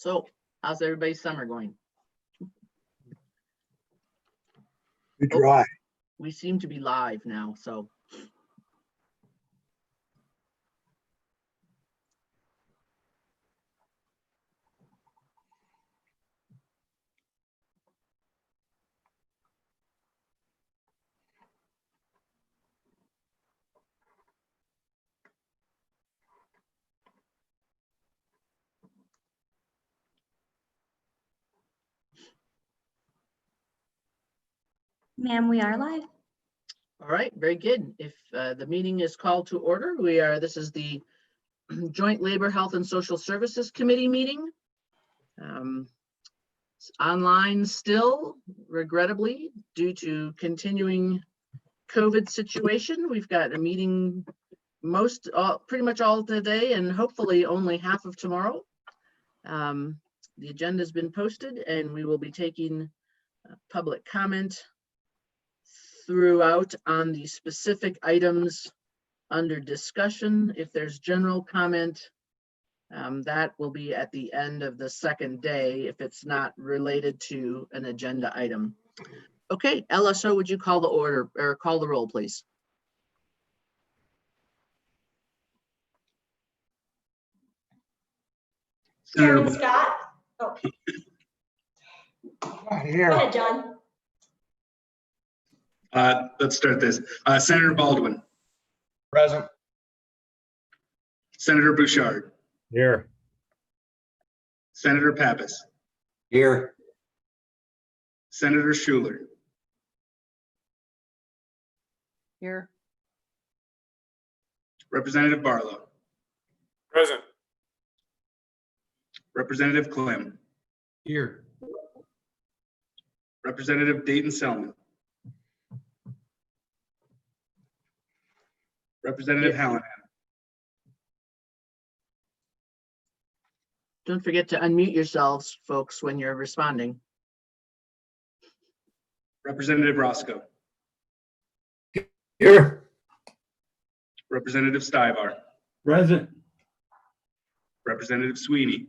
So how's everybody's summer going? Too dry. We seem to be live now, so. Ma'am, we are live. All right, very good. If the meeting is called to order, this is the Joint Labor, Health and Social Services Committee meeting. It's online still, regrettably, due to continuing COVID situation. We've got a meeting pretty much all today and hopefully only half of tomorrow. The agenda has been posted and we will be taking public comment throughout on the specific items under discussion. If there's general comment, that will be at the end of the second day if it's not related to an agenda item. Okay, LSO, would you call the order or call the roll, please? Chairman Scott. Oh, Not go here. ahead, John. Let's start this. Senator Baldwin, Present. Senator Bouchard, Here. Senator Pappas, Here. Senator Schuler, Here. Representative Barlow, Present. Representative Clem, Here. Representative Dayton Selman, Representative Hallinan, Don't forget to unmute yourselves, folks, when you're responding. Representative Roscoe, Here. Representative Stivar, Present. Representative Sweeney,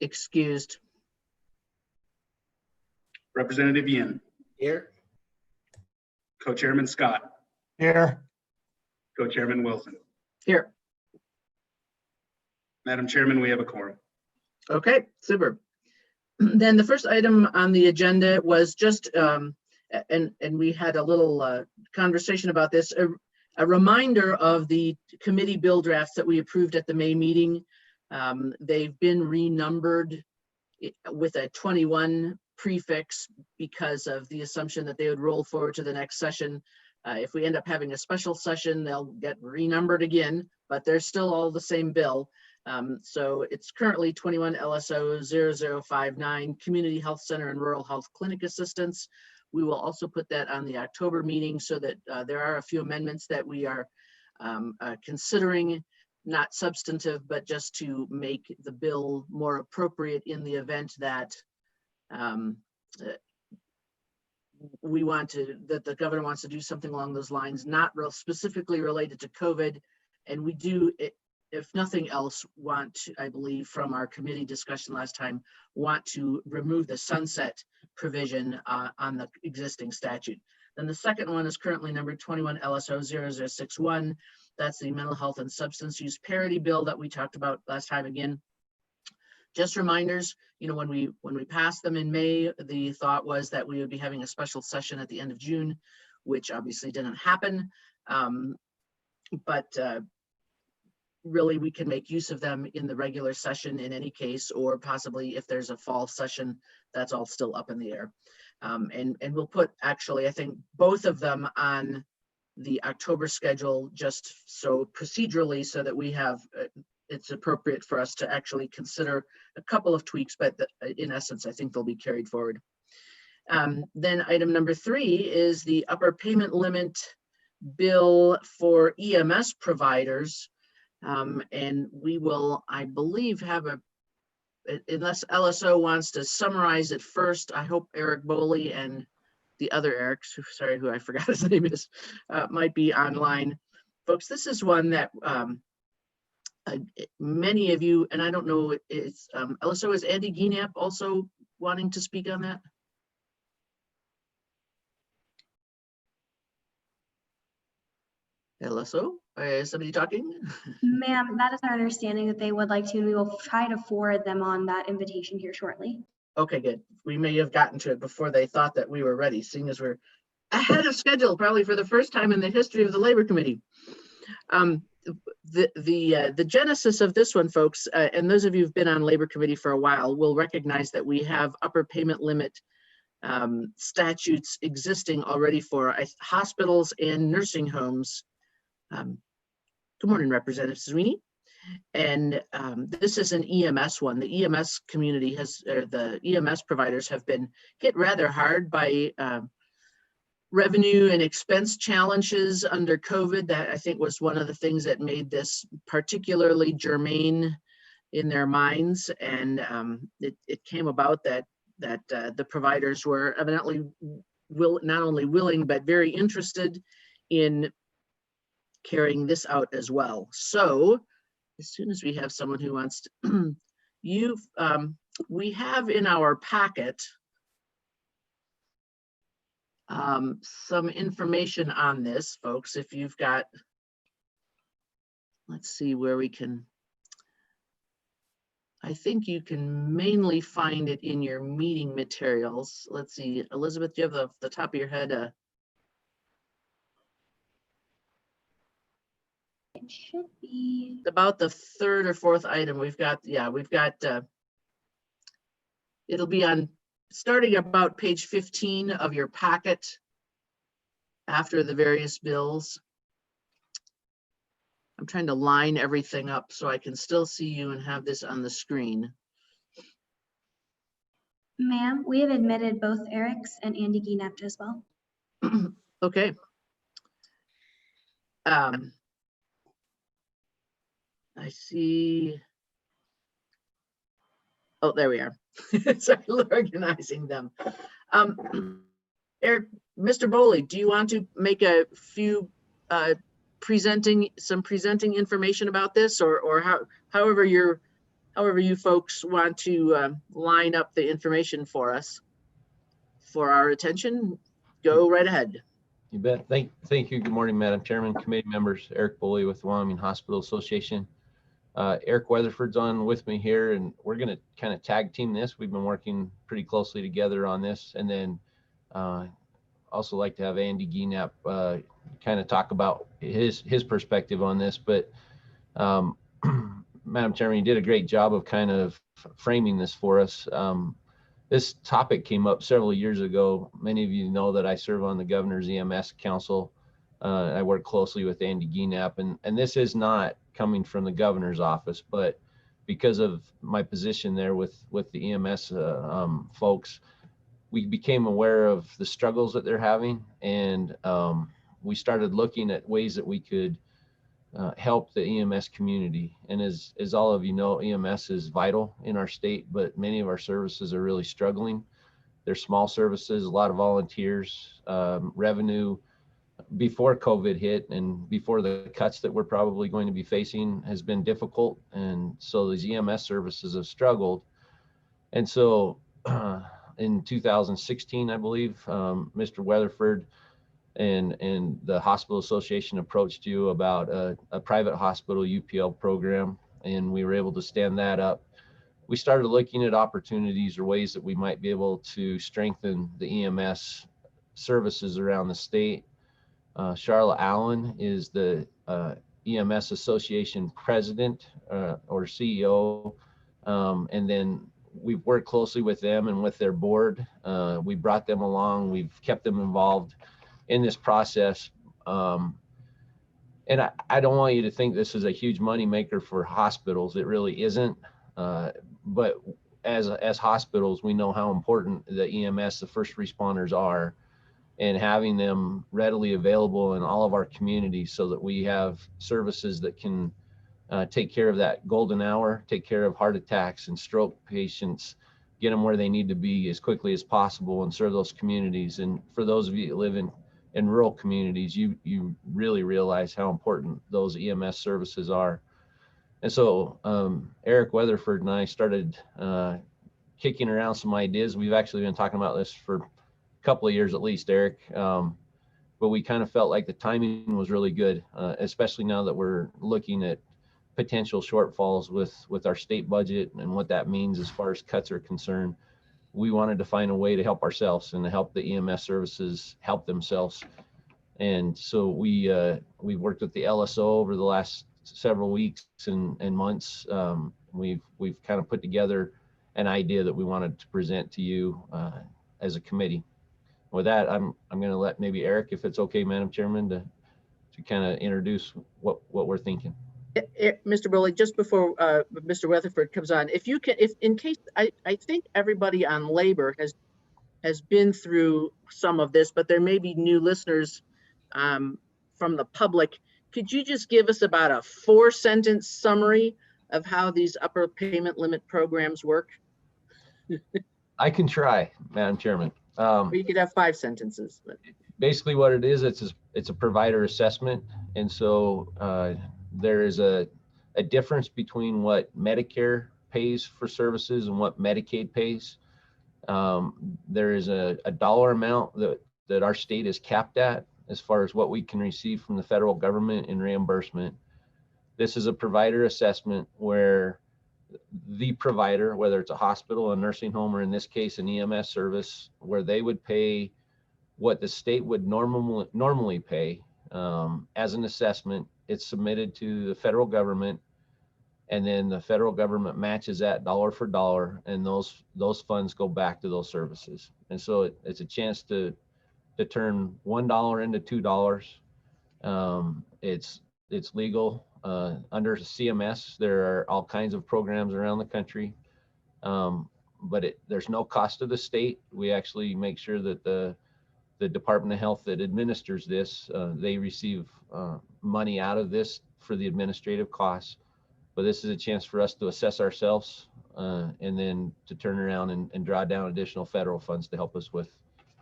Excused. Representative Yin, Here. Co-Chairman Scott, Here. Co-Chairman Wilson. Here. Madam Chairman, we have a quorum. Okay, super. Then the first item on the agenda was just, and we had a little conversation about this, a reminder of the committee bill drafts that we approved at the May meeting. They've been renumbered with a 21 prefix because of the assumption that they would roll forward to the next session. If we end up having a special session, they'll get renumbered again, but they're still all the same bill. So it's currently 21 LSO 0059, Community Health Center and Rural Health Clinic Assistance. We will also put that on the October meeting so that there are a few amendments that we are considering, not substantive, but just to make the bill more appropriate in the event that that the governor wants to do something along those lines, not real specifically related to COVID. And we do, if nothing else, want to, I believe from our committee discussion last time, want to remove the sunset provision on the existing statute. Then the second one is currently numbered 21 LSO 0061. That's the mental health and substance use parity bill that we talked about last time. Again, just reminders, when we passed them in May, the thought was that we would be having a special session at the end of June, which obviously didn't happen. But really we can make use of them in the regular session in any case, or possibly if there's a fall session, that's all still up in the air. And we'll put, actually, I think both of them on the October schedule, just so procedurally, so that we have, it's appropriate for us to actually consider a couple of tweaks, but in essence, I think they'll be carried forward. Then item number 3 is the upper payment limit bill for EMS providers. And we will, I believe, have unless LSO wants to summarize it first, I hope Eric Boley and the other Eric, sorry, who I forgot his name is, might be online. Folks, this is one that Many of you, and I don't know, it's Alyssa, is Andy Gienap also wanting to speak on that? Alyssa, is somebody talking? Ma'am, that is our understanding that they would like to, and we will try to forward them on that invitation here shortly. Okay, good. We may have gotten to it before they thought that we were ready, seeing as we're ahead of schedule, probably for the first time in the history of the Labor Committee. The genesis of this one, folks, and those of you who've been on Labor Committee for a while will recognize that we have upper payment limit statutes existing already for hospitals and nursing homes. Good morning, Representative Sweeney. And this is an EMS one. The EMS community has, or the EMS providers have been hit rather hard by revenue and expense challenges under COVID. That I think was one of the things that made this particularly germane in their minds. And it came about that the providers were evidently not only willing, but very interested in carrying this out as well. So as soon as we have someone who wants to, we have in our packet some information on this, folks. If you've got, let's see where we can, I think you can mainly find it in your meeting materials. Let's see, Elizabeth, do you have the top of your head? It should be. About the third or fourth item we've got, it'll be on starting about page 15 of your packet after the various bills. I'm trying to line everything up so I can still see you and have this on the screen. Ma'am, we have admitted both Eric's and Andy Gienap as well. Okay. I see. Oh, there we are. Sorry, organizing them. Eric, Mr. Boley, do you want to make a few presenting information about this, or however you folks want to line up the information for us for our attention? Go right ahead. You bet. Thank you. Good morning, Madam Chairman, committee members. Eric Boley with the Wyoming Hospital Association. Eric Weatherford's on with me here, and we're going to kind of tag team this. We've been working pretty closely together on this, and then also like to have Andy Gienap kind of talk about his perspective on this. But Madam Chairman, you did a great job of kind of framing this for us. This topic came up several years ago. Many of you know that I serve on the Governor's EMS Council. I work closely with Andy Gienap, and this is not coming from the governor's office, but because of my position there with the EMS folks, we became aware of the struggles that they're having, and we started looking at ways that we could help the EMS community. And as all of you know, EMS is vital in our state, but many of our services are really struggling. They're small services, a lot of volunteers, revenue before COVID hit and before the cuts that we're probably going to be facing has been difficult. And so these EMS services have struggled. And so in 2016, I believe, Mr. Weatherford and the Hospital Association approached you about a private hospital UPL program, and we were able to stand that up. We started looking at opportunities or ways that we might be able to strengthen the EMS services around the state. Charlotte Allen is the EMS Association president or CEO. And then we've worked closely with them and with their board. We brought them along. We've kept them involved in this process. And I don't want you to think this is a huge money maker for hospitals. It really isn't. But as hospitals, we know how important the EMS, the first responders are, and having them readily available in all of our communities so that we have services that can take care of that golden hour, take care of heart attacks and stroke patients, get them where they need to be as quickly as possible and serve those communities. And for those of you that live in rural communities, you really realize how important those EMS services are. And so Eric Weatherford and I started kicking around some ideas. We've actually been talking about this for a couple of years at least, Eric. But we kind of felt like the timing was really good, especially now that we're looking at potential shortfalls with our state budget and what that means as far as cuts are concerned. We wanted to find a way to help ourselves and to help the EMS services help themselves. And so we've worked with the LSO over the last several weeks and months. We've kind of put together an idea that we wanted to present to you as a committee. With that, I'm going to let maybe Eric, if it's okay, Madam Chairman, to kind of introduce what we're thinking. Mr. Bullock, just before Mr. Weatherford comes on, if you can, if in case, I think everybody on labor has been through some of this, but there may be new listeners from the public. Could you just give us about a 4-sentence summary of how these upper payment limit programs work? I can try, Madam Chairman. Or you could have 5 sentences. But. Basically what it is, it's a provider assessment. And so there is a difference between what Medicare pays for services and what Medicaid pays. There is a dollar amount that our state is capped at as far as what we can receive from the federal government in reimbursement. This is a provider assessment where the provider, whether it's a hospital, a nursing home, or in this case, an EMS service, where they would pay what the state would normally pay as an assessment. It's submitted to the federal government, and then the federal government matches that dollar for dollar, and those funds go back to those services. And so it's a chance to turn $1 into $2. It's legal under CMS. There are all kinds of programs around the country, but there's no cost to the state. We actually make sure that the Department of Health that administers this, they receive money out of this for the administrative costs. But this is a chance for us to assess ourselves and then to turn around and draw down additional federal funds to help us with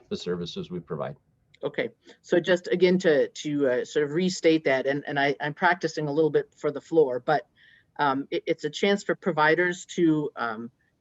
the services we provide. Okay, so just again to sort of restate that, and I'm practicing a little bit for the floor, but it's a chance for providers to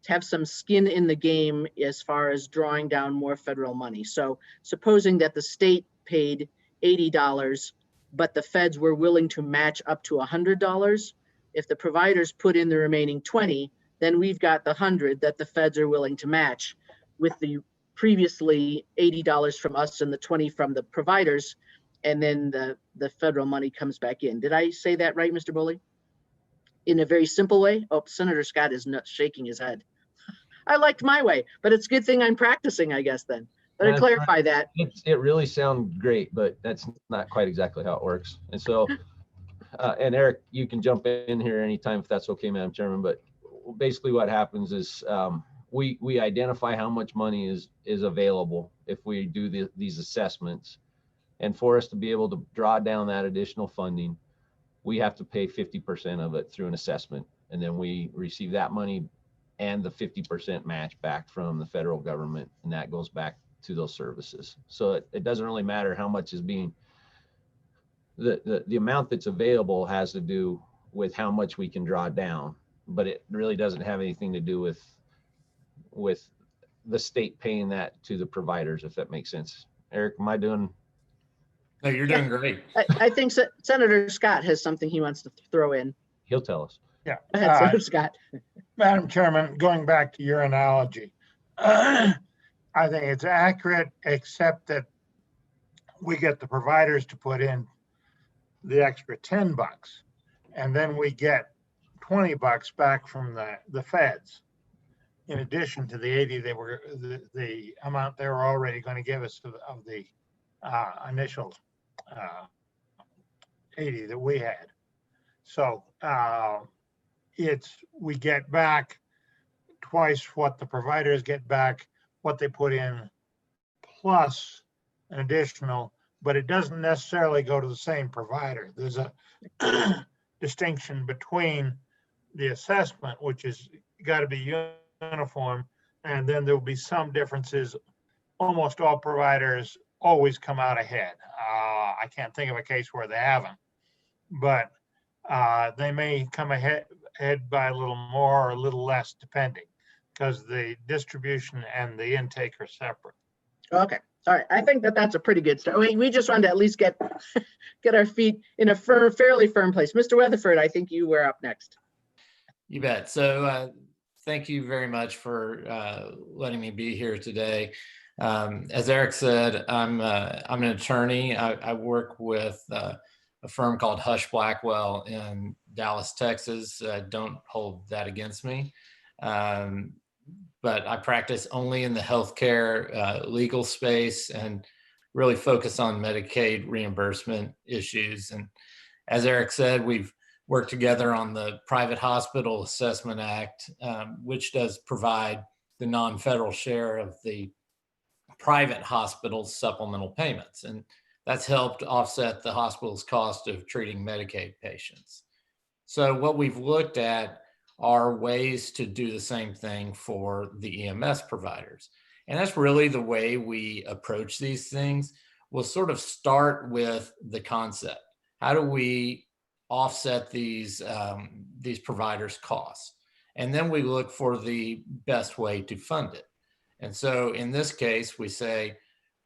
have some skin in the game as far as drawing down more federal money. So supposing that the state paid $80, but the feds were willing to match up to $100, if the providers put in the remaining 20, then we've got the 100 that the feds are willing to match, with the previously $80 from us and the 20 from the providers, and then the federal money comes back in. Did I say that right, Mr. Bully? In a very simple way? Oh, Senator Scott is not shaking his head. I liked my way, but it's a good thing I'm practicing, I guess, then. But I clarify that. It really sounds great, but that's not quite exactly how it works. And so, and Eric, you can jump in here anytime if that's okay, Madam Chairman, but basically what happens is we identify how much money is available if we do these assessments. And for us to be able to draw down that additional funding, we have to pay 50% of it through an assessment. And then we receive that money and the 50% match back from the federal government, and that goes back to those services. So it doesn't really matter how much is being, the amount that's available has to do with how much we can draw down, but it really doesn't have anything to do with the state paying that to the providers, if that makes sense. Eric, am I doing? No, you're doing great. I think Senator Scott has something he wants to throw in. He'll tell us. Yeah. Go ahead, Senator Scott. Madam Chairman, going back to your analogy, I think it's accurate, except that we get the providers to put in the extra $10, and then we get $20 back from the feds, in addition to the 80 they were the amount they were already going to give us of the initial 80 that we had. So we get back twice what the providers get back, what they put in, plus an additional, but it doesn't necessarily go to the same provider. There's a distinction between the assessment, which is got to be uniform, and then there'll be some differences. Almost all providers always come out ahead. I can't think of a case where they haven't, but they may come ahead by a little more or a little less depending, because the distribution and the intake are separate. Okay, all right. I think that that's a pretty good start. We just wanted to at least get get our feet in a fairly firm place. Mr. Weatherford, I think you were up next. You bet. So thank you very much for letting me be here today. As Eric said, I'm an attorney. I work with a firm called Hush Blackwell in Dallas, Texas. Don't hold that against me. But I practice only in the healthcare legal space and really focus on Medicaid reimbursement issues. And as Eric said, we've worked together on the Private Hospital Assessment Act, which does provide the non-federal share of the private hospitals' supplemental payments. And that's helped offset the hospital's cost of treating Medicaid patients. So what we've looked at are ways to do the same thing for the EMS providers. And that's really the way we approach these things. We'll sort of start with the concept. How do we offset these providers' costs? And then we look for the best way to fund it. And so in this case, we say,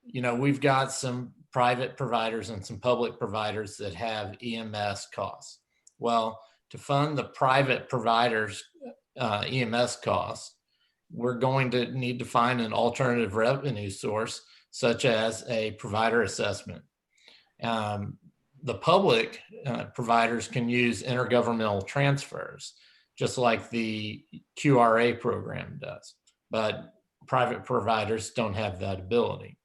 you know, we've got some private providers and some public providers that have EMS costs. Well, to fund the private providers' EMS costs, we're going to need to find an alternative revenue source, such as a provider assessment. The public providers can use intergovernmental transfers, just like the QRA program does, but private providers don't have that ability.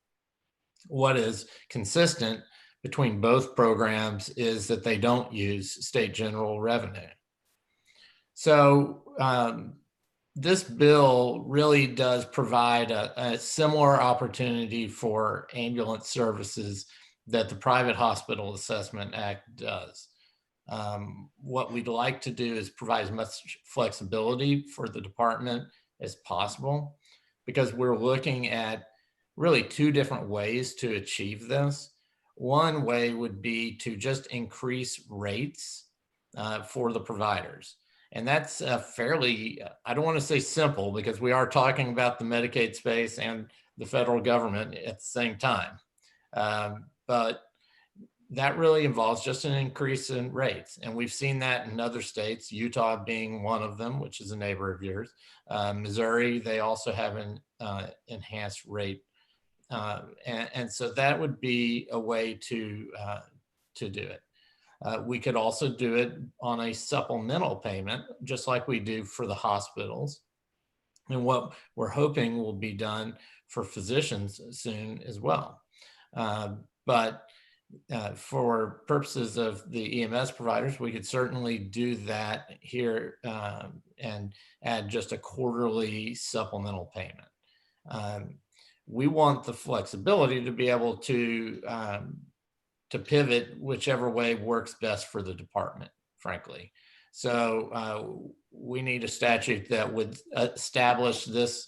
What is consistent between both programs is that they don't use state general revenue. So this bill really does provide a similar opportunity for ambulance services that the Private Hospital Assessment Act does. What we'd like to do is provide as much flexibility for the department as possible, because we're looking at really two different ways to achieve this. One way would be to just increase rates for the providers. And that's fairly, I don't want to say simple, because we are talking about the Medicaid space and the federal government at the same time. But that really involves just an increase in rates. And we've seen that in other states, Utah being one of them, which is a neighbor of yours. Missouri, they also have an enhanced rate. And so that would be a way to do it. We could also do it on a supplemental payment, just like we do for the hospitals. And what we're hoping will be done for physicians soon as well. But for purposes of the EMS providers, we could certainly do that here and add just a quarterly supplemental payment. We want the flexibility to be able to pivot whichever way works best for the department, frankly. So we need a statute that would establish this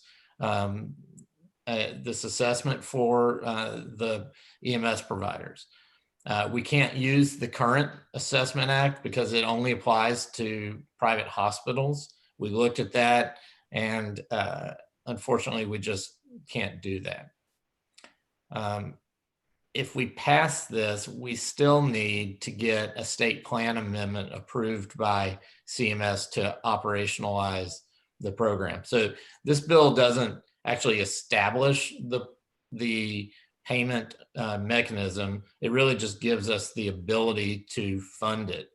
this assessment for the EMS providers. We can't use the current Assessment Act because it only applies to private hospitals. We looked at that, and unfortunately, we just can't do that. If we pass this, we still need to get a state plan amendment approved by CMS to operationalize the program. So this bill doesn't actually establish the payment mechanism. It really just gives us the ability to fund it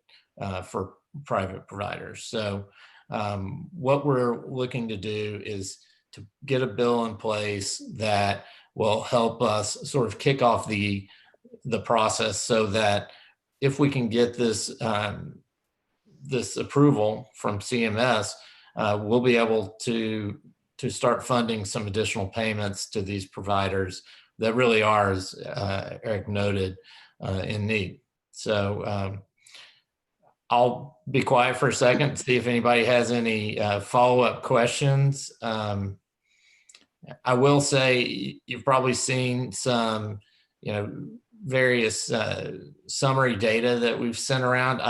for private providers. So what we're looking to do is to get a bill in place that will help us sort of kick off the process, so that if we can get this this approval from CMS, we'll be able to start funding some additional payments to these providers that really are, as Eric noted, in need. So I'll be quiet for a second and see if anybody has any follow-up questions. I will say you've probably seen some, various summary data that we've sent around.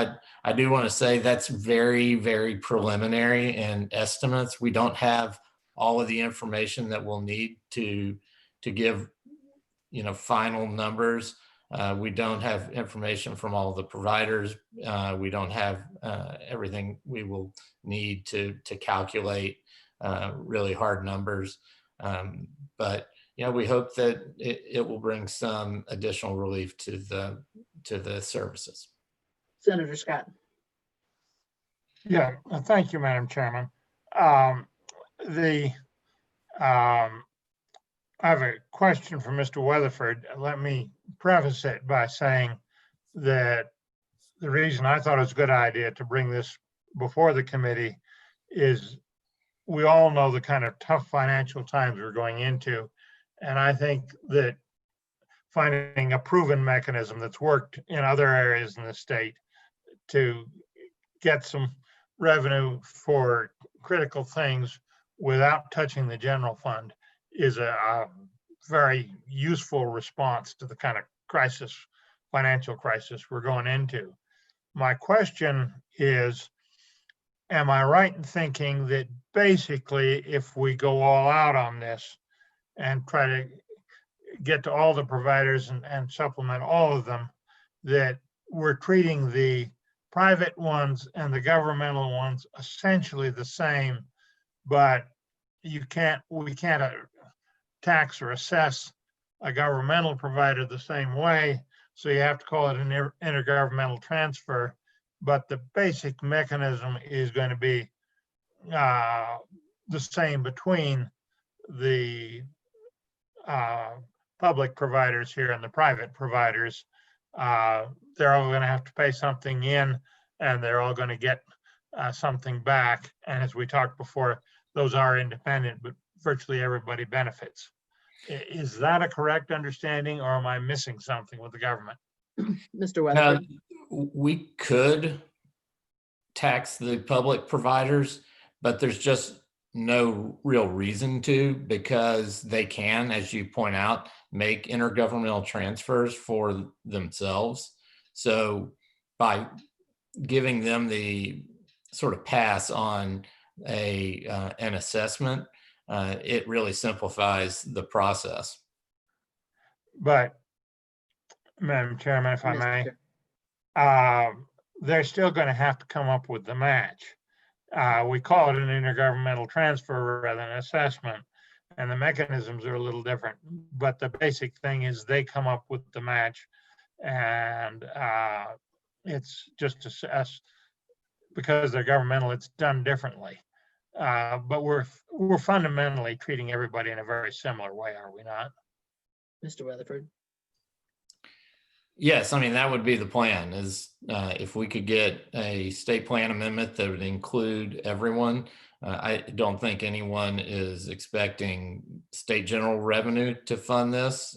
I do want to say that's very, very preliminary and estimates. We don't have all of the information that we'll need to give, final numbers. We don't have information from all the providers. We don't have everything we will need to calculate really hard numbers. But we hope that it will bring some additional relief to the services. Senator Scott. Yeah, thank you, Madam Chairman. I have a question for Mr. Weatherford. Let me preface it by saying that the reason I thought it was a good idea to bring this before the committee is we all know the kind of tough financial times we're going into. And I think that finding a proven mechanism that's worked in other areas in the state to get some revenue for critical things without touching the general fund is a very useful response to the kind of financial crisis we're going into. My question is, am I right in thinking that basically if we go all out on this and try to get to all the providers and supplement all of them, that we're treating the private ones and the governmental ones essentially the same, but we can't tax or assess a governmental provider the same way, so you have to call it an intergovernmental transfer, but the basic mechanism is going to be the same between the public providers here and the private providers. They're all going to have to pay something in, and they're all going to get something back. And as we talked before, those are independent, but virtually everybody benefits. Is that a correct understanding, or am I missing something with the government? Mr. Weatherford. We could tax the public providers, but there's just no real reason to, because they can, as you point out, make intergovernmental transfers for themselves. So by giving them the sort of pass on an assessment, it really simplifies the process. But, Madam Chairman, if I may, they're still going to have to come up with the match. We call it an intergovernmental transfer rather than an assessment, and the mechanisms are a little different. But the basic thing is they come up with the match, and it's just assessed because they're governmental. It's done differently, but we're fundamentally treating everybody in a very similar way, are we not? Mr. Weatherford. Yes, I mean, that would be the plan, is if we could get a state plan amendment that would include everyone. I don't think anyone is expecting state general revenue to fund this.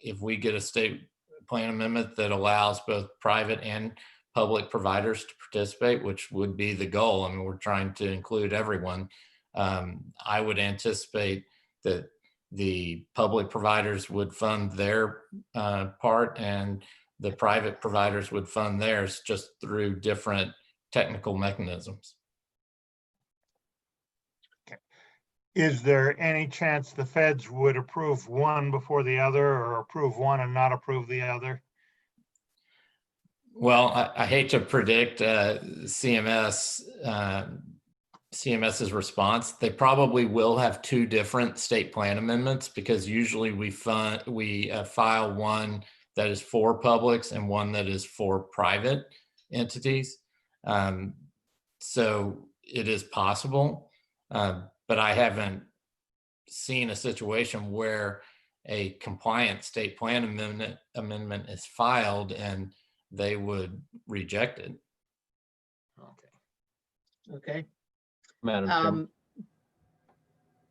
If we get a state plan amendment that allows both private and public providers to participate, which would be the goal, I mean, we're trying to include everyone. I would anticipate that the public providers would fund their part and the private providers would fund theirs, just through different technical mechanisms. Okay. Is there any chance the feds would approve one before the other, or approve one and not approve the other? Well, I hate to predict CMS's response. They probably will have two different state plan amendments, because usually we file one that is for publics and one that is for private entities. So it is possible, but I haven't seen a situation where a compliant state plan amendment is filed and they would reject it. Okay. Madam Chairman.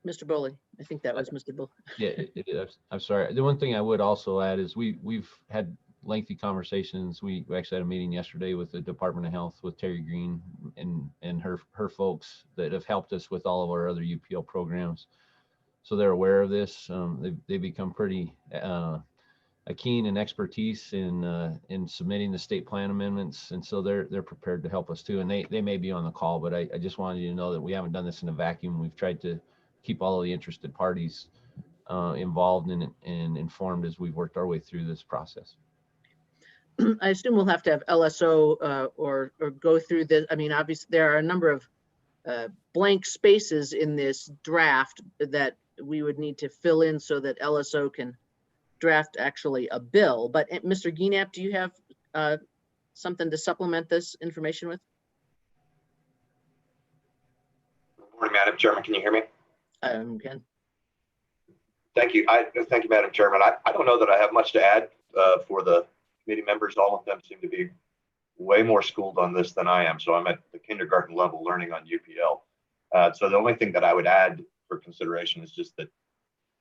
Mr. Boley, I think that was Mr. Boley. Yeah, it is. I'm sorry. The one thing I would also add is we've had lengthy conversations. We actually had a meeting yesterday with the Department of Health with Terry Green and her folks that have helped us with all of our other UPL programs. So they're aware of this. They've become pretty a keen and expertise in submitting the state plan amendments, and so they're prepared to help us too. And they may be on the call, but I just wanted you to know that we haven't done this in a vacuum. We've tried to keep all of the interested parties involved and informed as we've worked our way through this process. I assume we'll have to have LSO or go through this. I mean, obviously there are a number of blank spaces in this draft that we would need to fill in so that LSO can draft actually a bill. But Mr. Gienap, do you have something to supplement this information with? Good morning, Madam Chairman. Can you hear me? Ken. Thank you. Thank you, Madam Chairman. I don't know that I have much to add for the committee members. All of them seem to be way more schooled on this than I am. So I'm at the kindergarten level learning on UPL. So the only thing that I would add for consideration is just that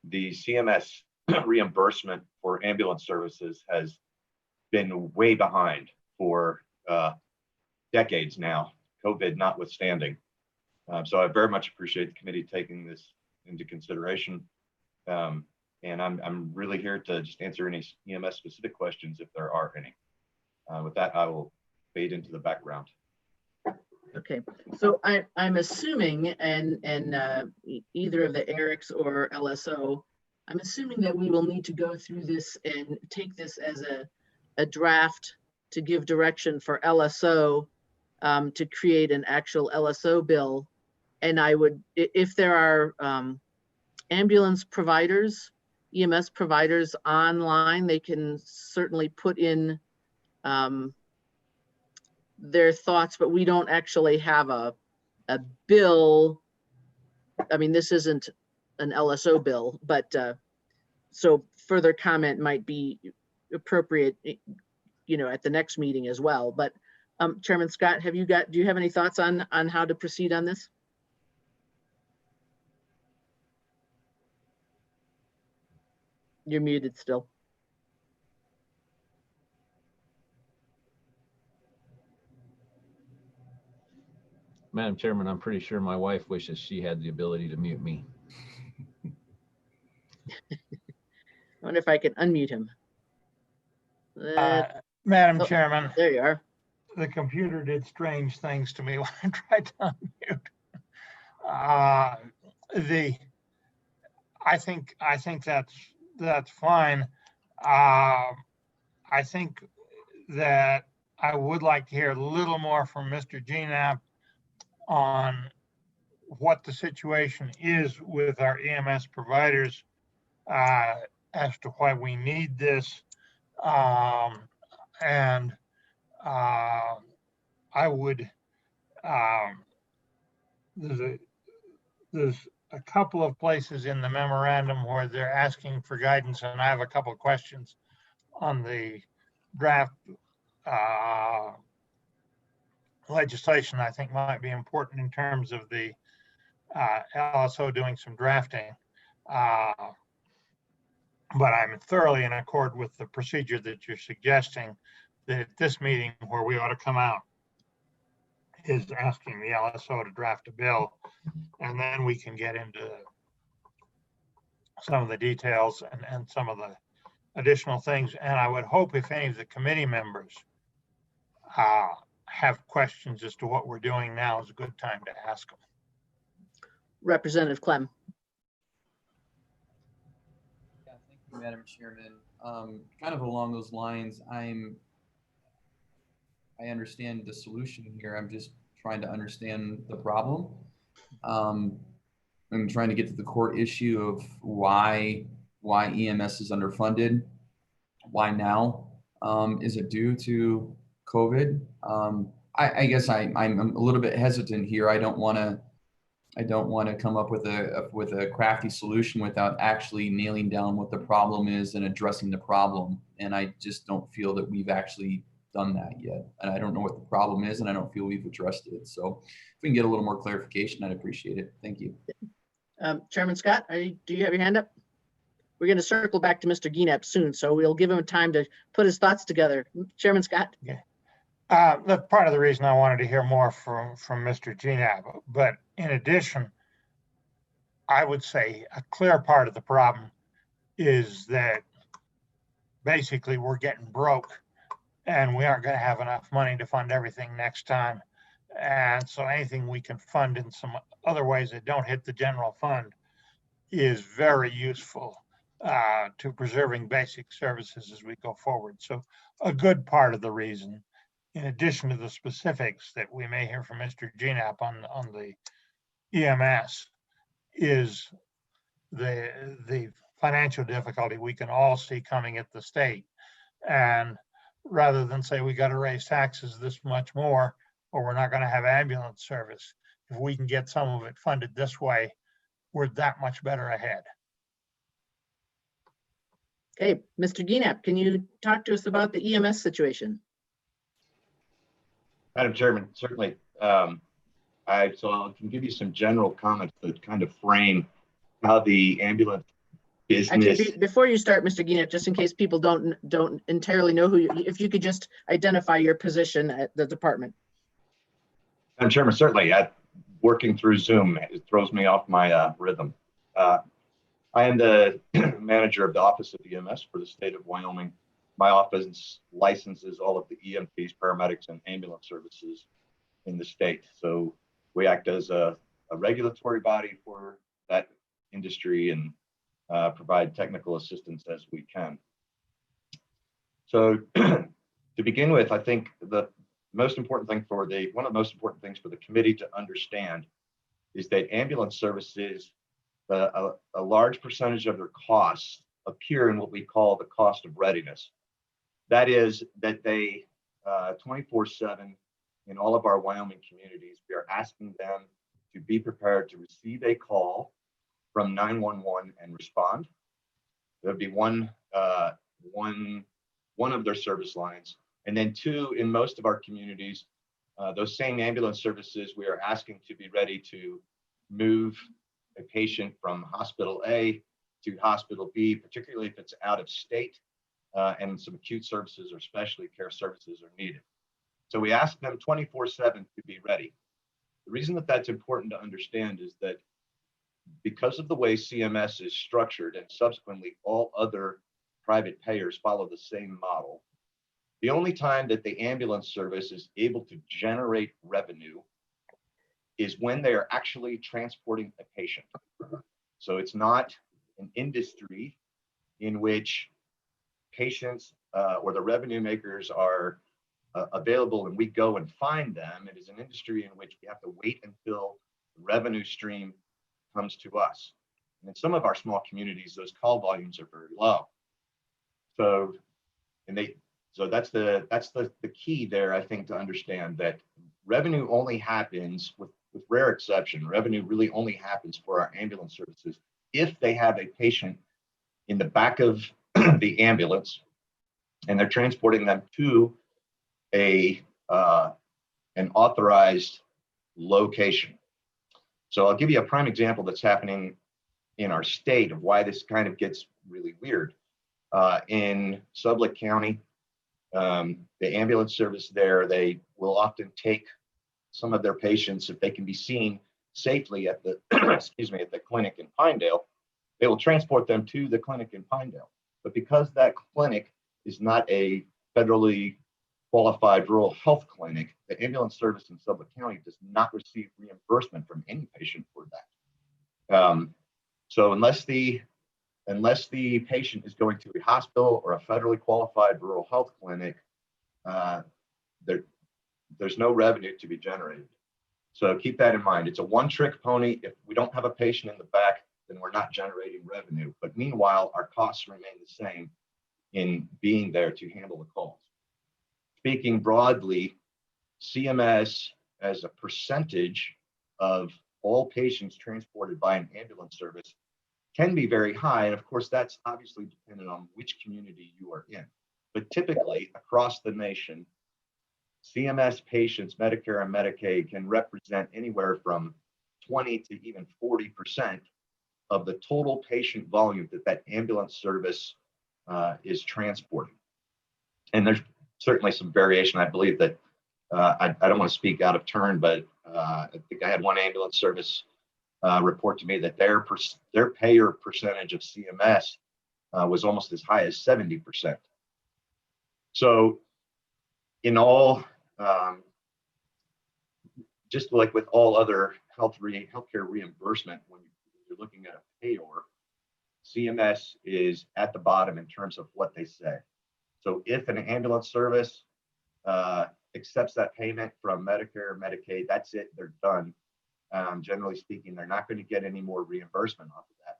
the CMS reimbursement for ambulance services has been way behind for decades now, COVID notwithstanding. So I very much appreciate the committee taking this into consideration. And I'm really here to just answer any EMS specific questions if there are any. With that, I will fade into the background. Okay, so I'm assuming, and either of the Erics or LSO, I'm assuming that we will need to go through this and take this as a draft to give direction for LSO to create an actual LSO bill. And I would, if there are ambulance providers, EMS providers online, they can certainly put in their thoughts, but we don't actually have a bill. I mean, this isn't an LSO bill, but so further comment might be appropriate, you know, at the next meeting as well. But Chairman Scott, do you have any thoughts on how to proceed on this? You're muted still. Madam Chairman, I'm pretty sure my wife wishes she had the ability to mute me. I wonder if I can unmute him. Madam Oh, Chairman, there you are. the computer did strange things to me when I tried to unmute. I think that's fine. I think that I would like to hear a little more from Mr. Gienap on what the situation is with our EMS providers as to why we need this. And I would, there's a couple of places in the memorandum where they're asking for guidance, and I have a couple of questions on the draft legislation I think might be important in terms of the LSO doing some drafting. But I'm thoroughly in accord with the procedure that you're suggesting, that at this meeting where we ought to come out is asking the LSO to draft a bill, and then we can get into some of the details and some of the additional things. And I would hope if any of the committee members have questions as to what we're doing now is a good time to ask them. Representative Clem. Yeah, thank you, Madam Chairman. Kind of along those lines, I understand the solution here. I'm just trying to understand the problem. I'm trying to get to the core issue of why EMS is underfunded. Why now? Is it due to COVID? I guess I'm a little bit hesitant here. I don't want to come up with a crafty solution without actually nailing down what the problem is and addressing the problem. And I just don't feel that we've actually done that yet. And I don't know what the problem is, and I don't feel we've addressed it. So if we can get a little more clarification, I'd appreciate it. Thank you. Chairman Scott, do you have your hand up? We're going to circle back to Mr. Gienap soon, so we'll give him time to put his thoughts together. Chairman Scott? Yeah. That's part of the reason I wanted to hear more from Mr. Gienap. But in addition, I would say a clear part of the problem is that basically we're getting broke and we aren't going to have enough money to fund everything next time. And so anything we can fund in some other ways that don't hit the general fund is very useful to preserving basic services as we go forward. So a good part of the reason, in addition to the specifics that we may hear from Mr. Ginap on the EMS, is the financial difficulty we can all see coming at the state. And rather than say we got to raise taxes this much more, or we're not going to have ambulance service, if we can get some of it funded this way, we're that much better ahead. Okay, Mr. Ginap, can you talk to us about the EMS situation? Madam Chairman, certainly. So I can give you some general comments that kind of frame how the ambulance business. Actually, before you start, Mr. Ginap, just in case people don't entirely know who you, if you could just identify your position at the department. Madam Chairman, certainly. Working through Zoom, it throws me off my rhythm. I am the manager of the Office of EMS for the state of Wyoming. My office licenses all of the EMTs, paramedics, and ambulance services in the state. So we act as a regulatory body for that industry and provide technical assistance as we can. So to begin with, I think the most important thing one of the most important things for the committee to understand is that ambulance services, a large percentage of their costs appear in what we call the cost of readiness. That is that they 24/7 in all of our Wyoming communities, we are asking them to be prepared to receive a call from 911 and respond. There would be one of their service lines. And then two, in most of our communities, those same ambulance services, we are asking to be ready to move a patient from hospital A to hospital B, particularly if it's out of state and some acute services or specialty care services are needed. So we ask them 24/7 to be ready. The reason that that's important to understand is that because of the way CMS is structured and subsequently all other private payers follow the same model, the only time that the ambulance service is able to generate revenue is when they are actually transporting a patient. So it's not an industry in which patients or the revenue makers are available and we go and find them. It is an industry in which we have to wait until the revenue stream comes to us. And in some of our small communities, those call volumes are very low. So, that's the key there, I think, to understand that revenue only happens with rare exception. Revenue really only happens for our ambulance services if they have a patient in the back of the ambulance and they're transporting them to an authorized location. So I'll give you a prime example that's happening in our state of why this kind of gets really weird. In Sublette County, the ambulance service there, they will often take some of their patients, if they can be seen safely at the at the clinic in Pinedale, they will transport them to the clinic in Pinedale. But because that clinic is not a federally qualified rural health clinic, the ambulance service in Sublette County does not receive reimbursement from any patient for that. So unless the patient is going to a hospital or a federally qualified rural health clinic, there's no revenue to be generated. So keep that in mind. It's a one-trick pony. If we don't have a patient in the back, then we're not generating revenue. But meanwhile, our costs remain the same in being there to handle the calls. Speaking broadly, CMS as a percentage of all patients transported by an ambulance service can be very high. And of course, that's obviously dependent on which community you are in. But typically across the nation, CMS patients, Medicare and Medicaid, can represent anywhere from 20 to even 40% of the total patient volume that ambulance service is transporting. And there's certainly some variation. I believe that I don't want to speak out of turn, but I think I had one ambulance service report to me that their payer percentage of CMS was almost as high as 70%. So in all, just like with all other healthcare reimbursement, when you're looking at a payor, CMS is at the bottom in terms of what they say. So if an ambulance service accepts that payment from Medicare or Medicaid, that's it, they're done. Generally speaking, they're not going to get any more reimbursement off of that.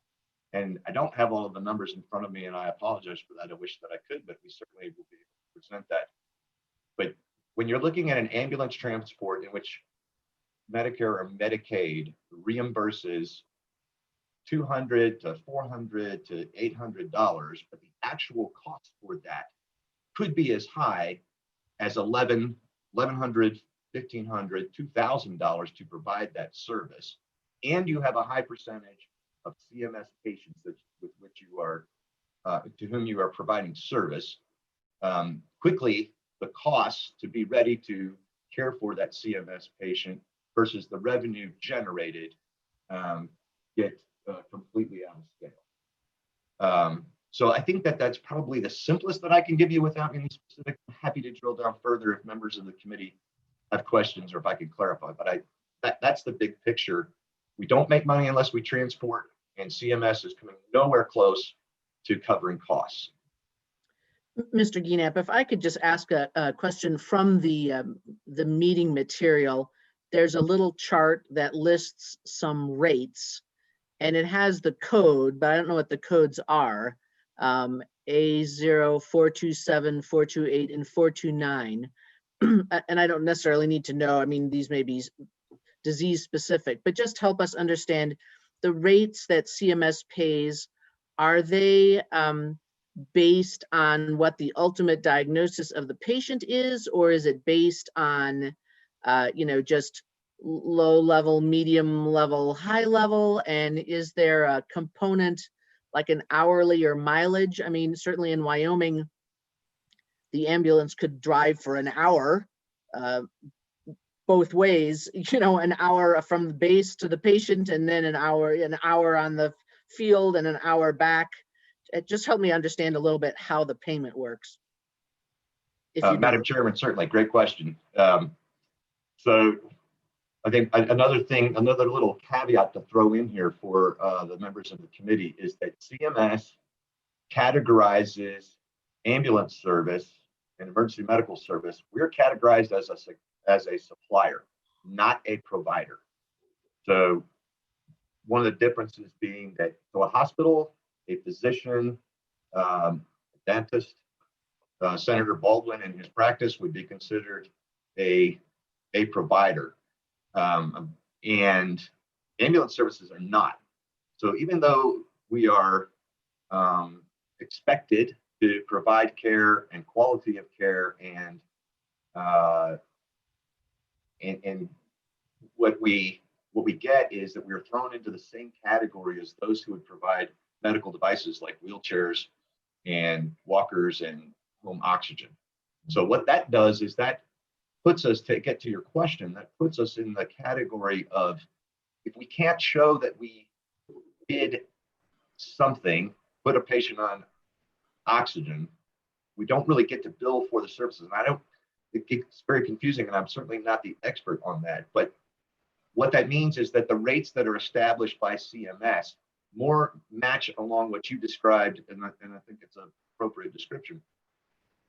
And I don't have all of the numbers in front of me, and I apologize for that. I wish that I could, but we certainly will be able to present that. But when you're looking at an ambulance transport in which Medicare or Medicaid reimburses $200 to $400 to $800, but the actual cost for that could be as high as $1,100, $1,500, $2,000 to provide that service, and you have a high percentage of CMS patients with which you are to whom you are providing service. Quickly, the costs to be ready to care for that CMS patient versus the revenue generated get completely out of scale. So I think that that's probably the simplest that I can give you without any specific. I'm happy to drill down further if members of the committee have questions or if I can clarify, but that's the big picture. We don't make money unless we transport, and CMS is coming nowhere close to covering costs. Mr. Gienap, if I could just ask a question from the meeting material. There's a little chart that lists some rates, and it has the code, but I don't know what the codes are. A0, 427, 428, and 429. And I don't necessarily need to know. I mean, these may be disease specific, but just help us understand the rates that CMS pays. Are they based on what the ultimate diagnosis of the patient is, or is it based on just low level, medium level, high level? And is there a component like an hourly or mileage? I mean, certainly in Wyoming, the ambulance could drive for an hour both ways, an hour from the base to the patient, and then an hour on the field and an hour back. Just help me understand a little bit how the payment works. Madam Chairman, certainly, great question. So I think another little caveat to throw in here for the members of the committee is that CMS categorizes ambulance service and emergency medical service. We're categorized as a supplier, not a provider. So one of the differences being that a hospital, a physician, dentist, Senator Baldwin in his practice would be considered a provider, and ambulance services are not. So even though we are expected to provide care and quality of care, and what we get is that we're thrown into the same category as those who would provide medical devices like wheelchairs and walkers and home oxygen. So what that does is that puts us, to get to your question, that puts us in the category of, if we can't show that we did something, put a patient on oxygen, we don't really get to bill for the services. And it gets very confusing, and I'm certainly not the expert on that. But what that means is that the rates that are established by CMS more match along what you described, and I think it's an appropriate description,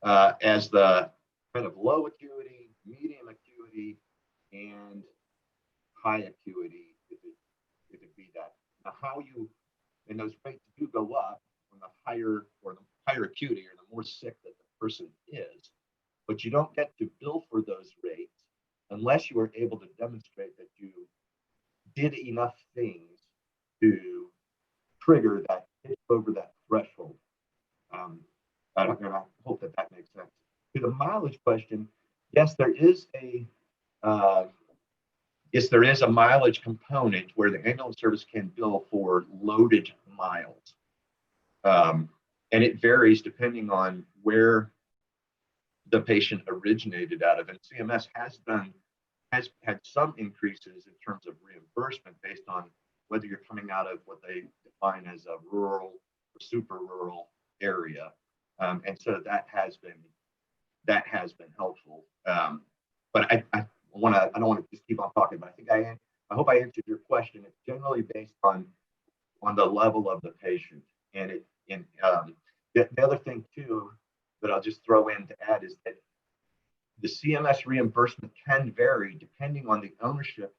as the kind of low acuity, medium acuity, and high acuity, if it be that. Now, and those rates do go up when the higher acuity, or the more sick that the person is, but you don't get to bill for those rates unless you are able to demonstrate that you did enough things to trigger that, over that threshold. I hope that makes sense. To the mileage question, yes, there is a mileage component where the ambulance service can bill for loaded miles, and it varies depending on where the patient originated out of. And CMS has had some increases in terms of reimbursement based on whether you're coming out of what they define as a rural or super rural area. And so that has been that has been helpful. But I don't want to just keep on talking, but I think I hope I answered your question. It's generally based on the level of the patient. And the other thing too that I'll just throw in to add is that the CMS reimbursement can vary depending on the ownership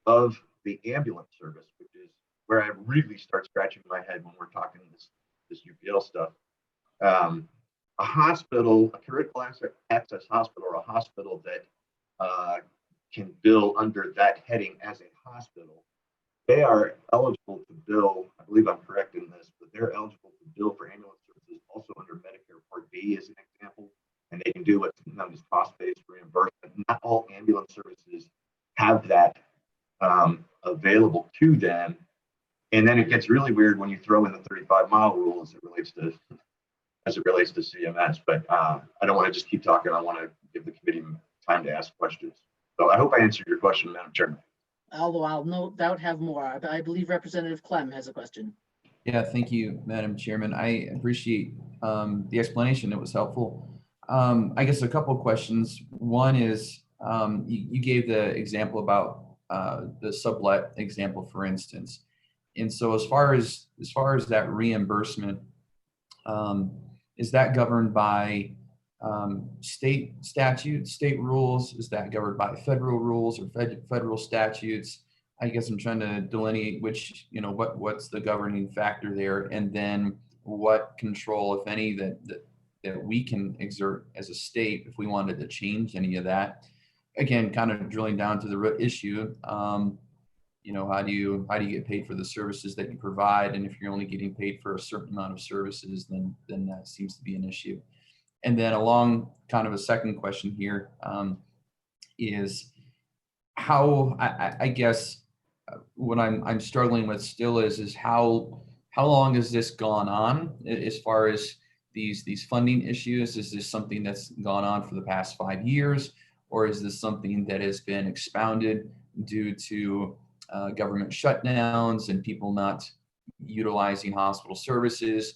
of the ambulance service, which is where I really start scratching my head when we're talking this UPL stuff. A hospital, a critical access hospital, or a hospital that can bill under that heading as a hospital, they are eligible to bill, I believe I'm correct in this, but they're eligible to bill for ambulance services also under Medicare Part B as an example, and they can do what's known as cost-based reimbursement. Not all ambulance services have that available to them. And then it gets really weird when you throw in the 35-mile rule as it relates to CMS. But I don't want to just keep talking. I want to give the committee time to ask questions. So I hope I answered your question, Madam Chairman. Although I'll no doubt have more. I believe Representative Clem has a question. Yeah, thank you, Madam Chairman. I appreciate the explanation. It was helpful. I guess a couple of questions. One is you gave the example about the sublet example, for instance. And so as far as that reimbursement, is that governed by state statutes, state rules? Is that governed by federal rules or federal statutes? I guess I'm trying to delineate which, what's the governing factor there, and then what control, if any, that we can exert as a state if we wanted to change any of that. Again, kind of drilling down to the root issue. How do you get paid for the services that you provide? And if you're only getting paid for a certain amount of services, then that seems to be an issue. And then along kind of a second question here is how, I guess what I'm struggling with still is how long has this gone on as far as these funding issues? Is this something that's gone on for the past 5 years, or is this something that has been expounded due to government shutdowns and people not utilizing hospital services?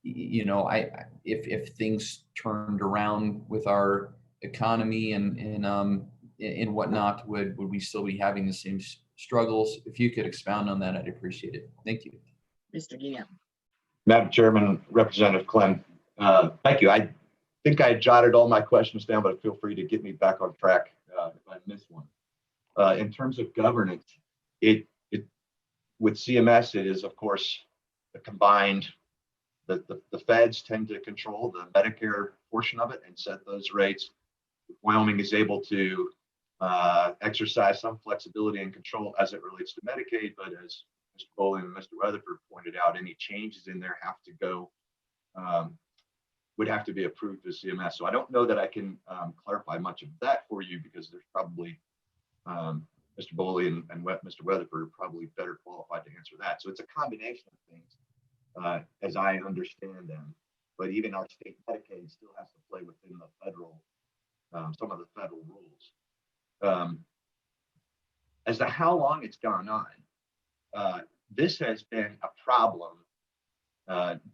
If things turned around with our economy and whatnot, would we still be having the same struggles? If you could expound on that, I'd appreciate it. Thank you. Mr. Guillen. Madam Chairman, Representative Clem, thank you. I think I jotted all my questions down, but feel free to get me back on track if I missed one. In terms of governance, it with CMS, it is of course a combined. The feds tend to control the Medicare portion of it and set those rates. Wyoming is able to exercise some flexibility and control as it relates to Medicaid, but as Mr. Bowling and Mr. Weatherford pointed out, any changes in there have to go, would have to be approved with CMS. So I don't know that I can clarify much of that for you, because there's probably Mr. Bowley and Mr. Weatherford are probably better qualified to answer that. So it's a combination of things as I understand them, but even our state Medicaid still has to play within the federal, some of the federal rules. As to how long it's gone on, this has been a problem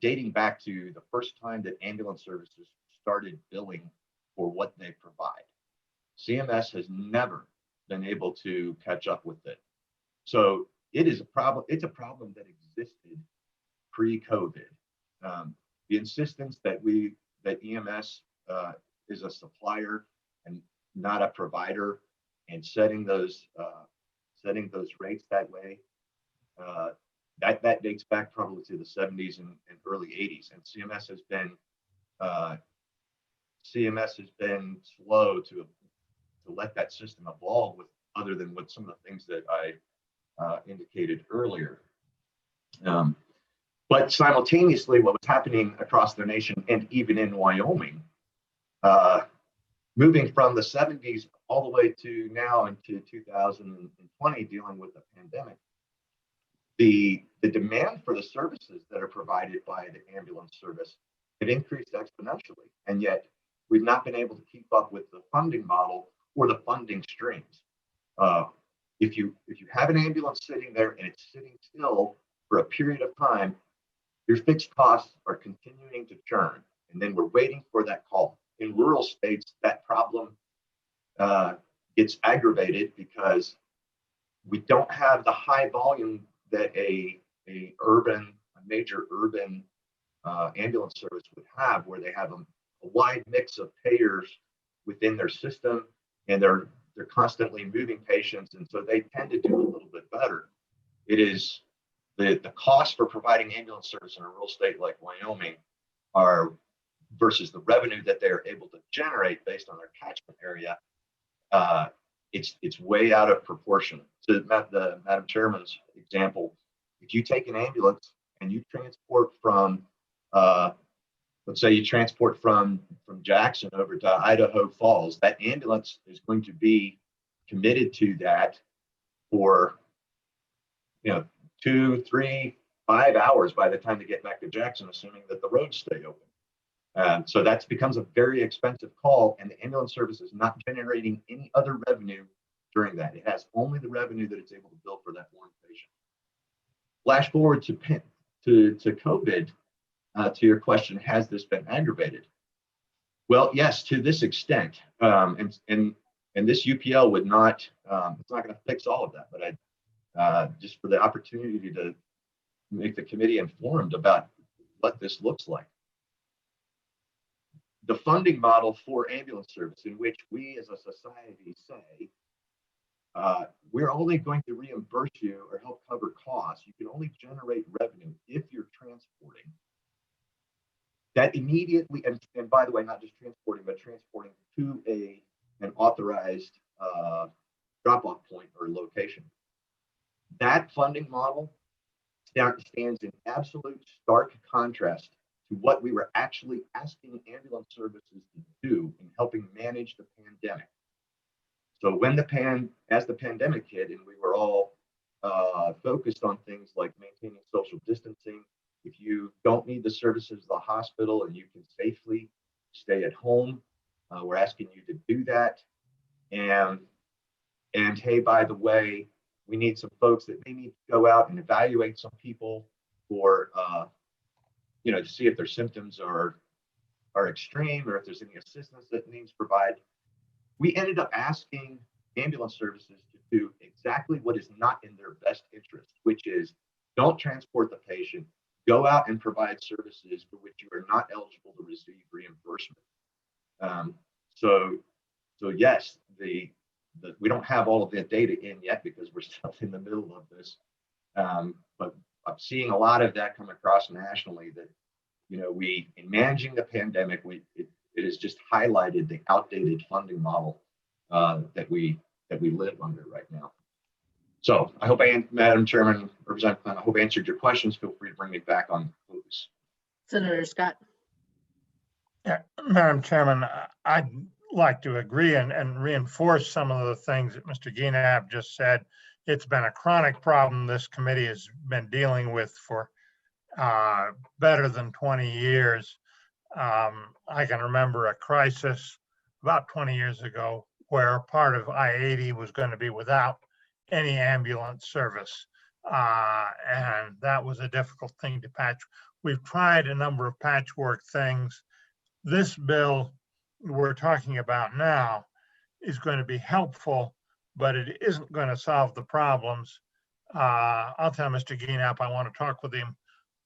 dating back to the first time that ambulance services started billing for what they provide. CMS has never been able to catch up with it. So it is a problem. It's a problem that existed pre-COVID. The insistence that EMS is a supplier and not a provider, and setting those rates that way, that dates back probably to the 70s and early 80s. And CMS has been slow to let that system evolve, with other than with some of the things that I indicated earlier. But simultaneously, what was happening across the nation and even in Wyoming, moving from the 70s all the way to now into 2020, dealing with the pandemic, the demand for the services that are provided by the ambulance service have increased exponentially, and yet we've not been able to keep up with the funding model or the funding streams. If you have an ambulance sitting there and it's sitting still for a period of time, your fixed costs are continuing to churn, and then we're waiting for that call. in rural states, that problem gets aggravated because we don't have the high volume that a major urban ambulance service would have, where they have a wide mix of payers within their system, and they're constantly moving patients, and so they tend to do a little bit better. It is the cost for providing ambulance service in a rural state like Wyoming are versus the revenue that they're able to generate based on their catchment area. It's way out of proportion. To the Madam Chairman's example, if you take an ambulance and you transport from, let's say you transport from Jackson over to Idaho Falls, that ambulance is going to be committed to that for 2, 3, 5 hours by the time they get back to Jackson, assuming that the roads stay open. So that becomes a very expensive call, and the ambulance service is not generating any other revenue during that. It has only the revenue that it's able to bill for that one patient. Flash forward to COVID, to your question, has this been aggravated? Well, yes, to this extent, and this UPL would not, it's not going to fix all of that, but just for the opportunity to make the committee informed about what this looks like. The funding model for ambulance service, in which we as a society say, we're only going to reimburse you or help cover costs. You can only generate revenue if you're transporting. That immediately, and by the way, not just transporting, but transporting to an authorized drop-off point or location. That funding model stands in absolute stark contrast to what we were actually asking ambulance services to do in helping manage the pandemic. So when as the pandemic hit and we were all focused on things like maintaining social distancing, if you don't need the services of the hospital and you can safely stay at home, we're asking you to do that. And hey, by the way, we need some folks that may need to go out and evaluate some people for, to see if their symptoms are extreme or if there's any assistance that needs provided. We ended up asking ambulance services to do exactly what is not in their best interest, which is don't transport the patient, go out and provide services for which you are not eligible to receive reimbursement. So yes, we don't have all of the data in yet because we're still in the middle of this. But I'm seeing a lot of that come across nationally that, in managing the pandemic, it has just highlighted the outdated funding model that we live under right now. So I hope Madam Chairman, Representative Clinton, I hope I answered your questions. Feel free to bring me back on focus. Senator Scott. Yeah, Madam Chairman, I'd like to agree and reinforce some of the things that Mr. Guinap just said. It's been a chronic problem this committee has been dealing with for better than 20 years. I can remember a crisis about 20 years ago where part of I-80 was going to be without any ambulance service. And that was a difficult thing to patch. We've tried a number of patchwork things. This bill we're talking about now is going to be helpful, but it isn't going to solve the problems. I'll tell Mr. Guinap I want to talk with him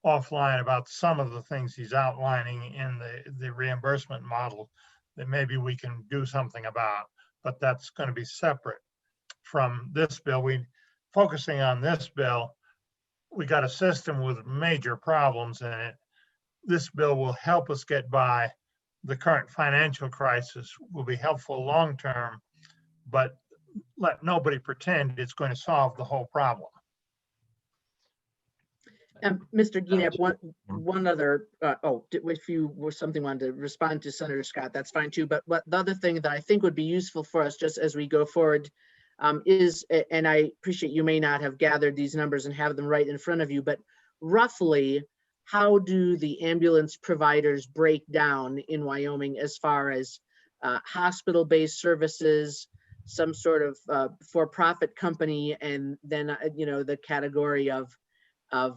offline about some of the things he's outlining in the reimbursement model that maybe we can do something about, but that's going to be separate from this bill. Focusing on this bill, we got a system with major problems in it. This bill will help us get by. The current financial crisis will be helpful long-term, but let nobody pretend it's going to solve the whole problem. Mr. Guinap, one other, if you were something wanted to respond to Senator Scott, that's fine too. But the other thing that I think would be useful for us just as we go forward is, and I appreciate you may not have gathered these numbers and have them right in front of you, but roughly, how do the ambulance providers break down in Wyoming as far as hospital-based services, some sort of for-profit company, and then the category of I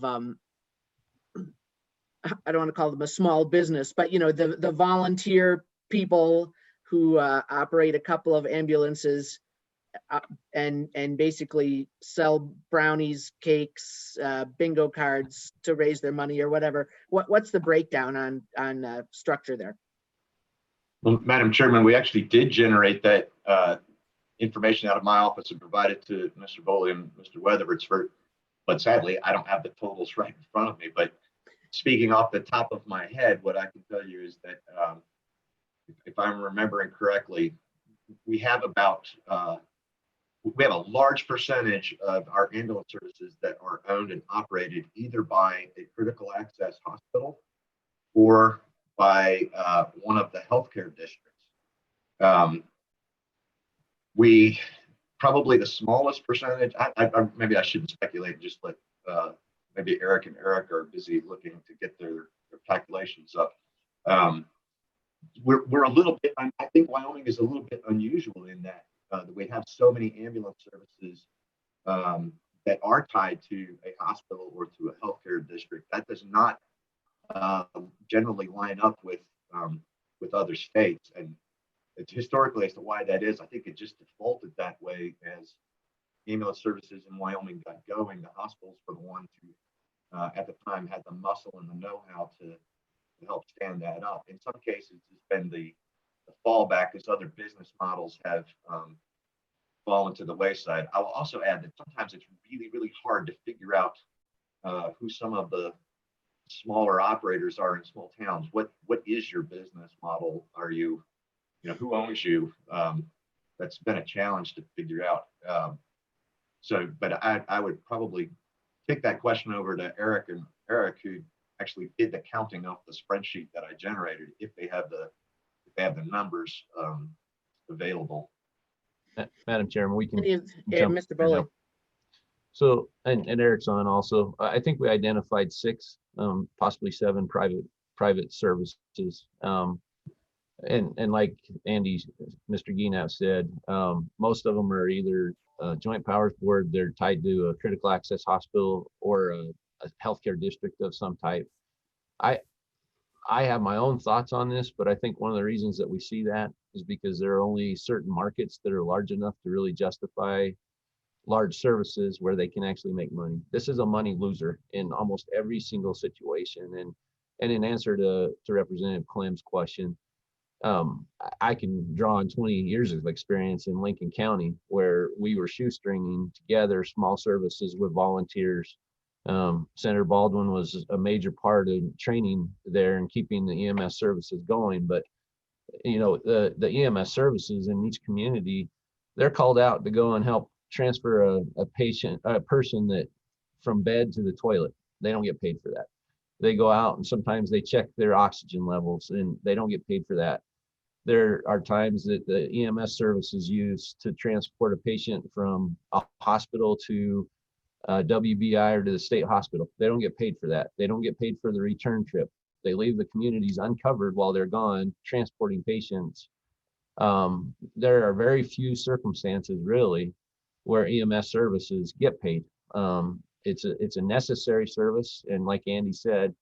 don't want to call them a small business, but the volunteer people who operate a couple of ambulances and basically sell brownies, cakes, bingo cards to raise their money or whatever. What's the breakdown on structure there? Well, Madam Chairman, we actually did generate that information out of my office and provided to Mr. Boley and Mr. Weatherford, but sadly, I don't have the totals right in front of me. But speaking off the top of my head, what I can tell you is that if I'm remembering correctly, we have about we have a large percentage of our ambulance services that are owned and operated either by a critical access hospital or by one of the healthcare districts. We probably the smallest percentage, maybe I shouldn't speculate, just let maybe Eric and Eric are busy looking to get their calculations up. We're a little bit, I think Wyoming is a little bit unusual in that we have so many ambulance services that are tied to a hospital or to a healthcare district. That does not generally line up with other states. And it's historically as to why that is. I think it just defaulted that way as ambulance services in Wyoming got going. The hospitals were the ones who at the time had the muscle and the know-how to help stand that up. In some cases, it's been the fallback as other business models have fallen to the wayside. I will also add that sometimes it's really, really hard to figure out who some of the smaller operators are in small towns. What is your business model? Are you, who owns you? That's been a challenge to figure out. But I would probably take that question over to Eric, who actually did the counting off the spreadsheet that I generated, if they have the numbers available. Madam Chairman, we can Mr. Boley. So, and Eric's on also. I think we identified 6, possibly 7 private services. And like Mr. Guinap said, most of them are either Joint Powers Board, they're tied to a critical access hospital or a healthcare district of some type. I have my own thoughts on this, but I think one of the reasons that we see that is because there are only certain markets that are large enough to really justify large services where they can actually make money. This is a money loser in almost every single situation. And in answer to Representative Clem's question, I can draw on 20 years of experience in Lincoln County where we were shoestringing together small services with volunteers. Senator Baldwin was a major part of training there and keeping the EMS services going. But the EMS services in each community, they're called out to go and help transfer a person that from bed to the toilet. They don't get paid for that. They go out and sometimes they check their oxygen levels and they don't get paid for that. There are times that the EMS service is used to transport a patient from a hospital to WBI or to the state hospital. They don't get paid for that. They don't get paid for the return trip. They leave the communities uncovered while they're gone transporting patients. There are very few circumstances really where EMS services get paid. It's a necessary service, and like Andy said,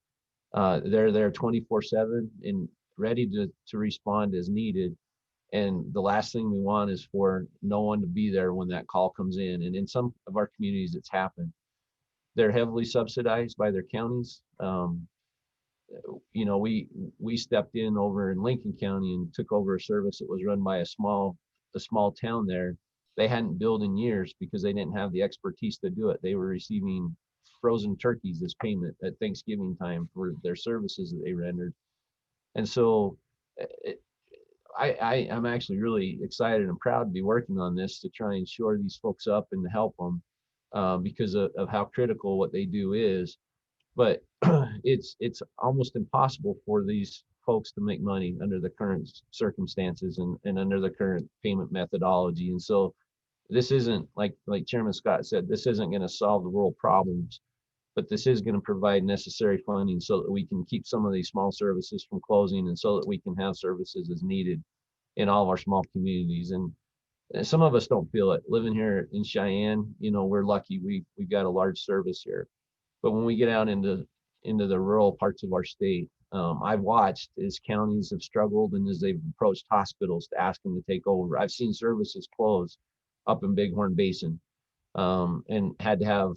they're there 24/7 and ready to respond as needed. And the last thing we want is for no one to be there when that call comes in. And in some of our communities, it's happened. They're heavily subsidized by their counties. We stepped in over in Lincoln County and took over a service that was run by a small town there. They hadn't billed in years because they didn't have the expertise to do it. They were receiving frozen turkeys as payment at Thanksgiving time for their services that they rendered. And so I'm actually really excited and proud to be working on this to try and shore these folks up and to help them because of how critical what they do is. But it's almost impossible for these folks to make money under the current circumstances and under the current payment methodology. And so this isn't, like Chairman Scott said, this isn't going to solve the world problems, but this is going to provide necessary funding so that we can keep some of these small services from closing and so that we can have services as needed in all of our small communities. And some of us don't feel it. Living here in Cheyenne, we're lucky. We've got a large service here. But when we get out into the rural parts of our state, I've watched as counties have struggled and as they've approached hospitals to ask them to take over. I've seen services close up in Bighorn Basin, and had to have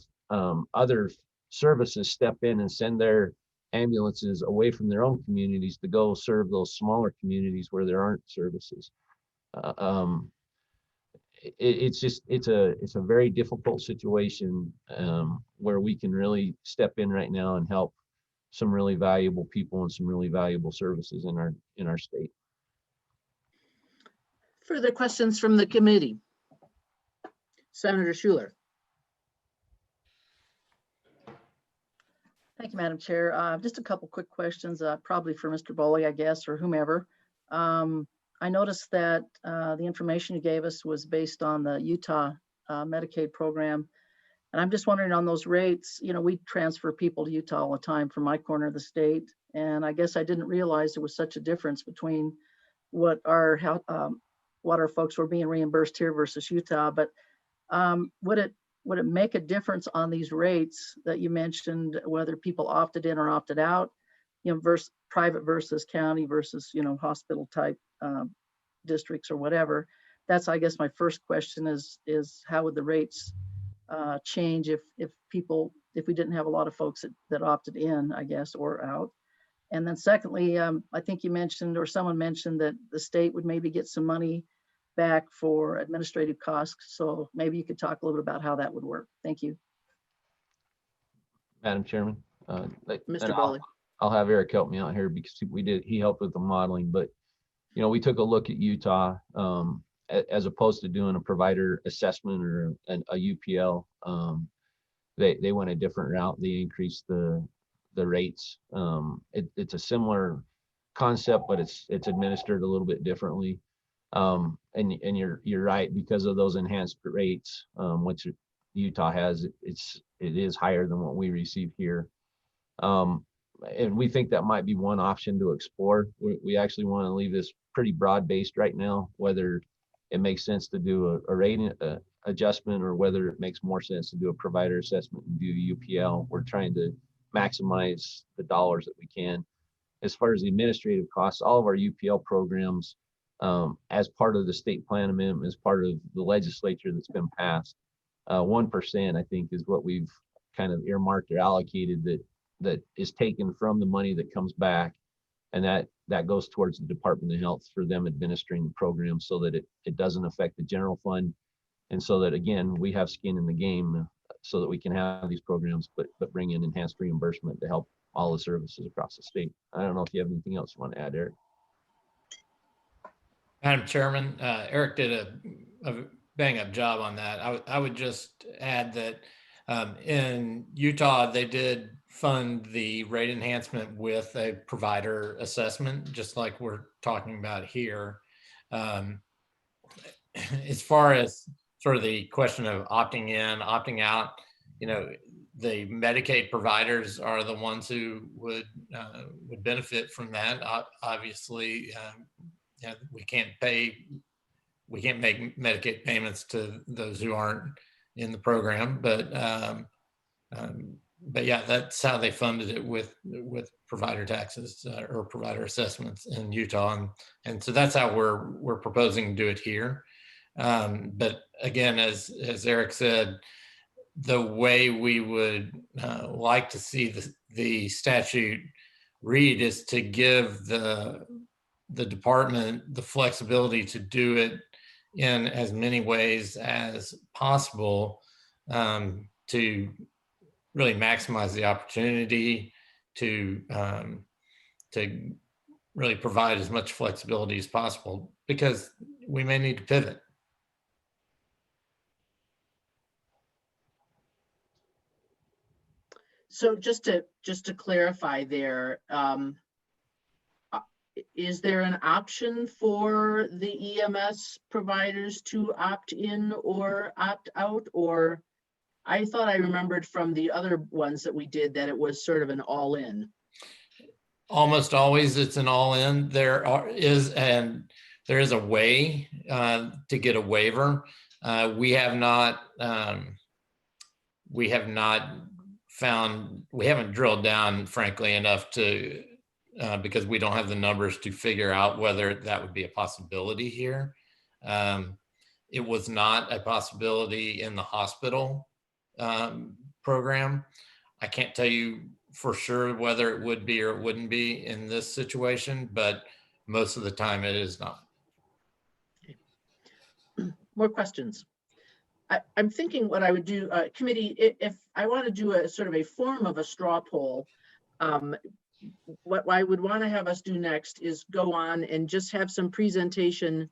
other services step in and send their ambulances away from their own communities to go serve those smaller communities where there aren't services. It's a very difficult situation, where we can really step in right now and help some really valuable people and some really valuable services in our state. Further questions from the committee? Senator Schuler. Thank you, Madam Chair. Just a couple quick questions, probably for Mr. Boley, I guess, or whomever. I noticed that the information you gave us was based on the Utah Medicaid program. And I'm just wondering on those rates, you know, we transfer people to Utah all the time from my corner of the state. And I guess I didn't realize there was such a difference between what our folks were being reimbursed here versus Utah. But would it make a difference on these rates that you mentioned, whether people opted in or opted out, you know, versus private versus county versus, you know, hospital type districts or whatever? That's, I guess, my first question is how would the rates change if we didn't have a lot of folks that opted in, I guess, or out? And then secondly, I think you mentioned, or someone mentioned, that the state would maybe get some money back for administrative costs. So maybe you could talk a little bit about how that would work. Thank you. Madam Chairman, Mr. Boley. I'll have Eric help me out here because he helped with the modeling, but you know, we took a look at Utah, as opposed to doing a provider assessment or a UPL. They went a different route. They increased the rates. It's a similar concept, but it's administered a little bit differently. And you're right, because of those enhanced rates, which Utah has, it is higher than what we receive here. And we think that might be one option to explore. We actually want to leave this pretty broad based right now, whether it makes sense to do a rating adjustment or whether it makes more sense to do a provider assessment and do UPL. We're trying to maximize the dollars that we can. As far as the administrative costs, all of our UPL programs, as part of the state plan amendment, as part of the legislature that's been passed, 1%, I think, is what we've kind of earmarked or allocated that is taken from the money that comes back. And that goes towards the Department of Health for them administering the program so that it doesn't affect the general fund. And so that, again, we have skin in the game so that we can have these programs, but bring in enhanced reimbursement to help all the services across the state. I don't know if you have anything else you want to add, Eric. Madam Chairman, Eric did a bang up job on that. I would just add that in Utah, they did fund the rate enhancement with a provider assessment, just like we're talking about here. As far as sort of the question of opting in, opting out, you know, the Medicaid providers are the ones who would benefit from that. Obviously, you know, we can't make Medicaid payments to those who aren't in the program, but yeah, that's how they funded it with provider taxes or provider assessments in Utah, and so that's how we're proposing to do it here. But again, as Eric said, the way we would like to see the statute read is to give the department the flexibility to do it in as many ways as possible, to really maximize the opportunity to really provide as much flexibility as possible, because we may need to pivot. So just to clarify there, is there an option for the EMS providers to opt in or opt out? Or I thought I remembered from the other ones that we did that it was sort of an all in. Almost always it's an all in. There is a way to get a waiver. We have not drilled down, frankly, enough to because we don't have the numbers to figure out whether that would be a possibility here. It was not a possibility in the hospital program. I can't tell you for sure whether it would be or it wouldn't be in this situation, but most of the time it is not. More questions? I'm thinking what I would do, committee, if I want to do a sort of a form of a straw poll, what I would want to have us do next is go on and just have some presentation,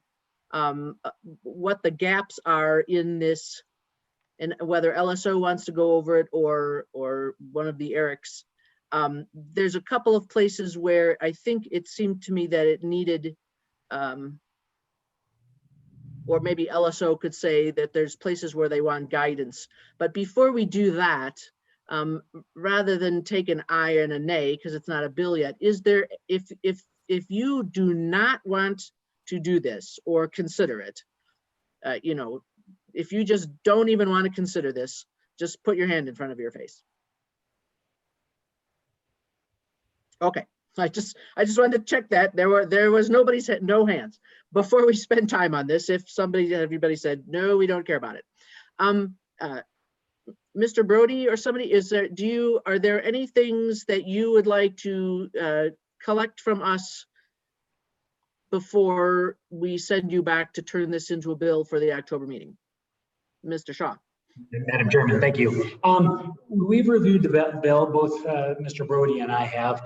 what the gaps are in this, and whether LSO wants to go over it or one of the Erics. There's a couple of places where I think it seemed to me that it needed, or maybe LSO could say that there's places where they want guidance. But before we do that, rather than take an aye and a nay, because it's not a bill yet, is there, if you do not want to do this or consider it, you know, if you just don't even want to consider this, just put your hand in front of your face. Okay, I just wanted to check that. There was nobody's no hands before we spend time on this. If everybody said no, we don't care about it. Mr. Brody or somebody, are there any things that you would like to collect from us before we send you back to turn this into a bill for the October meeting? Mr. Shaw. Madam Chairman, thank you. We've reviewed the bill, both Mr. Brody and I have,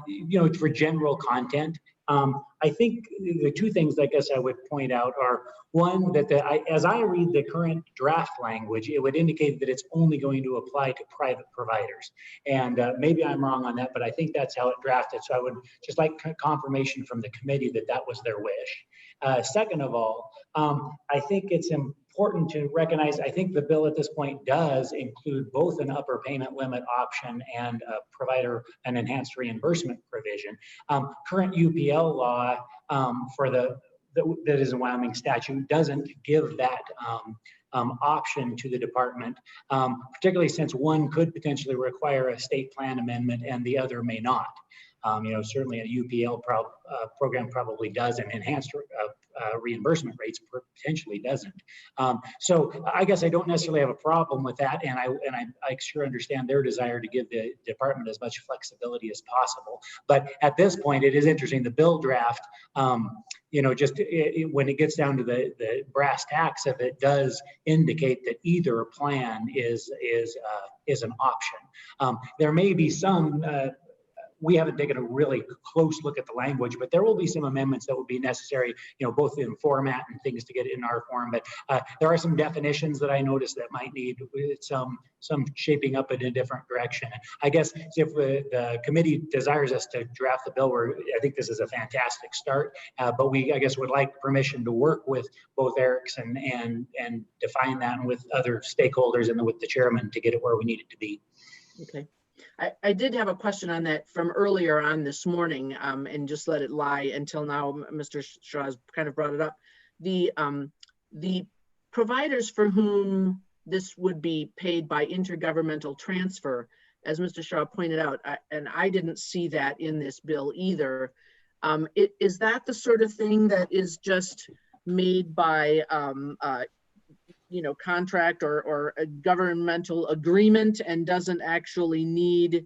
you know, for general content. I think the two things I guess I would point out are, one, that as I read the current draft language, it would indicate that it's only going to apply to private providers. And maybe I'm wrong on that, but I think that's how it drafted. So I would just like confirmation from the committee that that was their wish. Second of all, I think it's important to recognize, I think the bill at this point does include both an upper payment limit option and provider an enhanced reimbursement provision. Current UPL law that is a Wyoming statute doesn't give that option to the department, particularly since one could potentially require a state plan amendment and the other may not. You know, certainly a UPL program probably does, and enhanced reimbursement rates potentially doesn't. So I guess I don't necessarily have a problem with that, and I sure understand their desire to give the department as much flexibility as possible. But at this point, it is interesting. The bill draft, you know, just when it gets down to the brass tacks of it, does indicate that either plan is an option. There may be some. We haven't taken a really close look at the language, but there will be some amendments that will be necessary, you know, both in format and things to get it in our form. But there are some definitions that I noticed that might need some shaping up in a different direction. I guess if the committee desires us to draft the bill, I think this is a fantastic start. But I guess would like permission to work with both Erics and define that with other stakeholders and with the chairman to get it where we need it to be. Okay. I did have a question on that from earlier on this morning, and just let it lie until now. Mr. Shaw has kind of brought it up. The providers for whom this would be paid by intergovernmental transfer, as Mr. Shaw pointed out, and I didn't see that in this bill either. Is that the sort of thing that is just made by you know, contract or a governmental agreement and doesn't actually need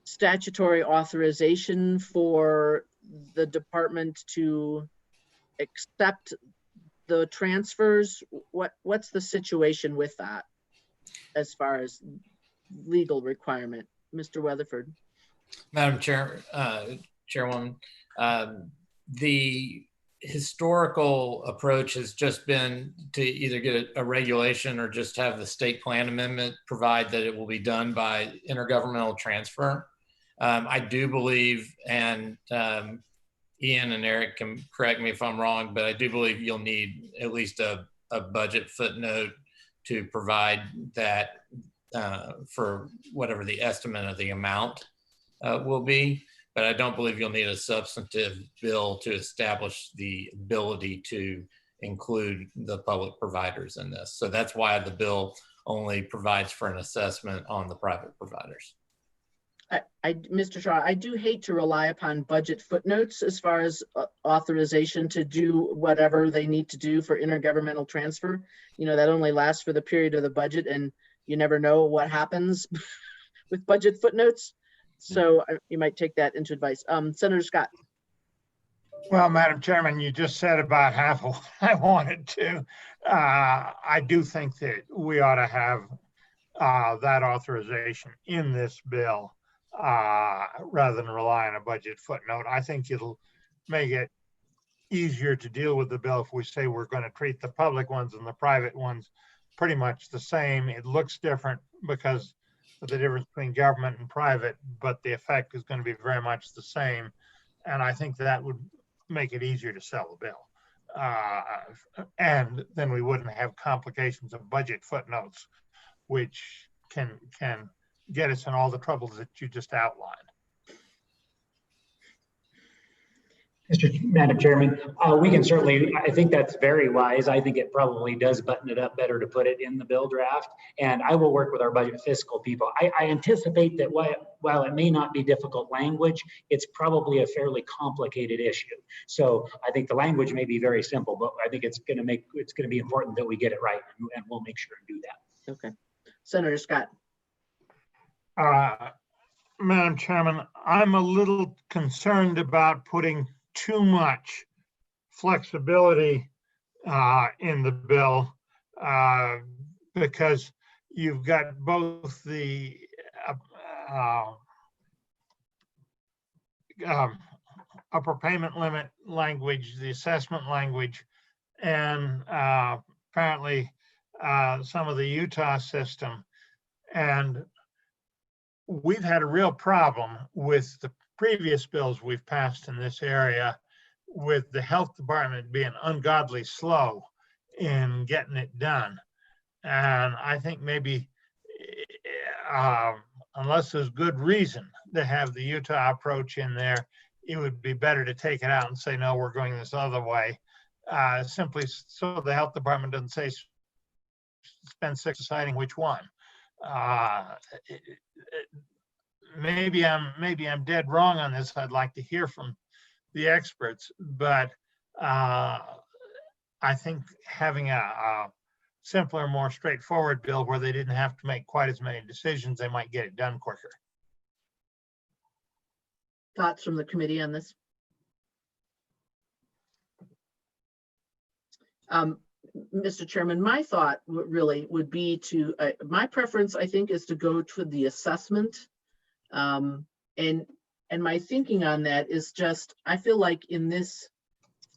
statutory authorization for the department to accept the transfers? What's the situation with that as far as legal requirement? Mr. Weatherford. Madam Chairwoman, the historical approach has just been to either get a regulation or just have the state plan amendment provide that it will be done by intergovernmental transfer. I do believe, and Ian and Eric can correct me if I'm wrong, but I do believe you'll need at least a budget footnote to provide that for whatever the estimate of the amount will be. But I don't believe you'll need a substantive bill to establish the ability to include the public providers in this. So that's why the bill only provides for an assessment on the private providers. Mr. Shaw, I do hate to rely upon budget footnotes as far as authorization to do whatever they need to do for intergovernmental transfer. You know, that only lasts for the period of the budget, and you never know what happens with budget footnotes. So you might take that into advice. Senator Scott. Well, Madam Chairman, you just said about half of what I wanted to. I do think that we ought to have that authorization in this bill rather than rely on a budget footnote. I think it'll make it easier to deal with the bill if we say we're going to treat the public ones and the private ones pretty much the same. It looks different because of the difference between government and private, but the effect is going to be very much the same. And I think that would make it easier to sell the bill. And then we wouldn't have complications of budget footnotes, which can get us in all the troubles that you just outlined. Madam Chairman, we can certainly, I think that's very wise. I think it probably does button it up better to put it in the bill draft. And I will work with our budget fiscal people. I anticipate that while it may not be difficult language, it's probably a fairly complicated issue. So I think the language may be very simple, but I think it's going to be important that we get it right, and we'll make sure to do that. Okay. Senator Scott. Madam Chairman, I'm a little concerned about putting too much flexibility in the bill because you've got both the upper payment limit language, the assessment language, and apparently some of the Utah system. And we've had a real problem with the previous bills we've passed in this area with the health department being ungodly slow in getting it done. And I think maybe unless there's good reason to have the Utah approach in there, it would be better to take it out and say, no, we're going this other way, simply so the health department doesn't say spend 6 deciding which one. Maybe I'm dead wrong on this. I'd like to hear from the experts, but I think having a simpler, more straightforward bill where they didn't have to make quite as many decisions, they might get it done quicker. Thoughts from the committee on this? Mr. Chairman, my thought really would be to, my preference, I think, is to go to the assessment. And my thinking on that is just, I feel like in this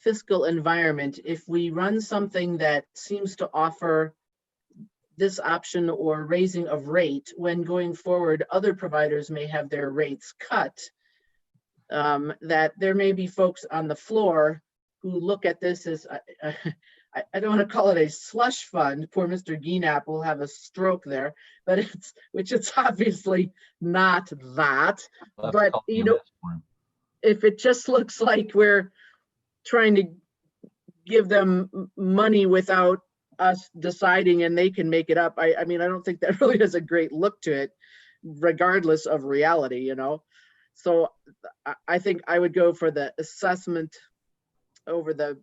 fiscal environment, if we run something that seems to offer this option or raising of rate, when going forward, other providers may have their rates cut, that there may be folks on the floor who look at this as, I don't want to call it a slush fund. Poor Mr. Gienap will have a stroke there, but which it's obviously not that. But you know, if it just looks like we're trying to give them money without us deciding and they can make it up, I mean, I don't think that really has a great look to it, regardless of reality, you know. So I think I would go for the assessment over the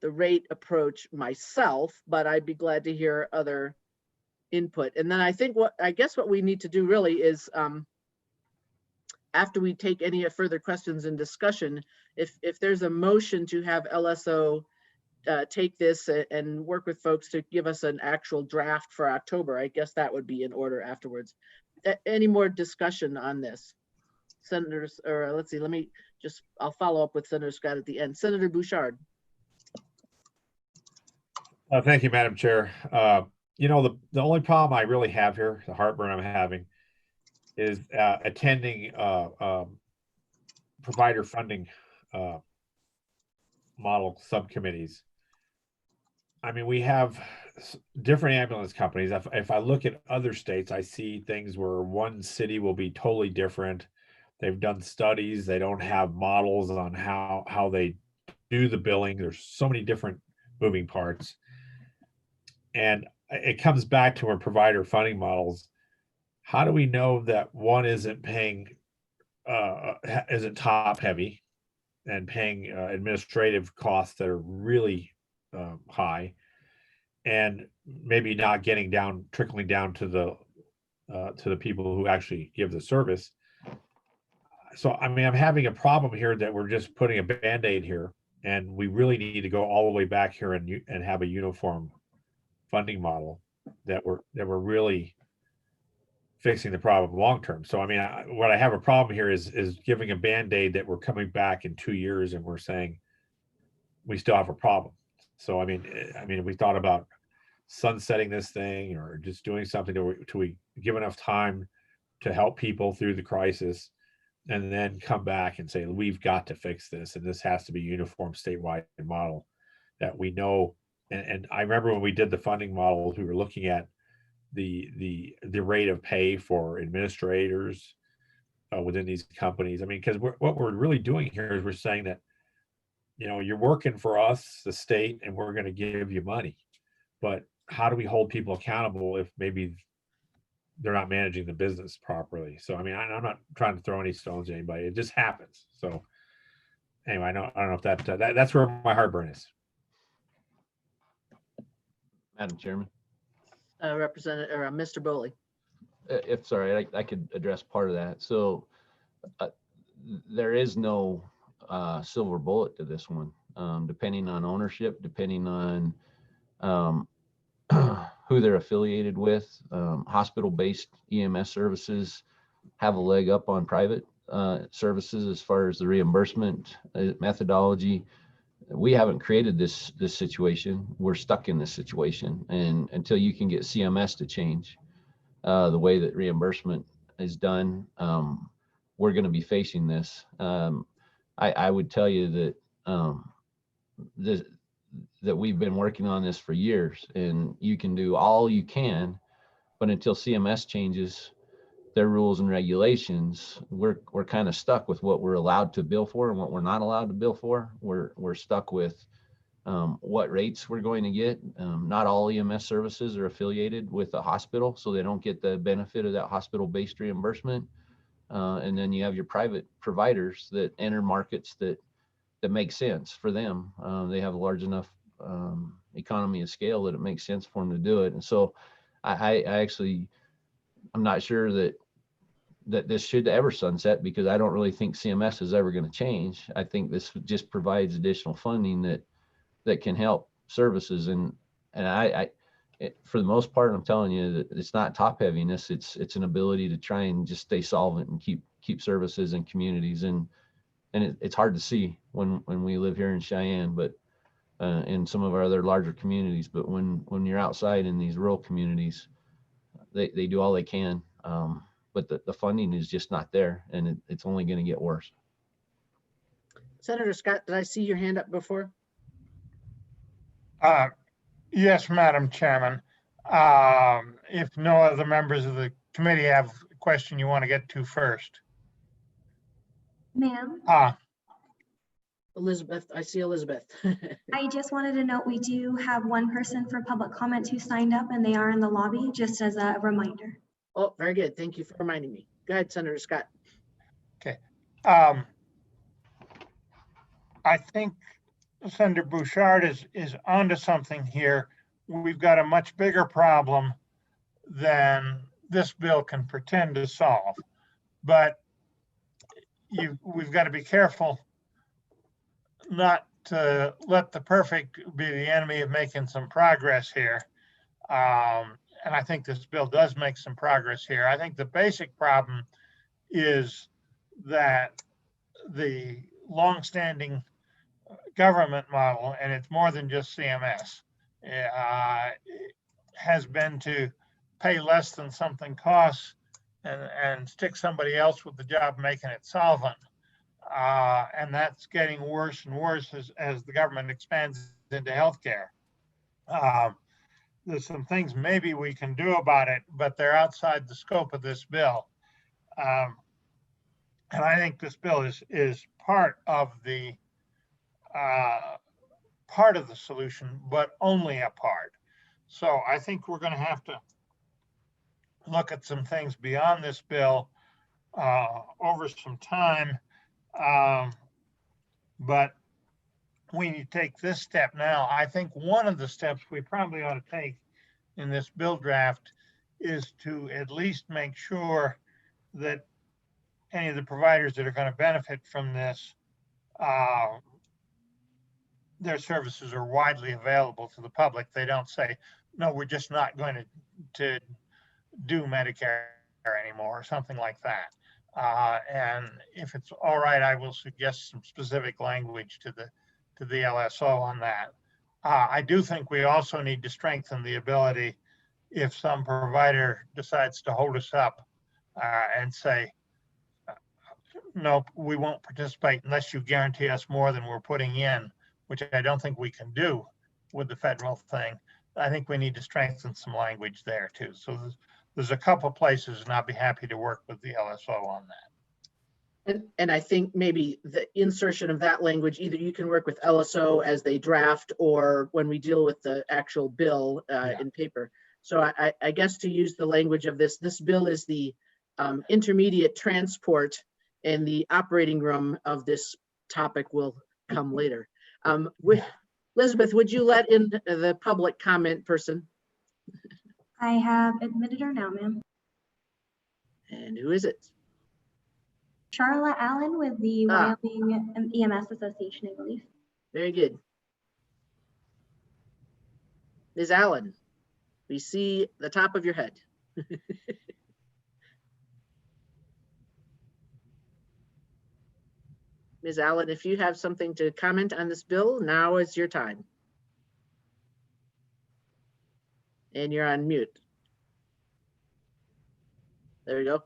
rate approach myself, but I'd be glad to hear other input. And then I think what we need to do really is after we take any further questions and discussion, if there's a motion to have LSO take this and work with folks to give us an actual draft for October, I guess that would be in order afterwards. Any more discussion on this? Senators, or let's see, I'll follow up with Senator Scott at the end. Senator Bouchard. Thank you, Madam Chair. You know, the only problem I really have here, the heartburn I'm having, is attending provider funding model subcommittees. I mean, we have different ambulance companies. If I look at other states, I see things where one city will be totally different. They've done studies. They don't have models on how they do the billing. There's so many different moving parts. And it comes back to our provider funding models. how do we know that one isn't paying, isn't top heavy and paying administrative costs that are really high, and maybe not getting down, trickling down to the people who actually give the service? So, I mean, I'm having a problem here that we're just putting a Band-Aid here, and we really need to go all the way back here and have a uniform funding model that we're really fixing the problem long term. So, I mean, what I have a problem here is giving a Band-Aid that we're coming back in 2 years and we're saying we still have a problem. So, I mean, if we thought about sunsetting this thing or just doing something till we give enough time to help people through the crisis, and then come back and say, we've got to fix this, and this has to be uniform statewide model that we know. And I remember when we did the funding models, we were looking at the rate of pay for administrators within these companies. I mean, because what we're really doing here is we're saying that, you know, you're working for us, the state, and we're going to give you money. But how do we hold people accountable if maybe they're not managing the business properly? So, I mean, I'm not trying to throw any stones at anybody. It just happens. So anyway, I don't know if that's where my heartburn is. Madam Chairman, Representative or Mr. Boley. if sorry, I could address part of that. So there is no silver bullet to this one, depending on ownership, depending on who they're affiliated with. Hospital-based EMS services have a leg up on private services as far as the reimbursement methodology. We haven't created this situation. We're stuck in this situation, and until you can get CMS to change the way that reimbursement is done, we're going to be facing this. I would tell you that that we've been working on this for years, and you can do all you can, but until CMS changes their rules and regulations, we're kind of stuck with what we're allowed to bill for and what we're not allowed to bill for. We're stuck with what rates we're going to get. Not all EMS services are affiliated with a hospital, so they don't get the benefit of that hospital-based reimbursement. And then you have your private providers that enter markets that make sense for them. They have a large enough economy of scale that it makes sense for them to do it. And so I'm not sure that this should ever sunset, because I don't really think CMS is ever going to change. I think this just provides additional funding that can help services. And for the most part, I'm telling you that it's not top heaviness. It's an ability to try and just stay solvent and keep services in communities. And it's hard to see when we live here in Cheyenne, but in some of our other larger communities. But when you're outside in these rural communities, they do all they can. But the funding is just not there, and it's only going to get worse. Senator Scott, did I see your hand up before? Yes, Madam Chairman. If no other members of the committee have a question you want to get to first. Ma'am, Elizabeth, I see Elizabeth. I just wanted to note we do have one person for public comment who signed up, and they are in the lobby, just as a reminder. Oh, very good. Thank you for reminding me. Go ahead, Senator Scott. Okay. I think Senator Bouchard is onto something here. We've got a much bigger problem than this bill can pretend to solve. But we've got to be careful not to let the perfect be the enemy of making some progress here. And I think this bill does make some progress here. I think the basic problem is that the longstanding government model, and it's more than just CMS, has been to pay less than something costs and stick somebody else with the job making it solvent. And that's getting worse and worse as the government expands into healthcare. There's some things maybe we can do about it, but they're outside the scope of this bill. And I think this bill is part of the solution, but only a part. So I think we're going to have to look at some things beyond this bill over some time. But we need to take this step now. I think one of the steps we probably ought to take in this bill draft is to at least make sure that any of the providers that are going to benefit from this, their services are widely available to the public. They don't say, no, we're just not going to do Medicare anymore, or something like that. And if it's all right, I will suggest some specific language to the LSO on that. I do think we also need to strengthen the ability, if some provider decides to hold us up and say, nope, we won't participate unless you guarantee us more than we're putting in, which I don't think we can do with the federal thing. I think we need to strengthen some language there too. So there's a couple places, and I'll be happy to work with the LSO on that. And I think maybe the insertion of that language, either you can work with LSO as they draft, or when we deal with the actual bill in paper. So I guess to use the language of this bill is the intermediate transport, and the operating room of this topic will come later. Elizabeth, would you let in the public comment person? I have admitted her now, ma'am. And who is it? Charla Allen with the Wyoming EMS Association, I believe. Very good. Ms. Allen, we see the top of your head. Ms. Allen, if you have something to comment on this bill, now is your time. And you're on mute. There you go.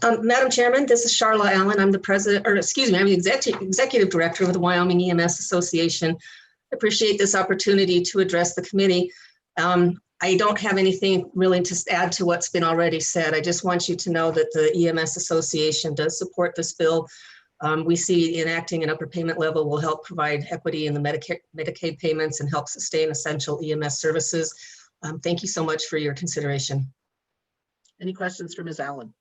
Madam Chairman, this is Charla Allen. I'm the president, or excuse me, I'm the executive director of the Wyoming EMS Association. I appreciate this opportunity to address the committee. I don't have anything really to add to what's been already said. I just want you to know that the EMS Association does support this bill. We see enacting an upper payment level will help provide equity in the Medicaid payments and help sustain essential EMS services. Thank you so much for your consideration. Any questions for Ms. Allen?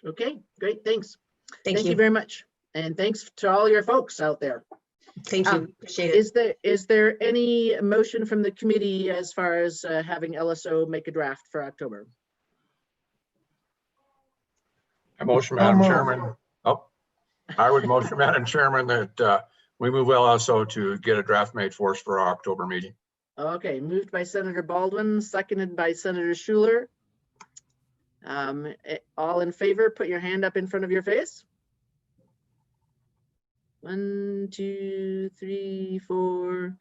Okay, great, thanks. Thank you very much. And thanks to all your folks out there. Thank you, appreciate it. Is there any motion from the committee as far as having LSO make a draft for October? I motion, Madam Chairman. Oh, I would motion, Madam Chairman, that we move LSO to get a draft made for us for our October meeting. Okay, moved by Senator Baldwin, seconded by Senator Schuler. All in favor, put your hand up in front of your face. 1, 2, 3, 4,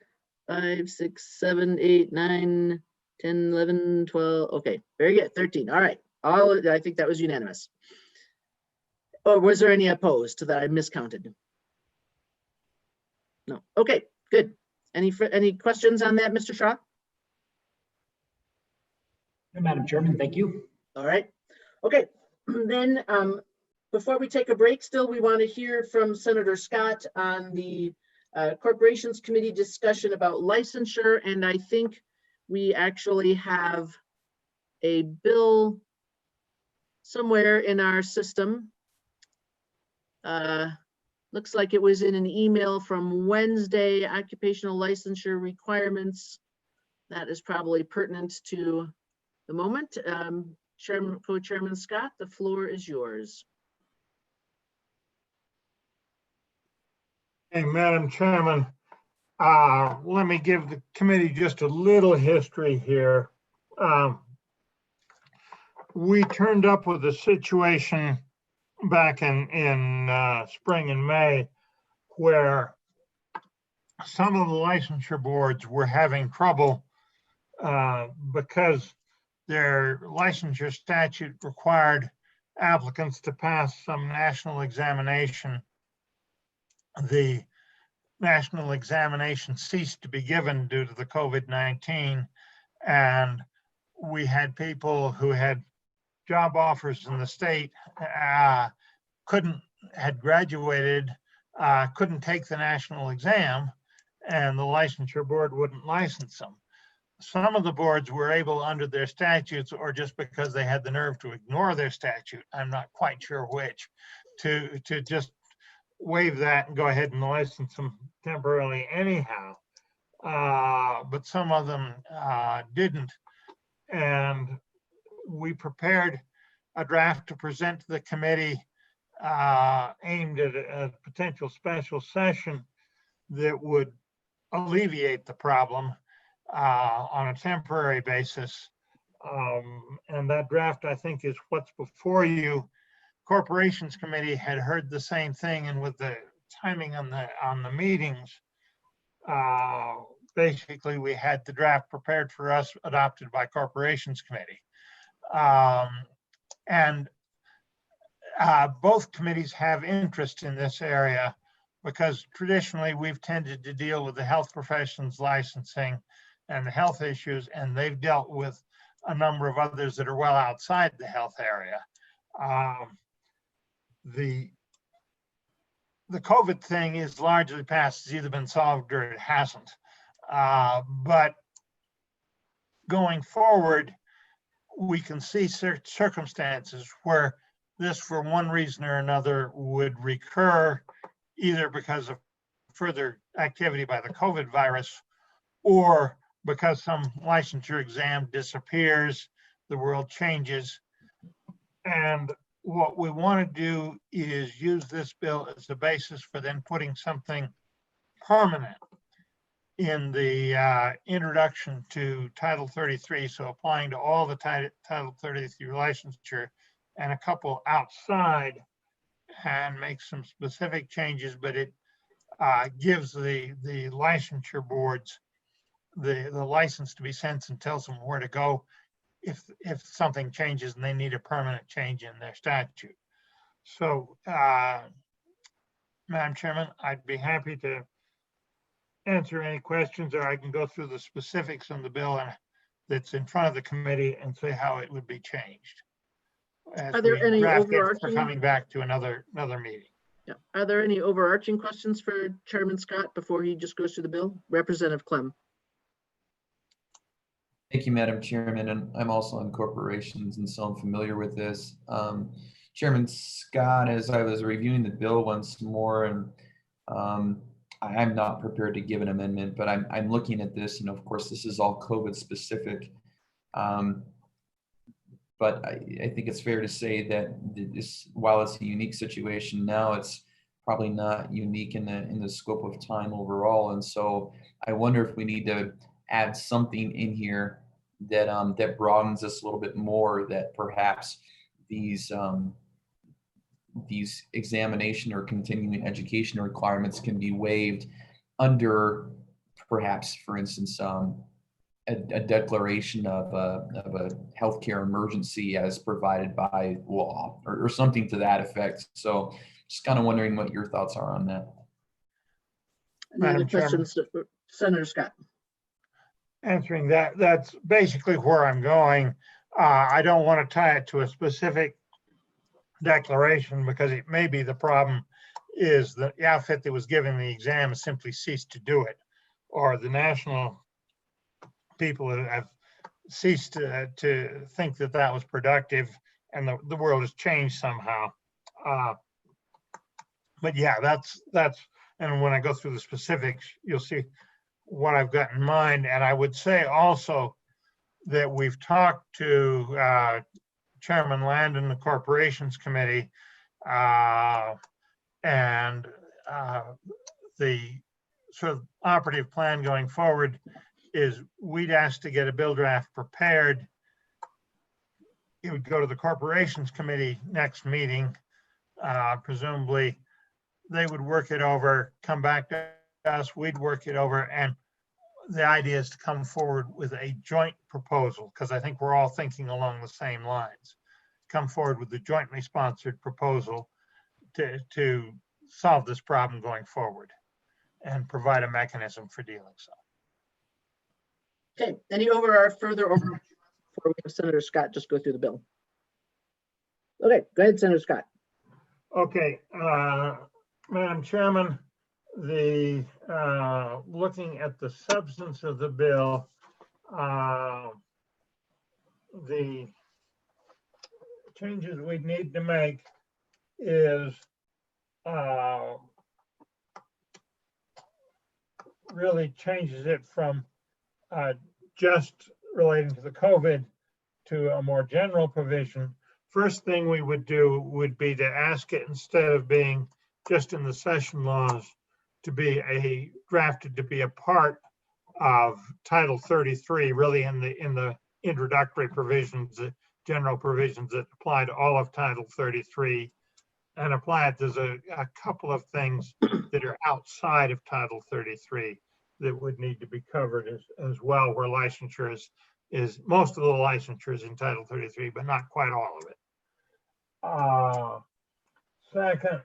5, 6, 7, 8, 9, 10, 11, 12. Okay, very good. 13. All right. I think that was unanimous. Or was there any opposed that I miscounted? No. Okay, good. Any questions on that, Mr. Shaw? No, Madam Chairman, thank you. All right. Okay, then before we take a break, still we want to hear from Senator Scott on the Corporations Committee discussion about licensure. And I think we actually have a bill somewhere in our system. Looks like it was in an email from Wednesday, occupational licensure requirements. That is probably pertinent to the moment. Co-Chairman Scott, the floor is yours. Hey, Madam Chairman, let me give the committee just a little history here. We turned up with a situation back in spring and May where some of the licensure boards were having trouble because their licensure statute required applicants to pass some national examination. The national examination ceased to be given due to the COVID-19, and we had people who had job offers in the state, had graduated, couldn't take the national exam, and the licensure board wouldn't license them. Some of the boards were able under their statutes, or just because they had the nerve to ignore their statute, I'm not quite sure which, to just waive that and go ahead and license them temporarily anyhow. But some of them didn't. And we prepared a draft to present to the committee aimed at a potential special session that would alleviate the problem on a temporary basis. And that draft, I think, is what's before you. Corporations Committee had heard the same thing, and with the timing on the meetings, basically we had the draft prepared for us, adopted by Corporations Committee. And both committees have interest in this area because traditionally we've tended to deal with the health professions licensing and the health issues, and they've dealt with a number of others that are well outside the health area. The COVID thing is largely past. It's either been solved or it hasn't. But going forward, we can see circumstances where this, for one reason or another, would recur, either because of further activity by the COVID virus, or because some licensure exam disappears, the world changes. And what we want to do is use this bill as the basis for then putting something permanent in the introduction to Title 33. So applying to all the Title 33 licensure and a couple outside, and make some specific changes, but it gives the licensure boards the license to be sent and tells them where to go if something changes and they need a permanent change in their statute. So, Madam Chairman, I'd be happy to answer any questions, or I can go through the specifics on the bill that's in front of the committee and say how it would be changed. Are there any draft it for overarching? coming back to another meeting? Yeah. Are there any overarching questions for Chairman Scott before he just goes through the bill? Representative Clem. Thank you, Madam Chairman, and I'm also on corporations, and so I'm familiar with this. Chairman Scott, as I was reviewing the bill once more, and I'm not prepared to give an amendment, but I'm looking at this, and of course, this is all COVID specific. But I think it's fair to say that this, while it's a unique situation now, it's probably not unique in the scope of time overall. And so I wonder if we need to add something in here that that broadens this a little bit more, that perhaps these examination or continuing education requirements can be waived under, perhaps, for instance, a declaration of a healthcare emergency as provided by law, or something to that effect. So just kind of wondering what your thoughts are on that. Any other Madam Chairman. questions, Senator Scott? Answering that, that's basically where I'm going. I don't want to tie it to a specific declaration, because it may be the problem is the outfit that was giving the exam has simply ceased to do it, or the national people have ceased to think that that was productive, and the world has changed somehow. But yeah, that's, and when I go through the specifics, you'll see what I've got in mind. And I would say also that we've talked to Chairman Landon, the Corporations Committee, and the sort of operative plan going forward is we'd ask to get a bill draft prepared. It would go to the Corporations Committee next meeting. Presumably they would work it over, come back to us, we'd work it over, and the idea is to come forward with a joint proposal, because I think we're all thinking along the same lines. Come forward with a jointly sponsored proposal to solve this problem going forward and provide a mechanism for dealing so. Okay, any further over before we have Senator Scott just go through the bill? Okay, go ahead, Senator Scott. Okay, Madam Chairman, looking at the substance of the bill, the changes we need to make is really changes it from just relating to the COVID to a more general provision. First thing we would do would be to ask it, instead of being just in the session laws, to be drafted to be a part of Title 33, really in the introductory provisions, the general provisions that apply to all of Title 33, and apply it. There's a couple of things that are outside of Title 33 that would need to be covered as well, where licensure is most of the licensure is in Title 33, but not quite all of it. Second,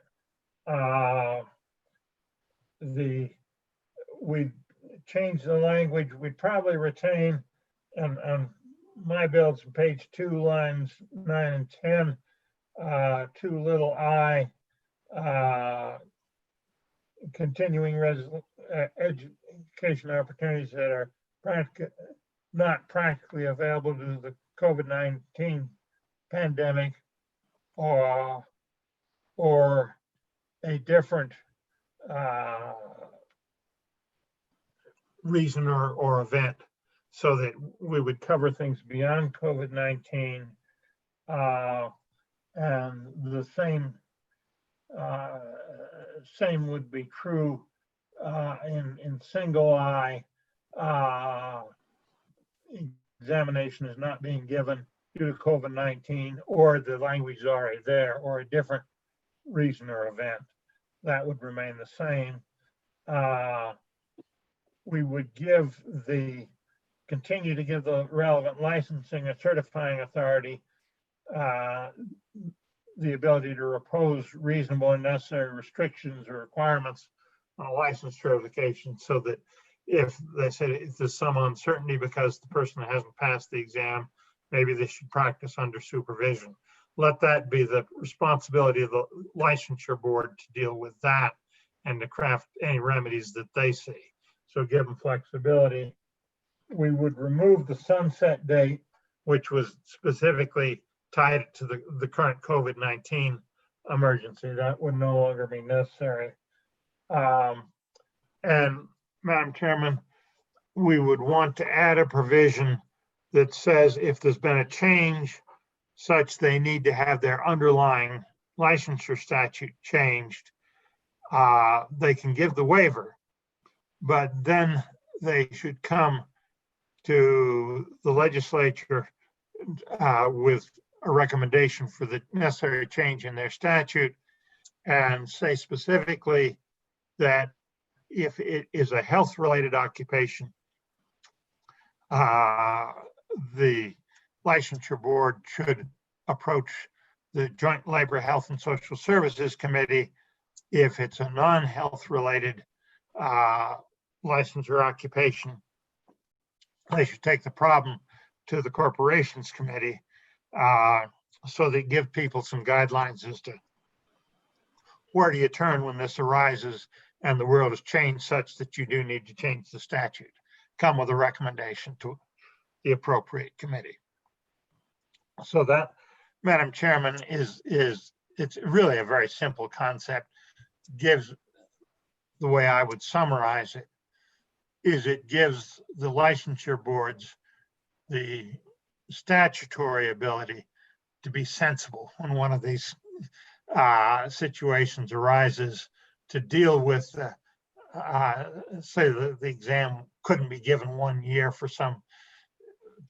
we change the language. We'd probably retain, on my bills, page 2, lines 9 and 10, 2 little I, continuing education opportunities that are not practically available due to the COVID-19 pandemic, or a different reason or event, so that we would cover things beyond COVID-19. And the same would be true in single I. Examination is not being given due to COVID-19, or the language is already there, or a different reason or event. That would remain the same. We would continue to give the relevant licensing and certifying authority the ability to impose reasonable and necessary restrictions or requirements on a license certification, so that if they said if there's some uncertainty because the person hasn't passed the exam, maybe they should practice under supervision. Let that be the responsibility of the licensure board to deal with that and to craft any remedies that they see. So give them flexibility. We would remove the sunset date, which was specifically tied to the current COVID-19 emergency. That would no longer be necessary. And Madam Chairman, we would want to add a provision that says if there's been a change such they need to have their underlying licensure statute changed, they can give the waiver, but then they should come to the legislature with a recommendation for the necessary change in their statute, and say specifically that if it is a health-related occupation, the licensure board should approach the Joint Labor, Health, and Social Services Committee. If it's a non-health related licensure occupation, they should take the problem to the Corporations Committee, so they give people some guidelines as to where do you turn when this arises and the world has changed such that you do need to change the statute. Come with a recommendation to the appropriate committee. So that, Madam Chairman, it's really a very simple concept. Gives, the way I would summarize it, is it gives the licensure boards the statutory ability to be sensible when one of these situations arises, to deal with say the exam couldn't be given 1 year for some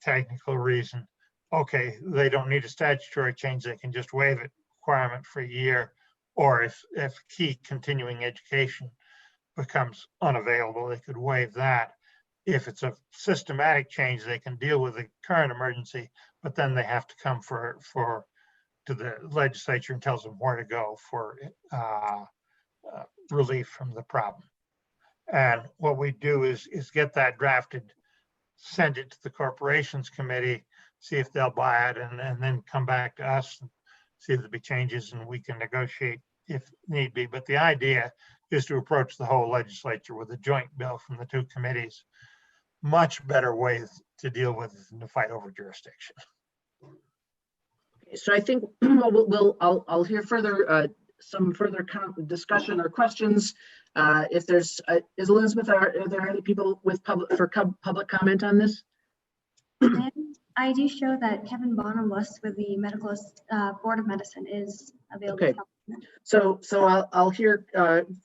technical reason. Okay, they don't need a statutory change, they can just waive it requirement for a year. Or if key continuing education becomes unavailable, they could waive that. If it's a systematic change, they can deal with the current emergency, but then they have to come to the legislature and tells them where to go for relief from the problem. And what we do is get that drafted, send it to the Corporations Committee, see if they'll buy it, and then come back to us and see if there'll be changes, and we can negotiate if need be. But the idea is to approach the whole legislature with a joint bill from the two committees. Much better ways to deal with it than to fight over jurisdiction. So I think I'll hear further, some further discussion or questions. If there's, is Elizabeth, are there any people with public comment on this? I do show that Kevin Bonham-Lust with the Medical Board of Medicine is available. Okay. So I'll hear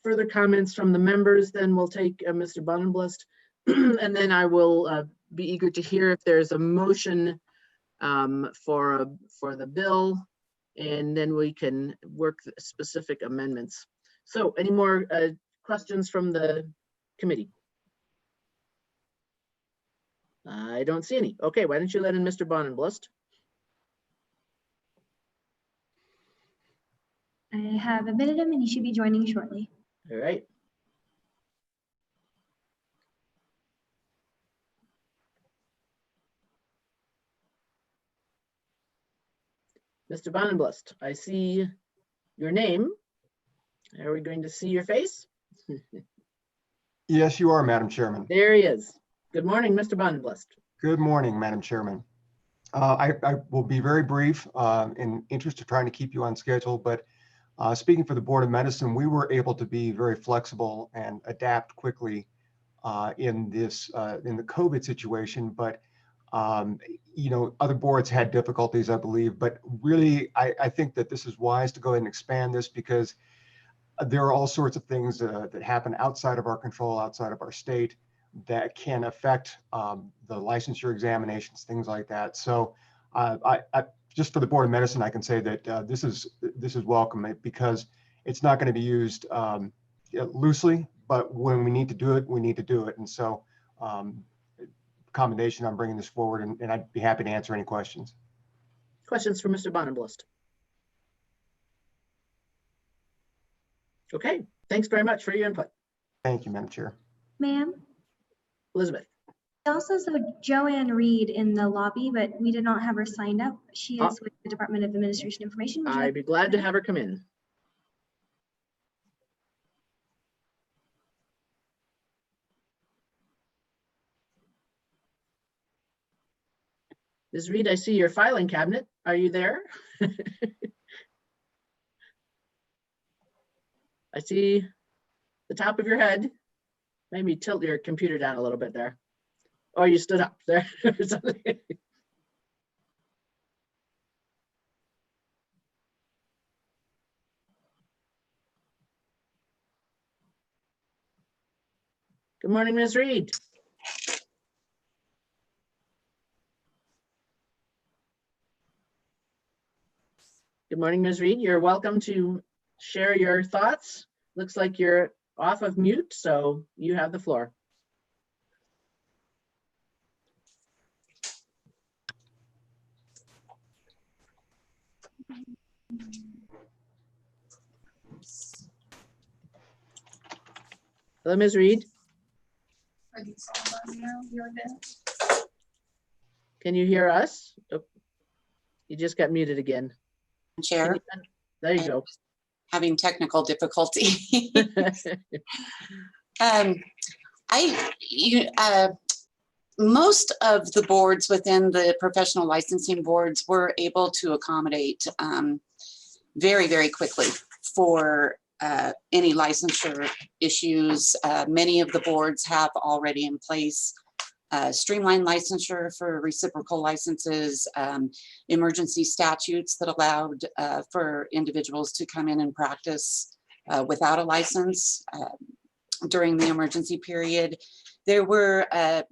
further comments from the members, then we'll take Mr. Bonham-Lust, and then I will be eager to hear if there's a motion for the bill, and then we can work the specific amendments. So any more questions from the committee? I don't see any. Okay, why don't you let in Mr. Bonham-Lust? I have admitted him and he should be joining shortly. All right. Mr. Bonham-Lust, I see your name. Are we going to see your face? Yes, you are, Madam Chairman. There he is. Good morning, Mr. Bonham-Lust. Good morning, Madam Chairman. I will be very brief in interest of trying to keep you on schedule, but speaking for the Board of Medicine, we were able to be very flexible and adapt quickly in the COVID situation. But you know, other boards had difficulties, I believe. But really, I think that this is wise to go ahead and expand this, because there are all sorts of things that happen outside of our control, outside of our state, that can affect the licensure examinations, things like that. So I just for the Board of Medicine, I can say that this is welcome, because it's not going to be used loosely, but when we need to do it, we need to do it. And so commendation on bringing this forward, and I'd be happy to answer any questions. Questions for Mr. Bonham-Lust? Okay, thanks very much for your input. Thank you, Madam Chair. Ma'am? Elizabeth. We also saw Joanne Reed in the lobby, but we did not have her signed up. She is with the Department of Administration Information. I'd be glad to have her come in. Ms. Reed, I see your filing cabinet. Are you there? I see the top of your head. Maybe tilt your computer down a little bit there. Oh, you stood up there. Good morning, Ms. Reed. Good morning, Ms. Reed. You're welcome to share your thoughts. Looks like you're off of mute, so you have the floor. Hello, Ms. Reed. Can you hear us? Oh, you just got muted again. Chair. There you go. Having technical difficulty. Most of the boards within the professional licensing boards were able to accommodate very, very quickly for any licensure issues. Many of the boards have already in place streamlined licensure for reciprocal licenses, emergency statutes that allowed for individuals to come in and practice without a license during the emergency period. There were a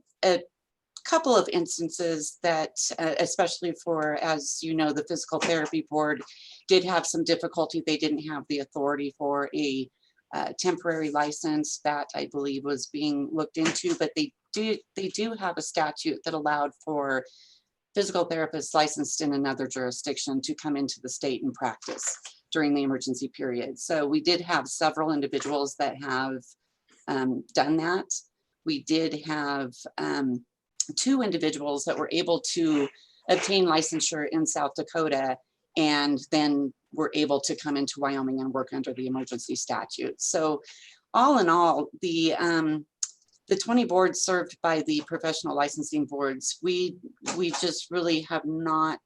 couple of instances that, especially for, as you know, the physical therapy board did have some difficulty. They didn't have the authority for a temporary license that I believe was being looked into, but they do have a statute that allowed for physical therapists licensed in another jurisdiction to come into the state and practice during the emergency period. So we did have several individuals that have done that. We did have 2 individuals that were able to obtain licensure in South Dakota and then were able to come into Wyoming and work under the emergency statute. So all in all, the 20 boards served by the professional licensing boards, we just really have not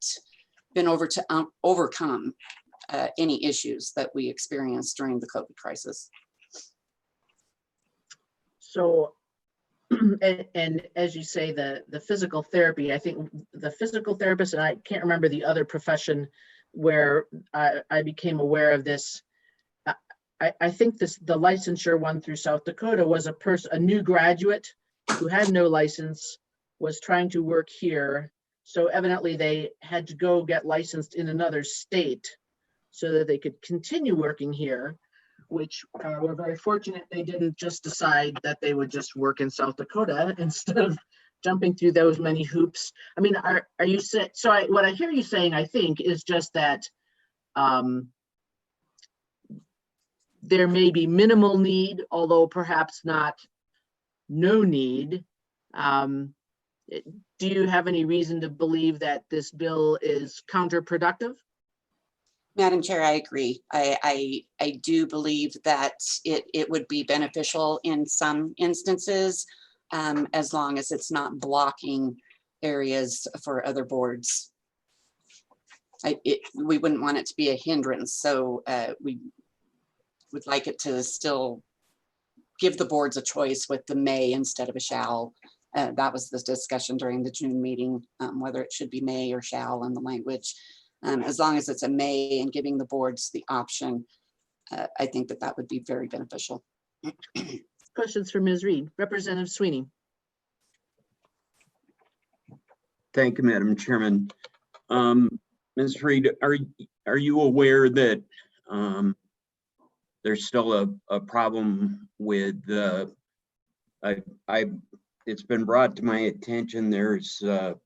been able to overcome any issues that we experienced during the COVID crisis. So, and as you say, the physical therapy, I think the physical therapist, and I can't remember the other profession where I became aware of this. I think the licensure one through South Dakota was a new graduate who had no license, was trying to work here. So evidently they had to go get licensed in another state so that they could continue working here, which we're very fortunate they didn't just decide that they would just work in South Dakota instead of jumping through those many hoops. I mean, are you saying, what I hear you saying, I think, is just that there may be minimal need, although perhaps not no need. Do you have any reason to believe that this bill is counterproductive? Madam Chair, I agree. I do believe that it would be beneficial in some instances, as long as it's not blocking areas for other boards. We wouldn't want it to be a hindrance, so we would like it to still give the boards a choice with the may instead of a shall. That was the discussion during the June meeting, whether it should be may or shall in the language. As long as it's a may and giving the boards the option, I think that would be very beneficial. Questions for Ms. Reed. Representative Sweeney. Thank you, Madam Chairman. Ms. Reed, are you aware that there's still a problem with it's been brought to my attention, there's a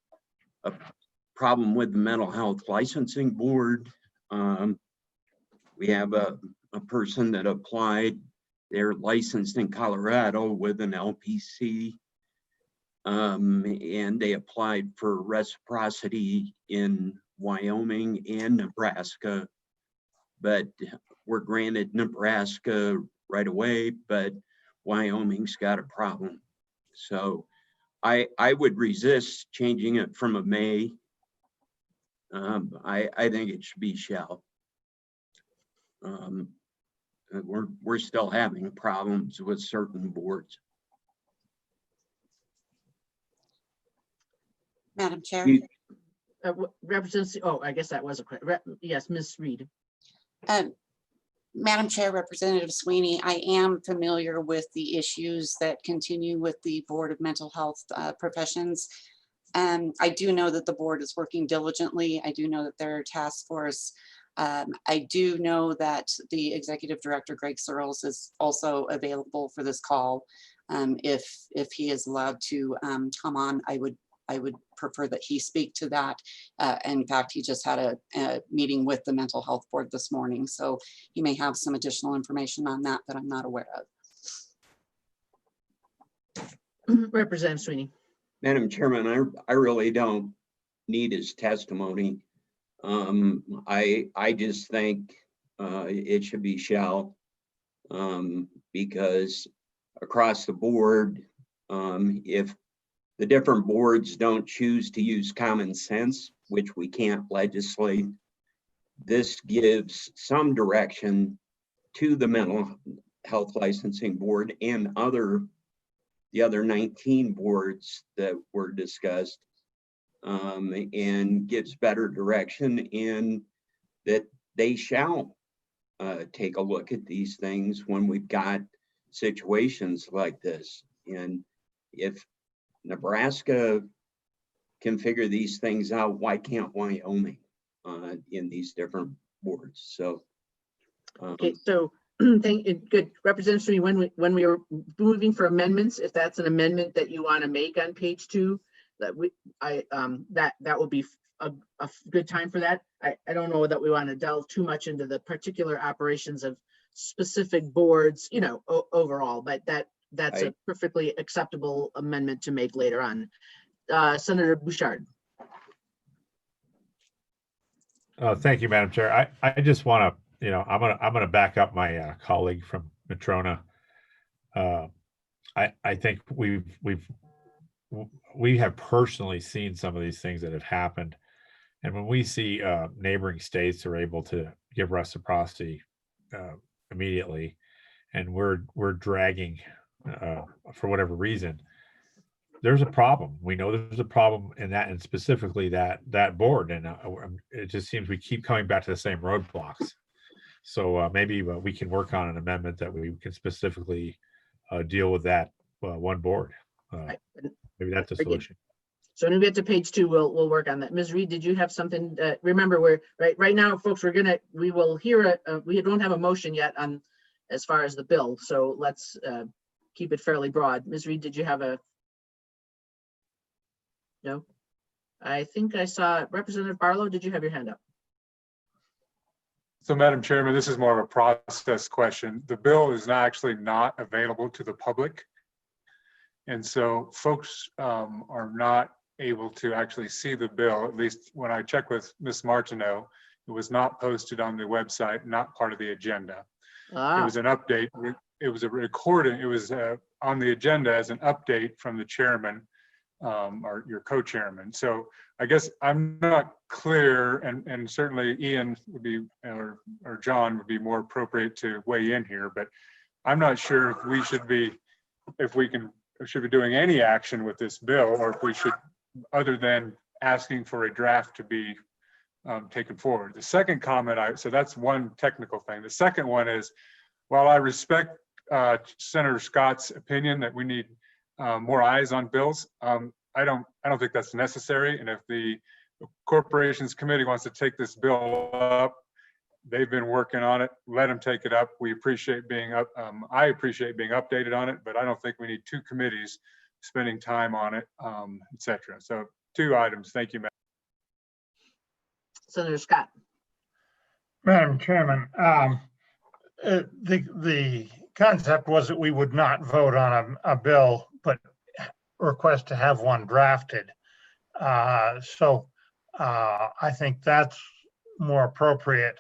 problem with the Mental Health Licensing Board. We have a person that applied, they're licensed in Colorado with an LPC, and they applied for reciprocity in Wyoming and Nebraska, but were granted Nebraska right away, but Wyoming's got a problem. So I would resist changing it from a may. I think it should be shall. We're still having problems with certain boards. Madam Chair. Representative, oh, I guess that was a question. Yes, Ms. Reed. Madam Chair, Representative Sweeney, I am familiar with the issues that continue with the Board of Mental Health Professions. I do know that the board is working diligently. I do know that there are task force. I do know that the Executive Director, Greg Searles, is also available for this call. If he is allowed to come on, I would prefer that he speak to that. In fact, he just had a meeting with the Mental Health Board this morning, so he may have some additional information on that I'm not aware of. Representative Sweeney. Madam Chairman, I really don't need his testimony. I just think it should be shall, because across the board, if the different boards don't choose to use common sense, which we can't legislate, this gives some direction to the Mental Health Licensing Board and the other 19 boards that were discussed, and gives better direction in that they shall take a look at these things when we've got situations like this. And if Nebraska can figure these things out, why can't Wyoming in these different boards? So okay, so good. Representative Sweeney, when we are moving for amendments, if that's an amendment that you want to make on page 2, that that would be a good time for that. I don't know that we want to delve too much into the particular operations of specific boards, you know, overall, but that's a perfectly acceptable amendment to make later on. Senator Bouchard. Thank you, Madam Chair. I just want to, I'm gonna back up my colleague from Natrona. I think we have personally seen some of these things that have happened. And when we see neighboring states are able to give reciprocity immediately, and we're dragging for whatever reason, there's a problem. We know there's a problem in that, and specifically that board. And it just seems we keep coming back to the same roadblocks. So maybe we can work on an amendment that we can specifically deal with that one board. Maybe that's a solution. So when we get to page 2, we'll work on that. Ms. Reed, did you have something? Remember, we're right now, folks. We will hear we don't have a motion yet on as far as the bill. So let's keep it fairly broad. Ms. Reed, did you have a? No, I think I saw Representative Barlow. Did you have your hand up? So, Madam Chairman, this is more of a process question. The bill is actually not available to the public. And so folks are not able to actually see the bill. At least when I checked with Ms. Martineau, it was not posted on the website, not part of the agenda. It was an update. It was a recording. It was on the agenda as an update from the chairman or your co-chairman. So I guess I'm not clear, and certainly Ian would be, or John would be more appropriate to weigh in here, but I'm not sure if we should be, should be doing any action with this bill, or if we should, other than asking for a draft to be taken forward. The second comment, so that's one technical thing. The second one is, while I respect Senator Scott's opinion that we need more eyes on bills, I don't think that's necessary. And if the Corporations Committee wants to take this bill up, they've been working on it. Let them take it up. We appreciate being up. I appreciate being updated on it, but I don't think we need 2 committees spending time on it, et cetera. So 2 items. Thank you, Madam. Senator Scott. Madam Chairman, the concept was that we would not vote on a bill, but request to have one drafted. So I think that's more appropriate.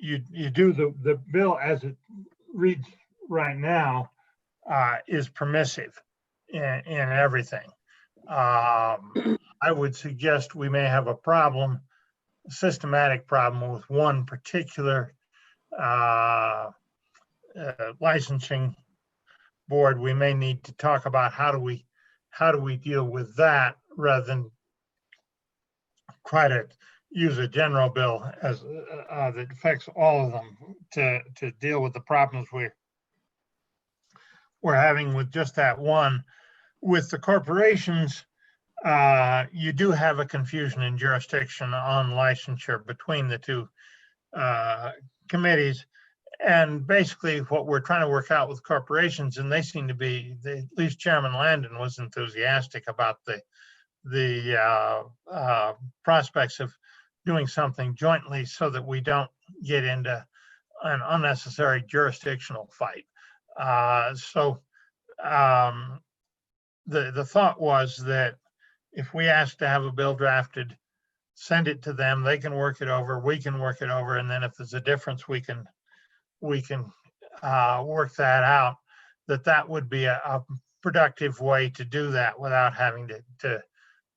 You do the bill as it reads right now is permissive in everything. I would suggest we may have a systematic problem with one particular licensing board. We may need to talk about how do we deal with that, rather than try to use a general bill as that affects all of them to deal with the problems we're having with just that one. With the corporations, you do have a confusion in jurisdiction on licensure between the 2 committees. And basically what we're trying to work out with corporations, and they seem to be, at least Chairman Landon was enthusiastic about the prospects of doing something jointly so that we don't get into an unnecessary jurisdictional fight. The thought was that if we ask to have a bill drafted, send it to them, they can work it over, we can work it over, and then if there's a difference, we can work that out. That would be a productive way to do that without having to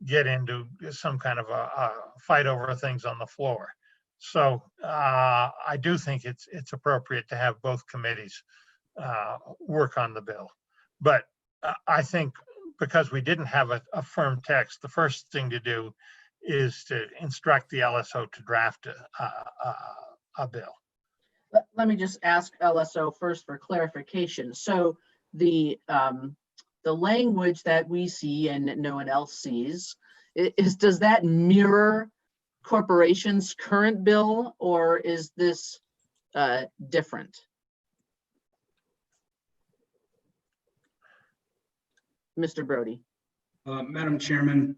get into some kind of a fight over things on the floor. So I do think it's appropriate to have both committees work on the bill. But I think because we didn't have a firm text, the first thing to do is to instruct the LSO to draft a bill. Let me just ask LSO first for clarification. So the language that we see and no one else sees does that mirror corporation's current bill, or is this different? Mr. Brody. Madam Chairman,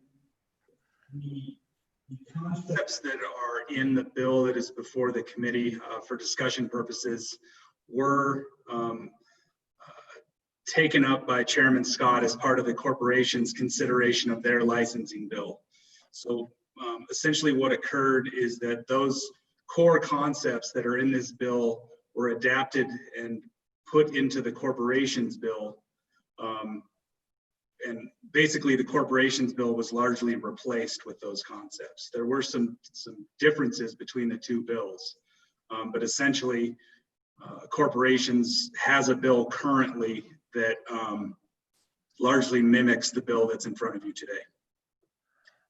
the concepts that are in the bill that is before the committee for discussion purposes were taken up by Chairman Scott as part of the corporation's consideration of their licensing bill. So essentially what occurred is that those core concepts that are in this bill were adapted and put into the corporations bill. And basically the corporations bill was largely replaced with those concepts. There were some differences between the two bills, but essentially corporations has a bill currently that largely mimics the bill that's in front of you today.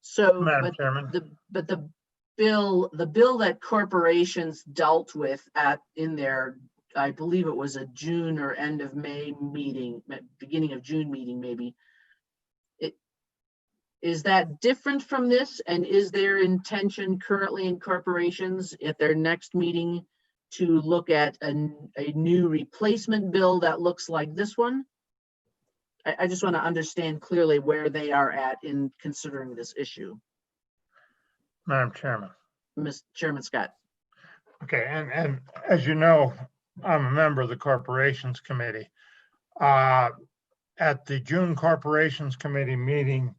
So, Madam Chairman. the bill that corporations dealt with in their, I believe it was a June or end of May meeting, beginning of June meeting, maybe. Is that different from this? And is there intention currently in corporations at their next meeting to look at a new replacement bill that looks like this one? I just want to understand clearly where they are at in considering this issue. Madam Chairman. Mr. Chairman Scott. Okay, and as you know, I'm a member of the Corporations Committee. At the June Corporations Committee meeting,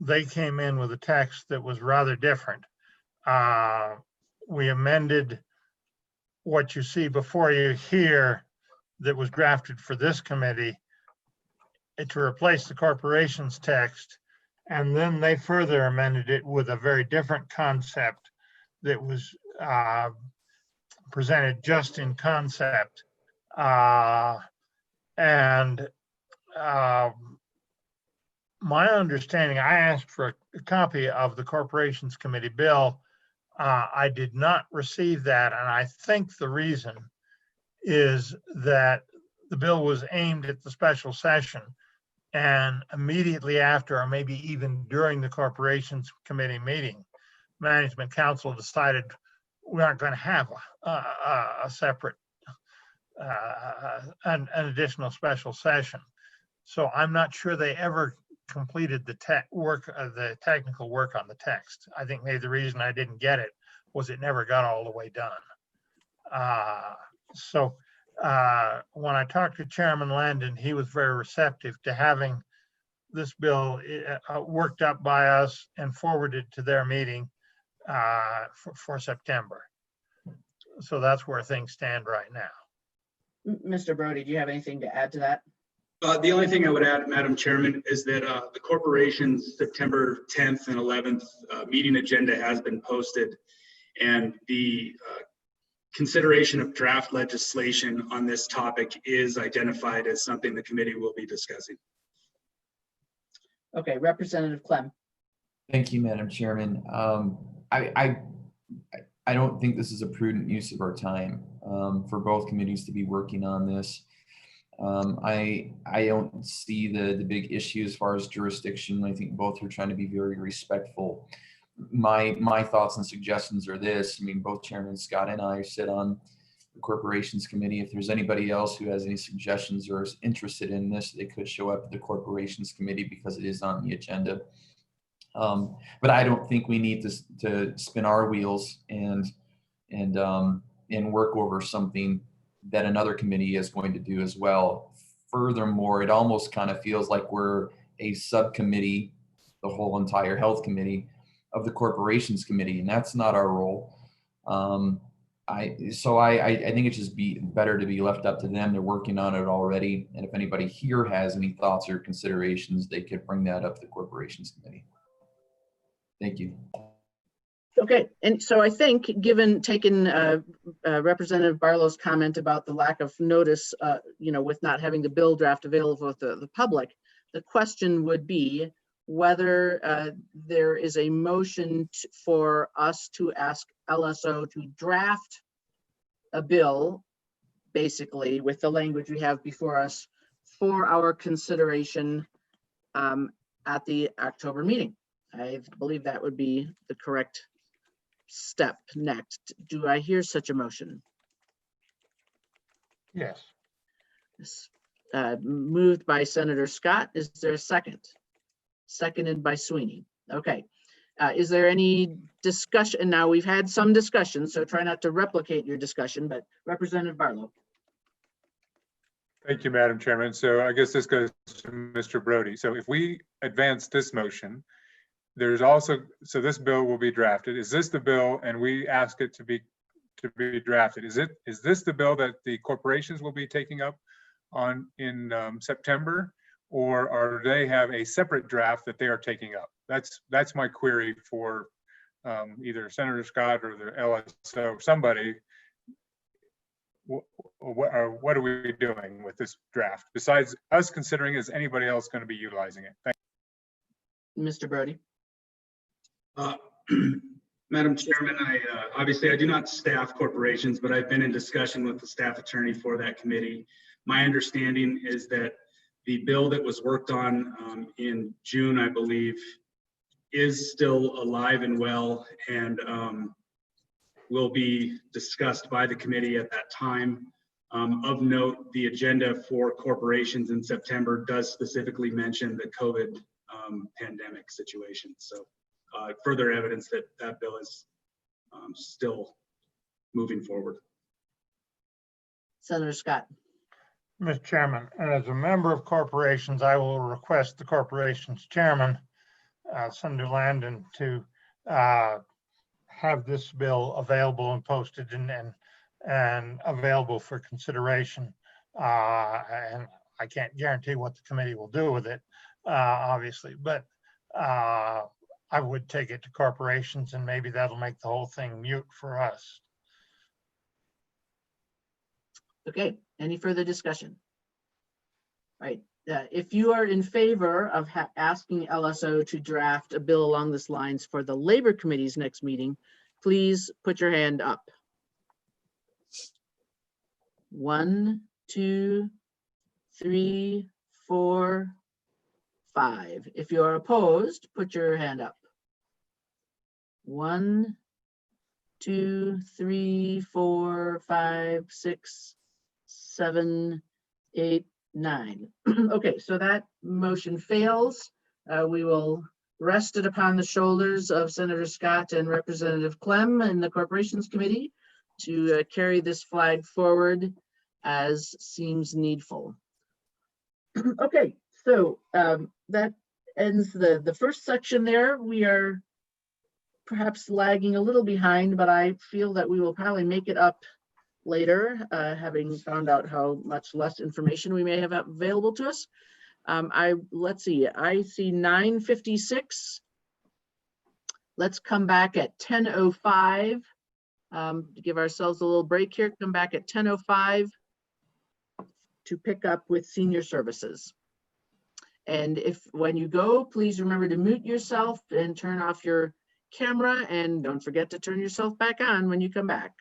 they came in with a text that was rather different. We amended what you see before you here that was drafted for this committee to replace the corporations text. And then they further amended it with a very different concept that was presented just in concept. My understanding, I asked for a copy of the Corporations Committee bill. I did not receive that, and I think the reason is that the bill was aimed at the special session, and immediately after, or maybe even during the Corporations Committee meeting, Management Council decided we aren't going to have a separate, an additional special session. So I'm not sure they ever completed the technical work on the text. I think maybe the reason I didn't get it was it never got all the way done. When I talked to Chairman Landon, he was very receptive to having this bill worked up by us and forwarded to their meeting for September. So that's where things stand right now. Mr. Brody, do you have anything to add to that? The only thing I would add, Madam Chairman, is that the corporation's September 10th and 11th meeting agenda has been posted, and the consideration of draft legislation on this topic is identified as something the committee will be discussing. Okay, Representative Clem. Thank you, Madam Chairman. I don't think this is a prudent use of our time for both committees to be working on this. I don't see the big issue as far as jurisdiction. I think both are trying to be very respectful. My thoughts and suggestions are this. I mean, both Chairman Scott and I sit on the Corporations Committee. If there's anybody else who has any suggestions or is interested in this, they could show up at the Corporations Committee because it is on the agenda. But I don't think we need to spin our wheels and work over something that another committee is going to do as well. Furthermore, it almost kind of feels like we're a subcommittee, the whole entire health committee of the Corporations Committee, and that's not our role. I think it just be better to be left up to them. They're working on it already, and if anybody here has any thoughts or considerations, they could bring that up to the Corporations Committee. Thank you. Okay, and so I think taking Representative Barlow's comment about the lack of notice, with not having the bill draft available with the public, the question would be whether there is a motion for us to ask LSO to draft a bill, basically with the language we have before us, for our consideration at the October meeting. I believe that would be the correct step next. Do I hear such a motion? Yes. Moved by Senator Scott. Is there a second? Seconded by Sweeney. Okay. Is there any discussion? Now we've had some discussion, so try not to replicate your discussion, but Representative Barlow. Thank you, Madam Chairman. So I guess this goes to Mr. Brody. So if we advance this motion, there's also, so this bill will be drafted. Is this the bill, and we ask it to be drafted? Is this the bill that the corporations will be taking up in September, or are they have a separate draft that they are taking up? That's my query for either Senator Scott or the LSO, somebody. What are we doing with this draft besides us considering, is anybody else going to be utilizing it? Thank you. Mr. Brody. Madam Chairman, obviously I do not staff corporations, but I've been in discussion with the staff attorney for that committee. My understanding is that the bill that was worked on in June, I believe, is still alive and well, and will be discussed by the committee at that time. Of note, the agenda for corporations in September does specifically mention the COVID pandemic situation. So further evidence that that bill is still moving forward. Senator Scott. Mr. Chairman, and as a member of corporations, I will request the corporation's chairman, Senator Landon, to have this bill available and posted and available for consideration. And I can't guarantee what the committee will do with it, obviously, but I would take it to corporations, and maybe that'll make the whole thing mute for us. Okay, any further discussion? Right, if you are in favor of asking LSO to draft a bill along these lines for the Labor Committee's next meeting, please put your hand up. 1, 2, 3, 4, 5. If you are opposed, put your hand up. 1, 2, 3, 4, 5, 6, 7, 8, 9. Okay, so that motion fails. We will rest it upon the shoulders of Senator Scott and Representative Clem and the Corporations Committee to carry this flag forward as seems needful. Okay, so that ends the first section there. We are perhaps lagging a little behind, but I feel that we will probably make it up later, having found out how much less information we may have available to us. Let's see, I see 9:56. Let's come back at 10:05 to give ourselves a little break here. Come back at 10:05 to pick up with senior services. And when you go, please remember to mute yourself and turn off your camera, and don't forget to turn yourself back on when you come back.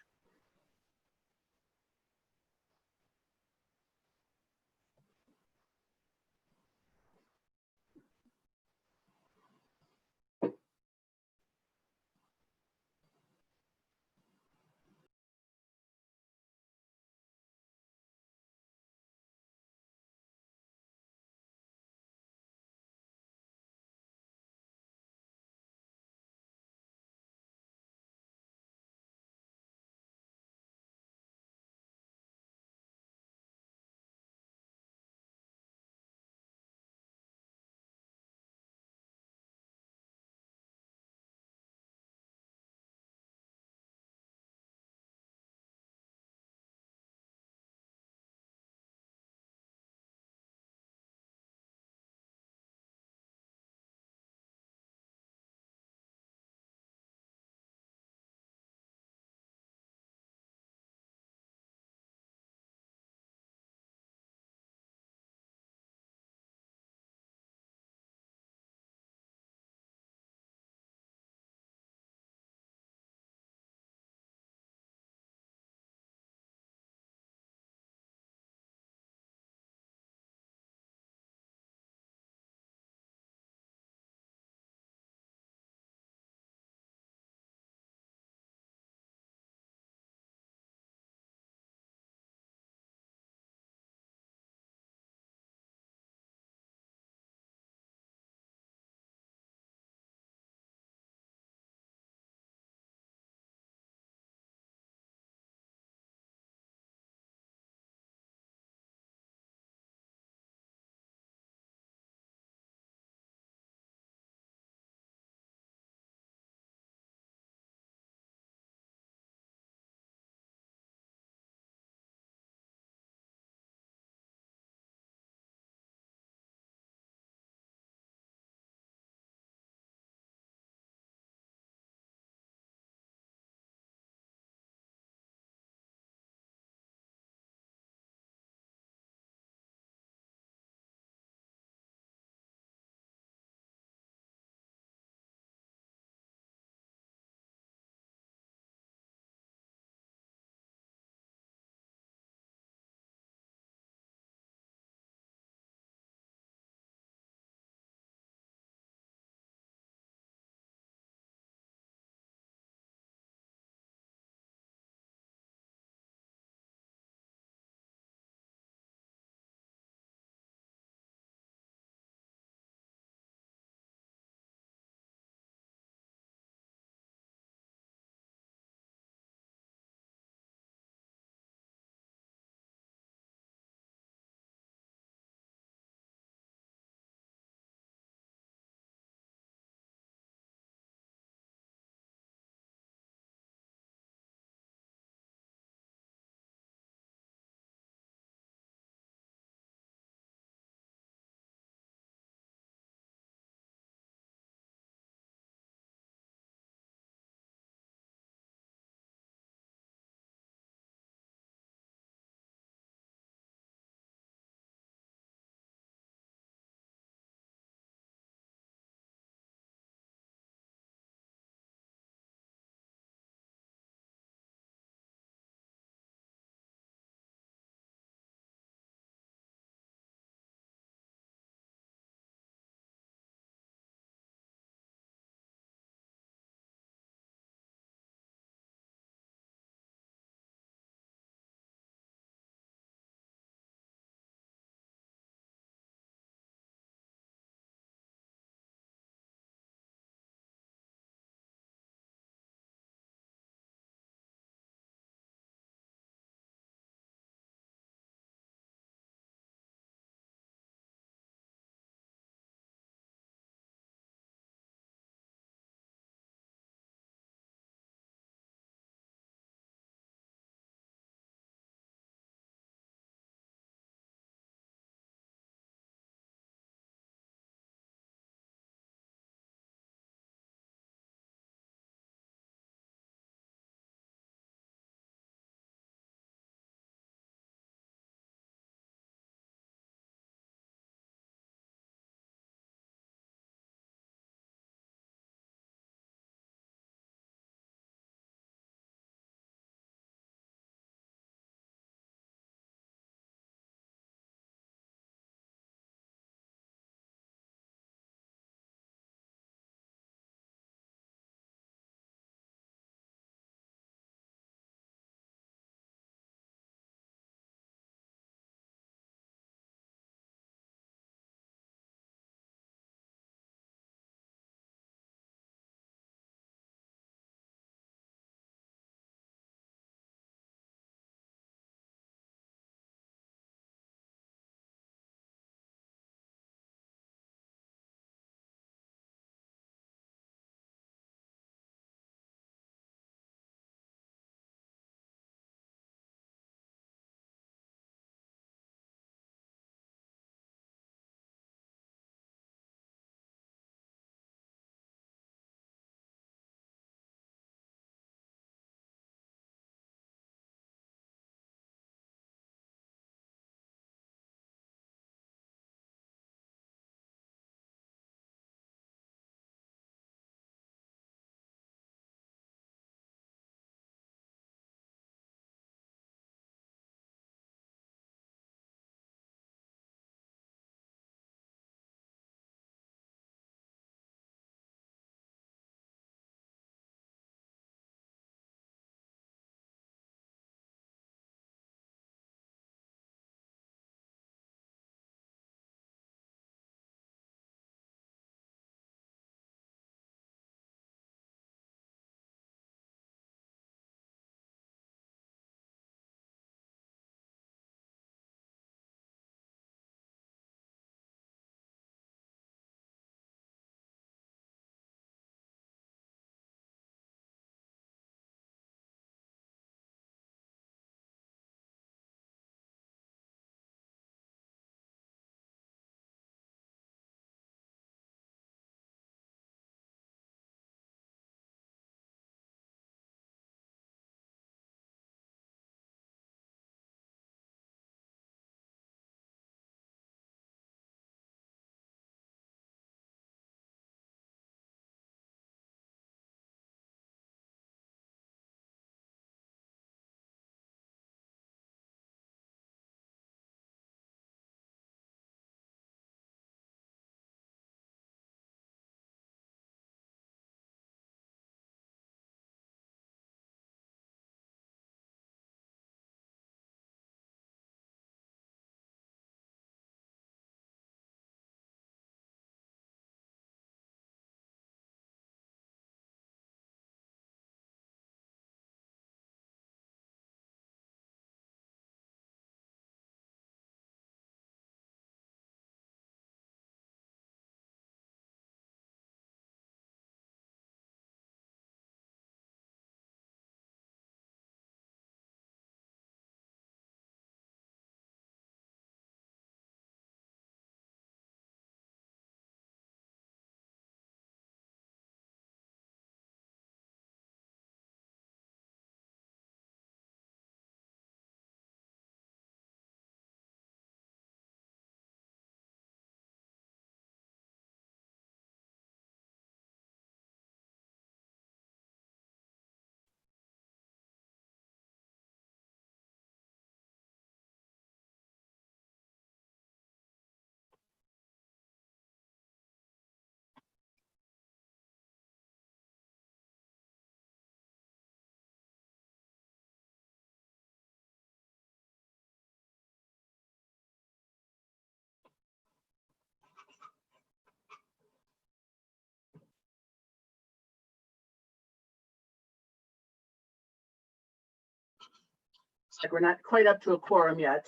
Looks like we're not quite up to a quorum yet.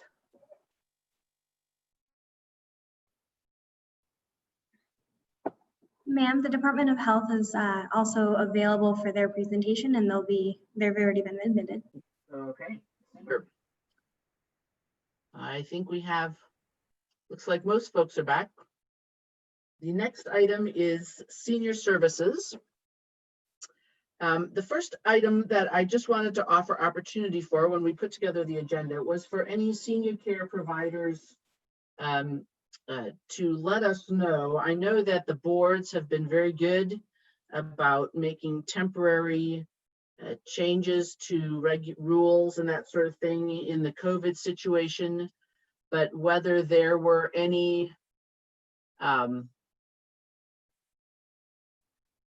Ma'am, the Department of Health is also available for their presentation, and they've already been admitted. Okay. Super. I think we have, looks like most folks are back. The next item is senior services. The first item that I just wanted to offer opportunity for when we put together the agenda was for any senior care providers to let us know. I know that the boards have been very good about making temporary changes to rules and that sort of thing in the COVID situation, but whether there were any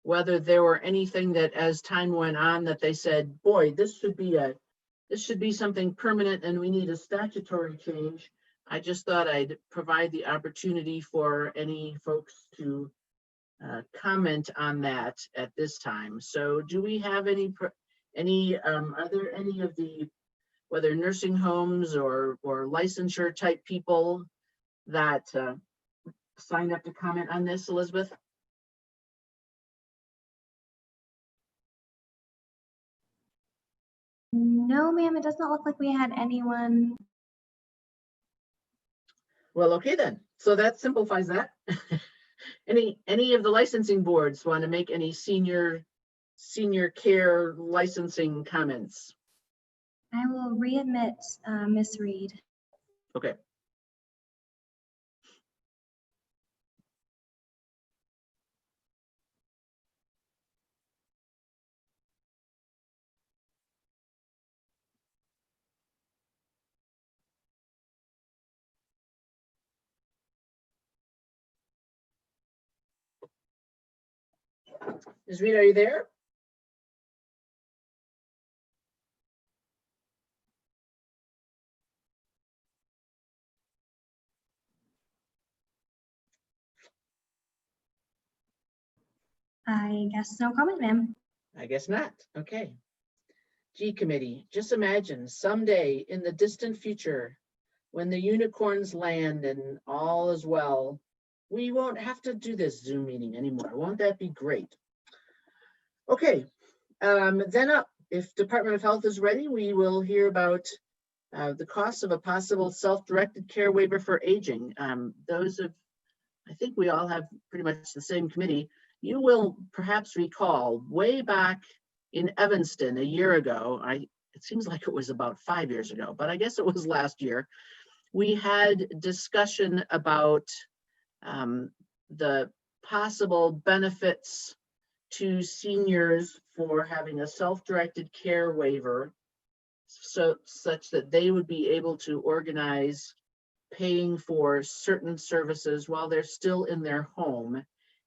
whether there were anything that as time went on that they said, boy, this should be something permanent and we need a statutory change. I just thought I'd provide the opportunity for any folks to comment on that at this time. So do we have are there any of the, whether nursing homes or licensure type people that signed up to comment on this, Elizabeth? No, ma'am, it does not look like we had anyone. Well, okay then. So that simplifies that. Any of the licensing boards want to make any senior care licensing comments? I will readmit Miss Reed. Okay. Ms. Reed, are you there? I guess no comment, ma'am. I guess not. Okay. G committee, just imagine someday in the distant future, when the unicorns land and all is well, we won't have to do this Zoom meeting anymore. Won't that be great? Okay, then up, if Department of Health is ready, we will hear about the cost of a possible self-directed care waiver for aging. I think we all have pretty much the same committee. You will perhaps recall way back in Evanston a year ago, it seems like it was about 5 years ago, but I guess it was last year, we had discussion about the possible benefits to seniors for having a self-directed care waiver, such that they would be able to organize paying for certain services while they're still in their home,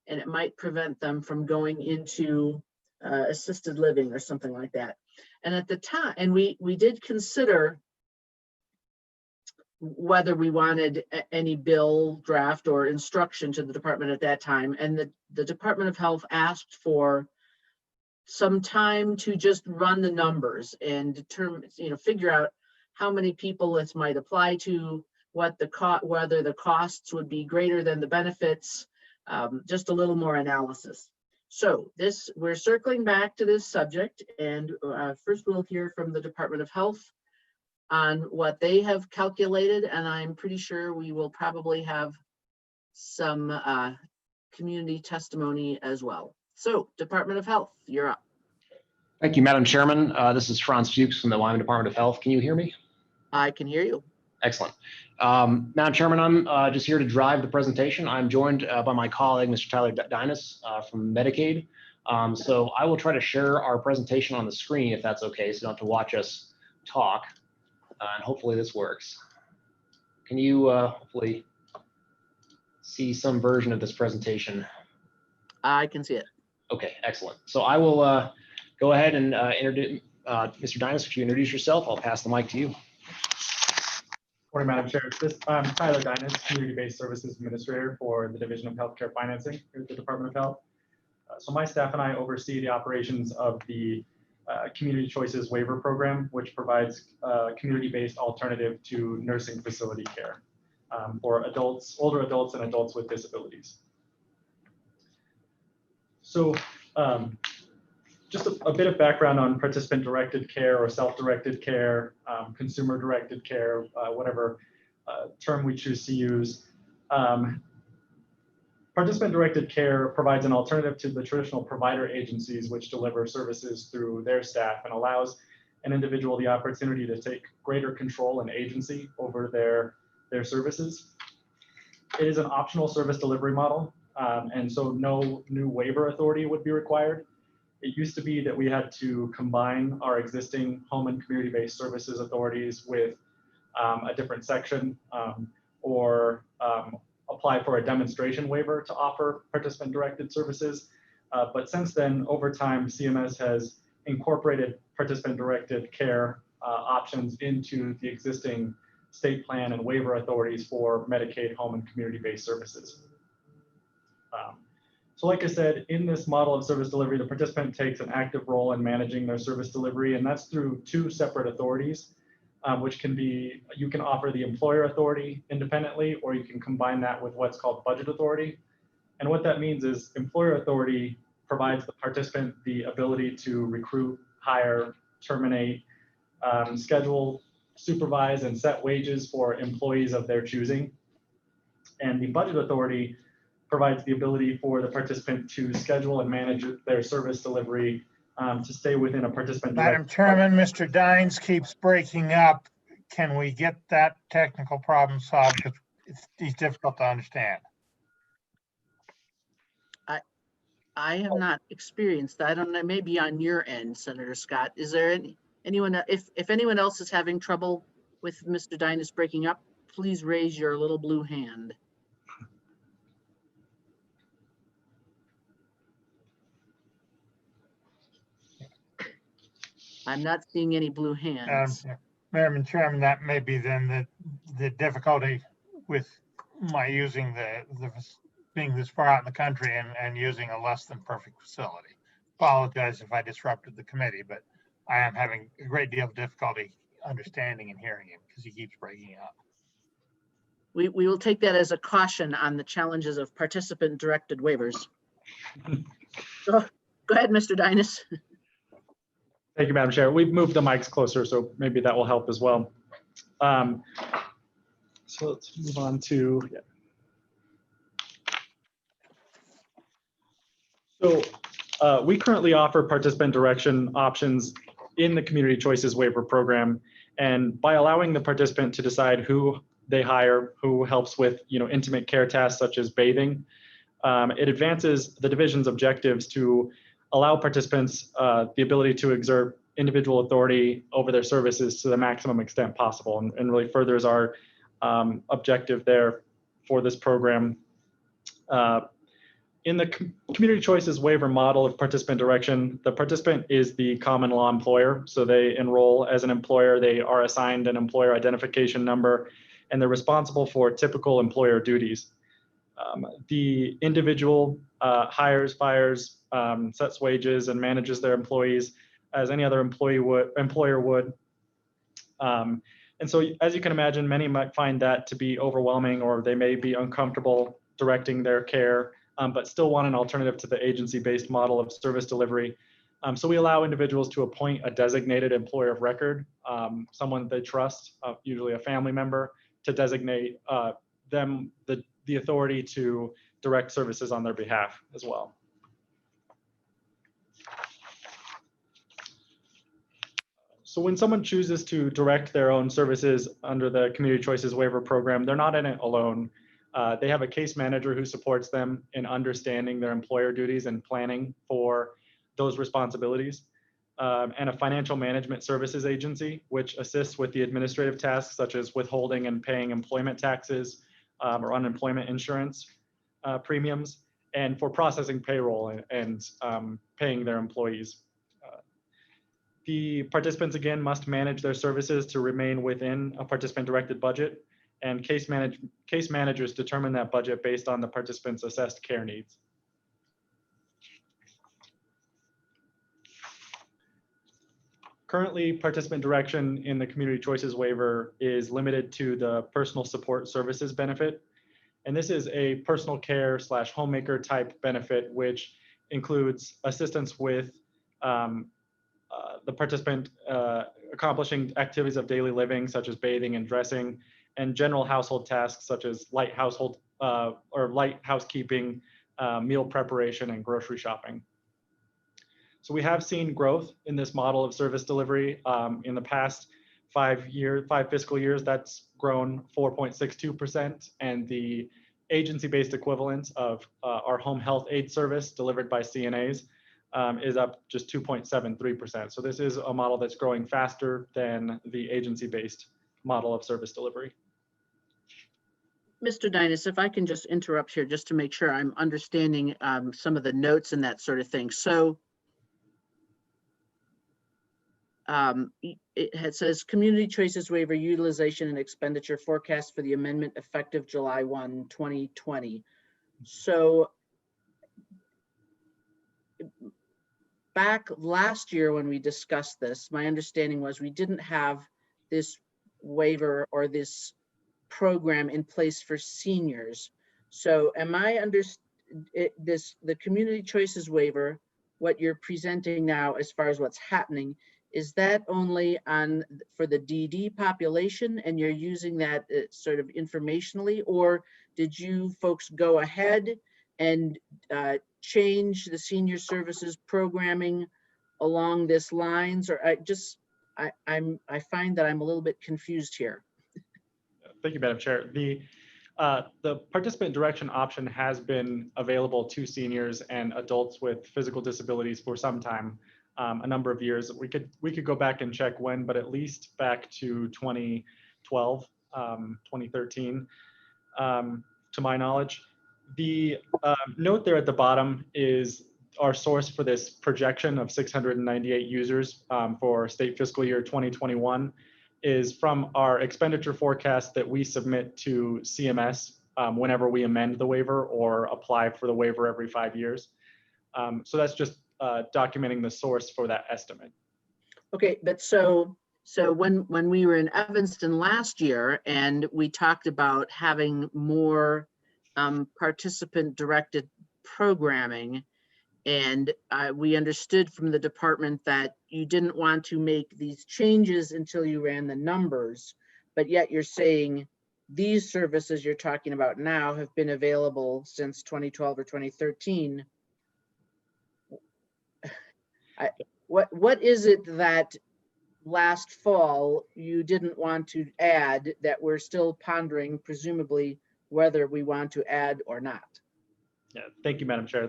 and it might prevent them from going into assisted living or something like that. And at the time, and we did consider whether we wanted any bill draft or instruction to the department at that time. And the Department of Health asked for some time to just run the numbers and determine, figure out how many people this might apply to, whether the costs would be greater than the benefits, just a little more analysis. So we're circling back to this subject, and first we'll hear from the Department of Health on what they have calculated, and I'm pretty sure we will probably have some community testimony as well. So Department of Health, you're up. Thank you, Madam Chairman. This is Franz Fuchs from the Wyoming Department of Health. Can you hear me? I can hear you. Excellent. Madam Chairman, I'm just here to drive the presentation. I'm joined by my colleague, Mr. Tyler Dinas from Medicaid. So I will try to share our presentation on the screen if that's okay, so you don't have to watch us talk. And hopefully this works. Can you hopefully see some version of this presentation? I can see it. Okay, excellent. So I will go ahead and introduce Mr. Dinas. If you introduce yourself, I'll pass the mic to you. Morning, Madam Chair. I'm Tyler Dinas, Community-Based Services Administrator for the Division of Healthcare Financing here at the Department of Health. So my staff and I oversee the operations of the Community Choices Waiver Program, which provides a community-based alternative to nursing facility care for adults, older adults and adults with disabilities. So just a bit of background on participant-directed care or self-directed care, consumer-directed care, whatever term we choose to use. Participant-directed care provides an alternative to the traditional provider agencies which deliver services through their staff and allows an individual the opportunity to take greater control and agency over their services. It is an optional service delivery model, and so no new waiver authority would be required. It used to be that we had to combine our existing home and community-based services authorities with a different section or apply for a demonstration waiver to offer participant-directed services. But since then, over time, CMS has incorporated participant-directed care options into the existing state plan and waiver authorities for Medicaid home and community-based services. So like I said, in this model of service delivery, the participant takes an active role in managing their service delivery, and that's through two separate authorities, which can be, you can offer the employer authority independently, or you can combine that with what's called budget authority. And what that means is employer authority provides the participant the ability to recruit, hire, terminate, schedule, supervise, and set wages for employees of their choosing. And the budget authority provides the ability for the participant to schedule and manage their service delivery to stay within a participant. Madam Chairman, Mr. Dines keeps breaking up. Can we get that technical problem solved? Because it's difficult to understand. I have not experienced that. I don't know, maybe on your end, Senator Scott. Is there anyone, if anyone else is having trouble with Mr. Dines breaking up, please raise your little blue hand. I'm not seeing any blue hands. Madam Chairman, that may be then the difficulty with my using being this far out in the country and using a less than perfect facility. Apologize if I disrupted the committee, but I am having a great deal of difficulty understanding and hearing him because he keeps breaking up. We will take that as a caution on the challenges of participant-directed waivers. Go ahead, Mr. Dines. Thank you, Madam Chair. We've moved the mics closer, so maybe that will help as well. So let's move on to, yeah. So we currently offer participant direction options in the Community Choices Waiver Program. And by allowing the participant to decide who they hire, who helps with intimate care tasks such as bathing, it advances the division's objectives to allow participants the ability to exert individual authority over their services to the maximum extent possible, and really furthers our objective there for this program. In the Community Choices Waiver model of participant direction, the participant is the common law employer. So they enroll as an employer, they are assigned an employer identification number, and they're responsible for typical employer duties. The individual hires, fires, sets wages, and manages their employees as any other employer would. And so, as you can imagine, many might find that to be overwhelming, or they may be uncomfortable directing their care, but still want an alternative to the agency-based model of service delivery. So we allow individuals to appoint a designated employer of record, someone they trust, usually a family member, to designate them the authority to direct services on their behalf as well. So when someone chooses to direct their own services under the Community Choices Waiver Program, they're not in it alone. They have a case manager who supports them in understanding their employer duties and planning for those responsibilities, and a financial management services agency, which assists with the administrative tasks such as withholding and paying employment taxes or unemployment insurance premiums, and for processing payroll and paying their employees. The participants, again, must manage their services to remain within a participant-directed budget, and case managers determine that budget based on the participants' assessed care needs. Currently, participant direction in the community choices waiver is limited to the personal support services benefit. And this is a personal care / homemaker type benefit, which includes assistance with the participant accomplishing activities of daily living, such as bathing and dressing, and general household tasks such as light housekeeping, meal preparation, and grocery shopping. So we have seen growth in this model of service delivery. In the past 5 fiscal years, that's grown 4.62%, and the agency-based equivalent of our home health aid service delivered by CNAs is up just 2.73%. So this is a model that's growing faster than the agency-based model of service delivery. Mr. Dinas, if I can just interrupt here just to make sure I'm understanding some of the notes and that sort of thing. So it says community choices waiver utilization and expenditure forecast for the amendment effective July 1, 2020. So back last year when we discussed this, my understanding was we didn't have this waiver or this program in place for seniors. So am I the community choices waiver, what you're presenting now as far as what's happening, is that only for the DD population and you're using that sort of informationally, or did you folks go ahead and change the senior services programming along this lines? Or I find that I'm a little bit confused here. Thank you, Madam Chair. The participant direction option has been available to seniors and adults with physical disabilities for some time, a number of years. We could go back and check when, but at least back to 2012, 2013, to my knowledge. The note there at the bottom is our source for this projection of 698 users for state fiscal year 2021 is from our expenditure forecast that we submit to CMS whenever we amend the waiver or apply for the waiver every 5 years. So that's just documenting the source for that estimate. Okay, but so when we were in Evanston last year and we talked about having more participant-directed programming, and we understood from the department that you didn't want to make these changes until you ran the numbers, but yet you're saying these services you're talking about now have been available since 2012 or 2013. What is it that last fall you didn't want to add that we're still pondering, presumably, whether we want to add or not? Yeah, thank you, Madam Chair.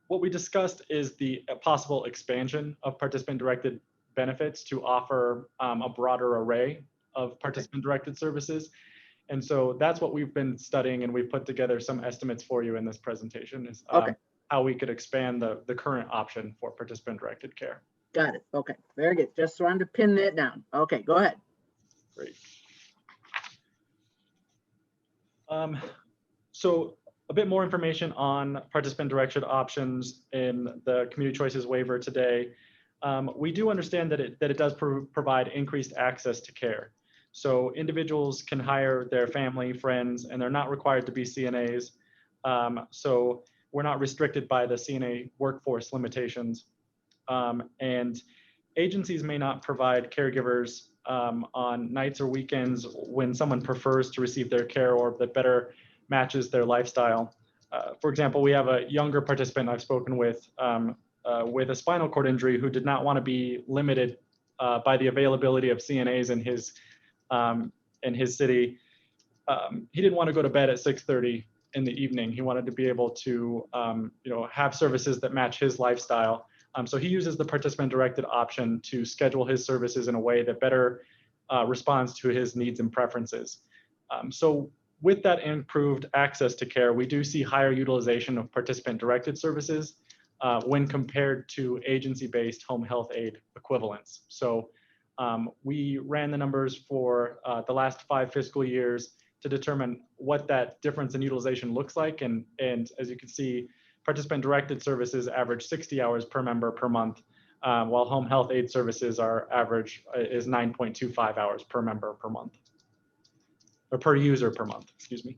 What we discussed is the possible expansion of participant-directed benefits to offer a broader array of participant-directed services. And so that's what we've been studying, and we've put together some estimates for you in this presentation, is how we could expand the current option for participant-directed care. Got it. Okay, very good. Just wanted to pin that down. Okay, go ahead. Great. So a bit more information on participant-directed options in the community choices waiver today. We do understand that it does provide increased access to care. So individuals can hire their family, friends, and they're not required to be CNAs. So we're not restricted by the CNA workforce limitations. And agencies may not provide caregivers on nights or weekends when someone prefers to receive their care or that better matches their lifestyle. For example, we have a younger participant I've spoken with a spinal cord injury who did not want to be limited by the availability of CNAs in his city. He didn't want to go to bed at 6:30 in the evening. He wanted to be able to have services that match his lifestyle. So he uses the participant-directed option to schedule his services in a way that better responds to his needs and preferences. So with that improved access to care, we do see higher utilization of participant-directed services when compared to agency-based home health aid equivalents. So we ran the numbers for the last 5 fiscal years to determine what that difference in utilization looks like. And as you can see, participant-directed services average 60 hours per member per month, while home health aid services are average is 9.25 hours per member per month, or per user per month, excuse me.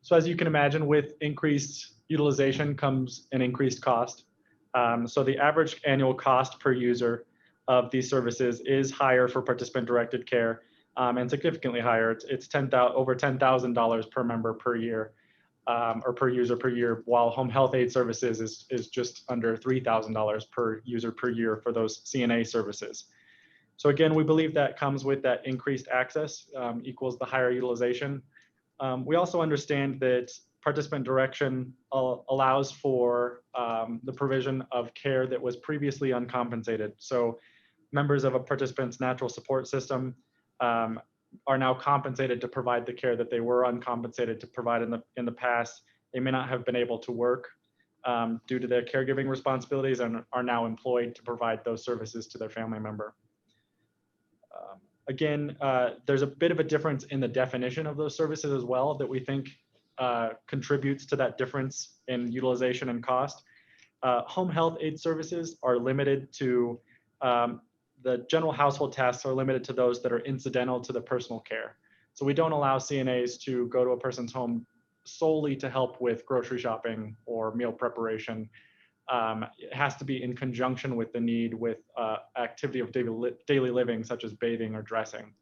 So as you can imagine, with increased utilization comes an increased cost. So the average annual cost per user of these services is higher for participant-directed care, and significantly higher. It's over $10,000 per member per year, or per user per year, while home health aid services is just under $3,000 per user per year for those CNA services. So again, we believe that comes with that increased access equals the higher utilization. We also understand that participant direction allows for the provision of care that was previously uncompensated. So members of a participant's natural support system are now compensated to provide the care that they were uncompensated to provide in the past. They may not have been able to work due to their caregiving responsibilities and are now employed to provide those services to their family member. Again, there's a bit of a difference in the definition of those services as well that we think contributes to that difference in utilization and cost. Home health aid services are limited to, the general household tasks are limited to those that are incidental to the personal care. So we don't allow CNAs to go to a person's home solely to help with grocery shopping or meal preparation. It has to be in conjunction with the need with activity of daily living, such as bathing or dressing.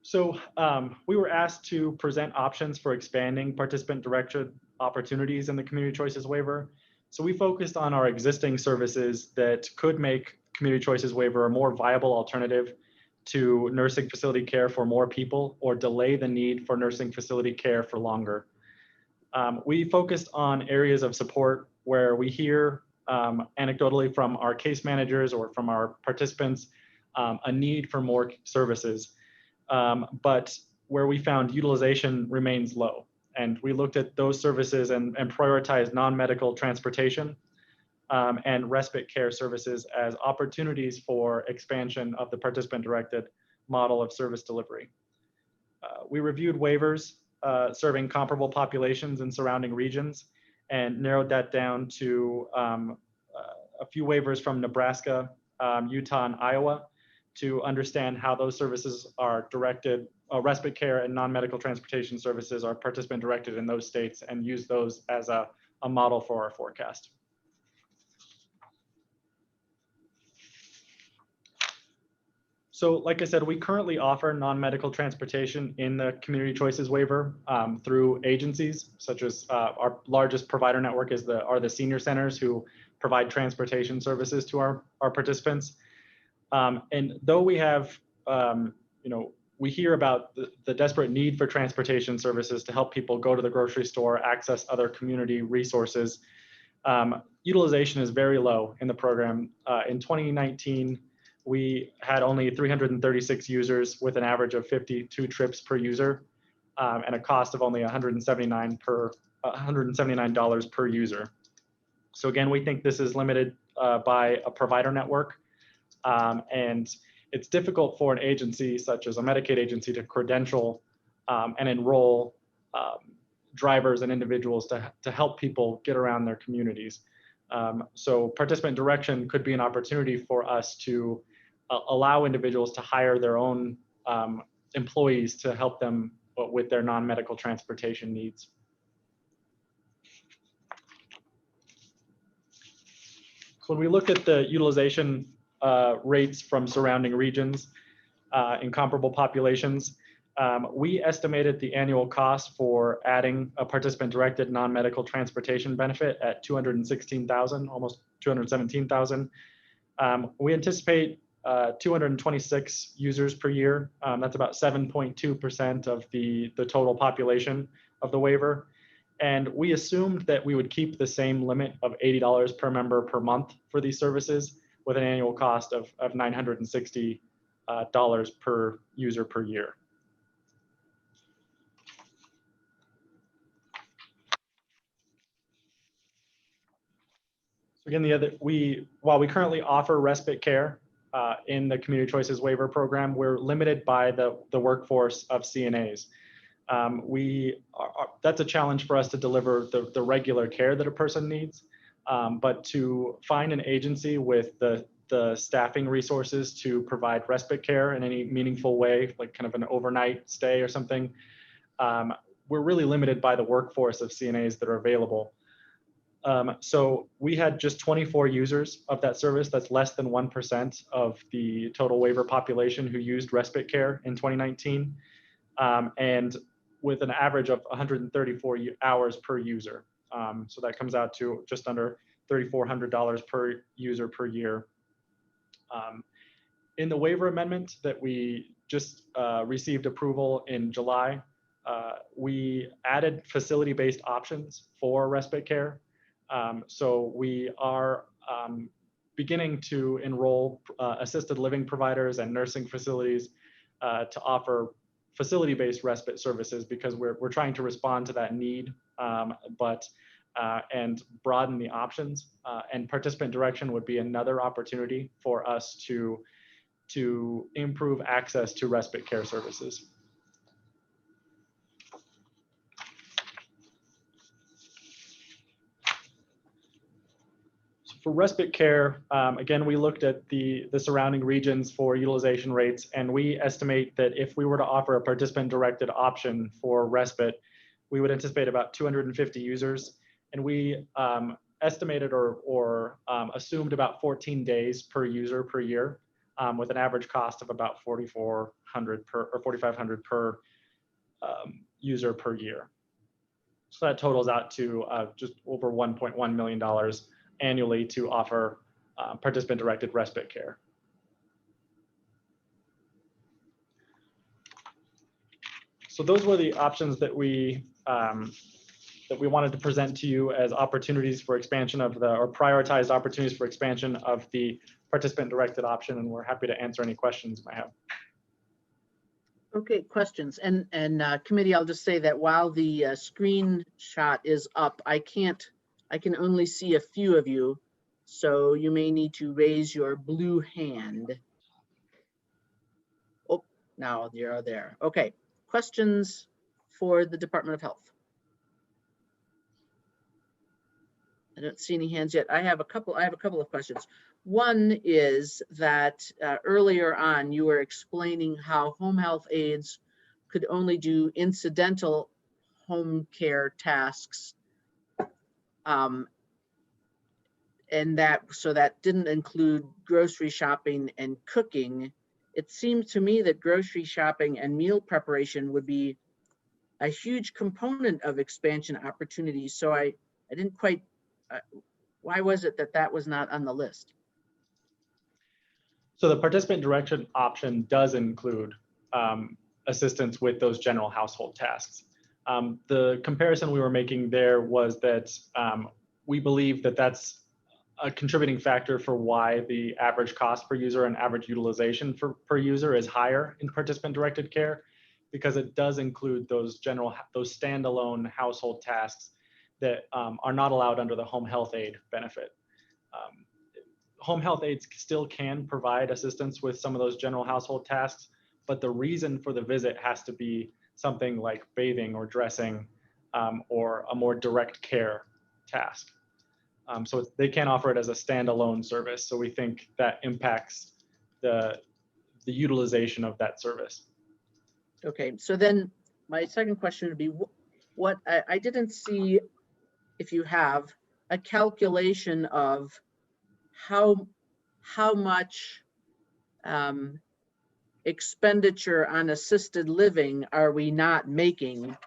So we were asked to present options for expanding participant-directed opportunities in the Community Choices Waiver. So we focused on our existing services that could make Community Choices Waiver a more viable alternative to nursing facility care for more people or delay the need for nursing facility care for longer. We focused on areas of support where we hear anecdotally from our case managers or from our participants a need for more services, but where we found utilization remains low. And we looked at those services and prioritized non-medical transportation and respite care services as opportunities for expansion of the participant-directed model of service delivery. We reviewed waivers serving comparable populations in surrounding regions and narrowed that down to a few waivers from Nebraska, Utah, and Iowa to understand how those services are directed, respite care and non-medical transportation services are participant-directed in those states, and use those as a model for our forecast. So like I said, we currently offer non-medical transportation in the Community Choices Waiver through agencies, such as our largest provider network are the senior centers who provide transportation services to our participants. And though we have, we hear about the desperate need for transportation services to help people go to the grocery store, access other community resources, utilization is very low in the program. In 2019, we had only 336 users with an average of 52 trips per user and a cost of only $179 per user. So again, we think this is limited by a provider network, and it's difficult for an agency such as a Medicaid agency to credential and enroll drivers and individuals to help people get around their communities. So participant direction could be an opportunity for us to allow individuals to hire their own employees to help them with their non-medical transportation needs. So when we look at the utilization rates from surrounding regions in comparable populations, we estimated the annual cost for adding a participant-directed non-medical transportation benefit at $216,000, almost $217,000. We anticipate 226 users per year. That's about 7.2% of the total population of the waiver. And we assumed that we would keep the same limit of $80 per member per month for these services with an annual cost of $960 per user per year. Again, while we currently offer respite care in the Community Choices Waiver Program, we're limited by the workforce of CNAs. That's a challenge for us to deliver the regular care that a person needs, but to find an agency with the staffing resources to provide respite care in any meaningful way, like kind of an overnight stay or something, we're really limited by the workforce of CNAs that are available. So we had just 24 users of that service. That's less than 1% of the total waiver population who used respite care in 2019. And with an average of 134 hours per user. So that comes out to just under $3,400 per user per year. In the waiver amendment that we just received approval in July, we added facility-based options for respite care. So we are beginning to enroll assisted living providers and nursing facilities to offer facility-based respite services because we're trying to respond to that need, and broaden the options. And participant direction would be another opportunity for us to improve access to respite care services. For respite care, again, we looked at the surrounding regions for utilization rates, and we estimate that if we were to offer a participant-directed option for respite, we would anticipate about 250 users. And we estimated or assumed about 14 days per user per year, with an average cost of about $4,400 or $4,500 per user per year. So that totals out to just over $1.1 million annually to offer participant-directed respite care. So those were the options that we wanted to present to you as opportunities for expansion of or prioritized opportunities for expansion of the participant-directed option, and we're happy to answer any questions you might have. Okay, questions. And committee, I'll just say that while the screenshot is up, I can only see a few of you, so you may need to raise your blue hand. Oh, now you're there. Okay, questions for the Department of Health? I don't see any hands yet. I have a couple of questions. One is that earlier on you were explaining how home health aides could only do incidental home care tasks, and that didn't include grocery shopping and cooking. It seems to me that grocery shopping and meal preparation would be a huge component of expansion opportunities. So I didn't quite, why was it that was not on the list? So the participant direction option does include assistance with those general household tasks. The comparison we were making there was that we believe that that's a contributing factor for why the average cost per user and average utilization per user is higher in participant directed care, because it does include those standalone household tasks that are not allowed under the home health aid benefit. Home health aides still can provide assistance with some of those general household tasks, but the reason for the visit has to be something like bathing or dressing, or a more direct care task. So they can't offer it as a standalone service. So we think that impacts the utilization of that service. Okay, so then my second question would be, what I didn't see, if you have a calculation of how much expenditure on assisted living are we not making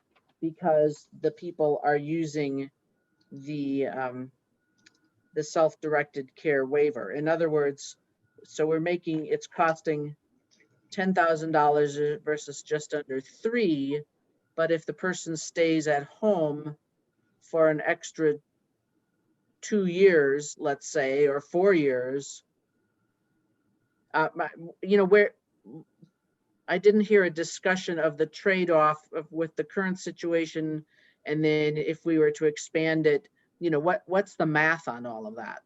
because the people are using the self-directed care waiver. In other words, so it's costing $10,000 versus just under $3,000, but if the person stays at home for an extra 2 years, let's say, or 4 years, where I didn't hear a discussion of the trade-off with the current situation, and then if we were to expand it, what's the math on all of that?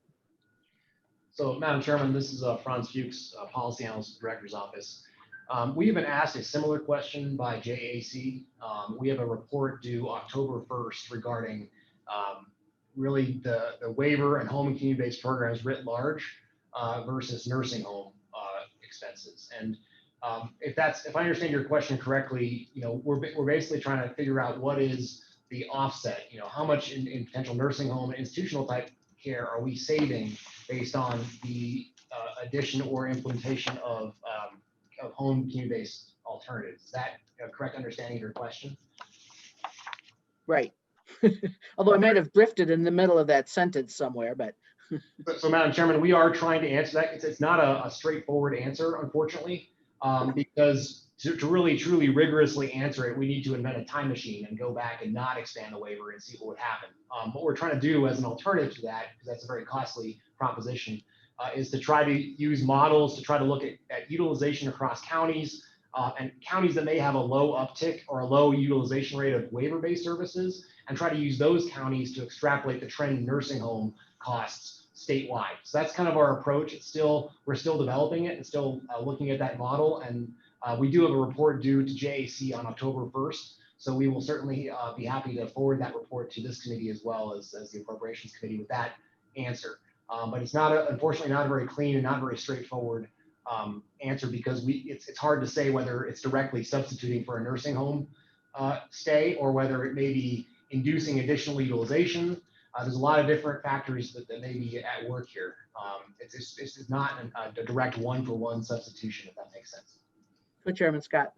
So, Madam Chairman, this is Franz Fuchs, Policy Analyst, Director's Office. We have been asked a similar question by JAC. We have a report due October 1st regarding really the waiver and home and community-based programs writ large versus nursing home expenses. And if I understand your question correctly, we're basically trying to figure out what is the offset. How much in potential nursing home and institutional type care are we saving based on the addition or implementation of home community-based alternatives? Is that a correct understanding of your question? Right. Although I might have drifted in the middle of that sentence somewhere, but. So, Madam Chairman, we are trying to answer that. It's not a straightforward answer, unfortunately, because to really, truly rigorously answer it, we need to invent a time machine and go back and not expand the waiver and see what would happen. What we're trying to do as an alternative to that, because that's a very costly proposition, is to try to use models to try to look at utilization across counties and counties that may have a low uptick or a low utilization rate of waiver-based services, and try to use those counties to extrapolate the trend in nursing home costs statewide. So that's kind of our approach. We're still developing it and still looking at that model. And we do have a report due to JAC on October 1st. So we will certainly be happy to forward that report to this committee as well as the Appropriations Committee with that answer. But it's unfortunately not a very clean and not very straightforward answer, because it's hard to say whether it's directly substituting for a nursing home stay or whether it may be inducing additional utilization. There's a lot of different factors that may be at work here. It's not a direct one-for-one substitution, if that makes sense. Co-Chairman Scott.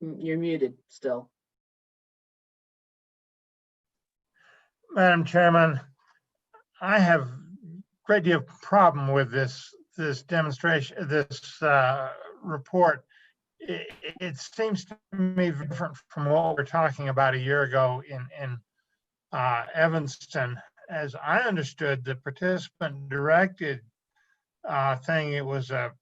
You're muted still. Madam Chairman, I have a great deal of problem with this demonstration, this report. It seems to me different from what we were talking about a year ago in Evanston. As I understood the participant directed thing, it was a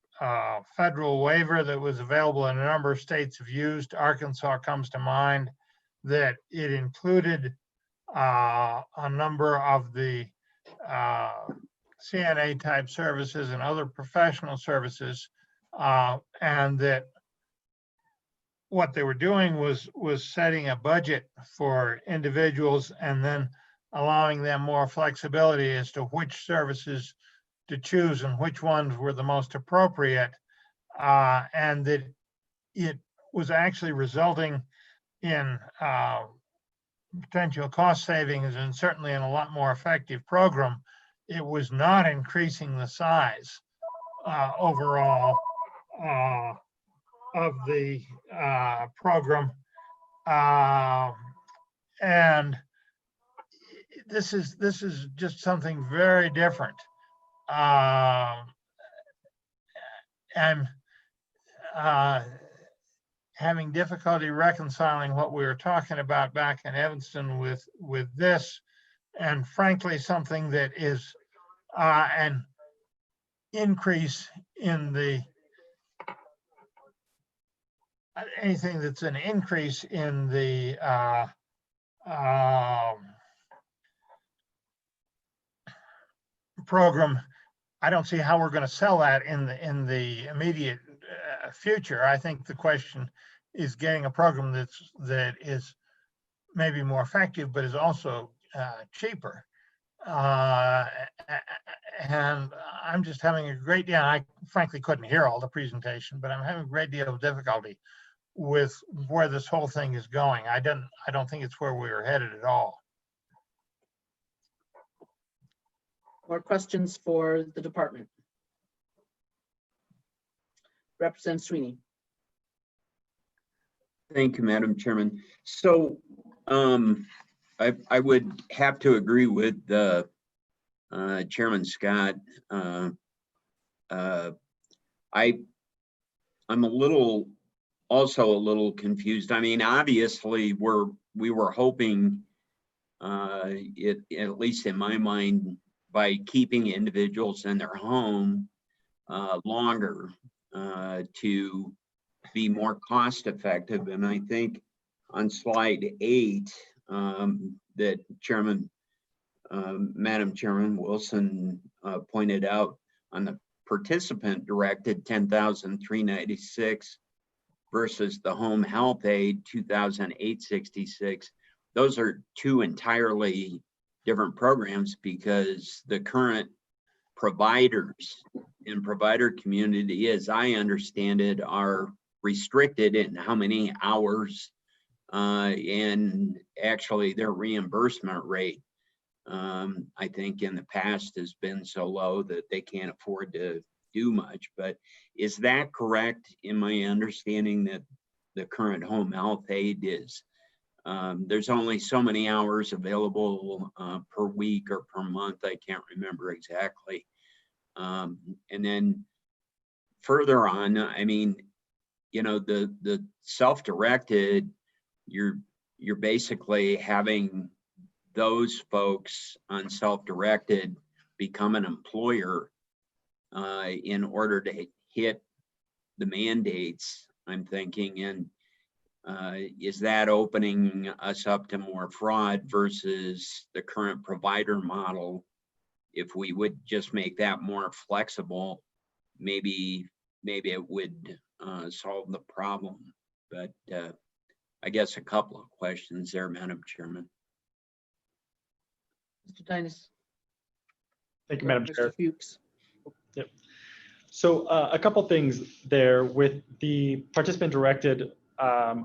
federal waiver that was available in a number of states have used. Arkansas comes to mind, that it included a number of the CNA type services and other professional services, and that what they were doing was setting a budget for individuals and then allowing them more flexibility as to which services to choose and which ones were the most appropriate, and that it was actually resulting in potential cost savings and certainly in a lot more effective program. It was not increasing the size overall of the program, and this is just something very different. I'm having difficulty reconciling what we were talking about back in Evanston with this, and frankly, something that is an increase in the anything that's an increase in the program. I don't see how we're going to sell that in the immediate future. I think the question is getting a program that is maybe more effective, but is also cheaper. And I'm just having a great deal. I frankly couldn't hear all the presentation, but I'm having a great deal of difficulty with where this whole thing is going. I don't think it's where we were headed at all. More questions for the department? Representative Sweeney. Thank you, Madam Chairman. So I would have to agree with Chairman Scott. I'm also a little confused. I mean, obviously we were hoping, at least in my mind, by keeping individuals in their home longer to be more cost effective. And I think on slide 8 that Chairman Madam Chairman, Wilson pointed out on the participant directed 10,396 versus the home health aid 2,866. Those are two entirely different programs because the current providers in provider community, as I understand it, are restricted in how many hours and actually their reimbursement rate, I think in the past has been so low that they can't afford to do much. But is that correct in my understanding that the current home health aid is there's only so many hours available per week or per month? I can't remember exactly. And then further on, I mean, you know, the self-directed, you're basically having those folks on self-directed become an employer in order to hit the mandates, I'm thinking. And is that opening us up to more fraud versus the current provider model? If we would just make that more flexible, maybe it would solve the problem. But I guess a couple of questions there, Madam Chairman. Mr. Dynas. Thank you, Madam Chair. Mr. Fuchs. Yep. So a couple things there with the participant-directed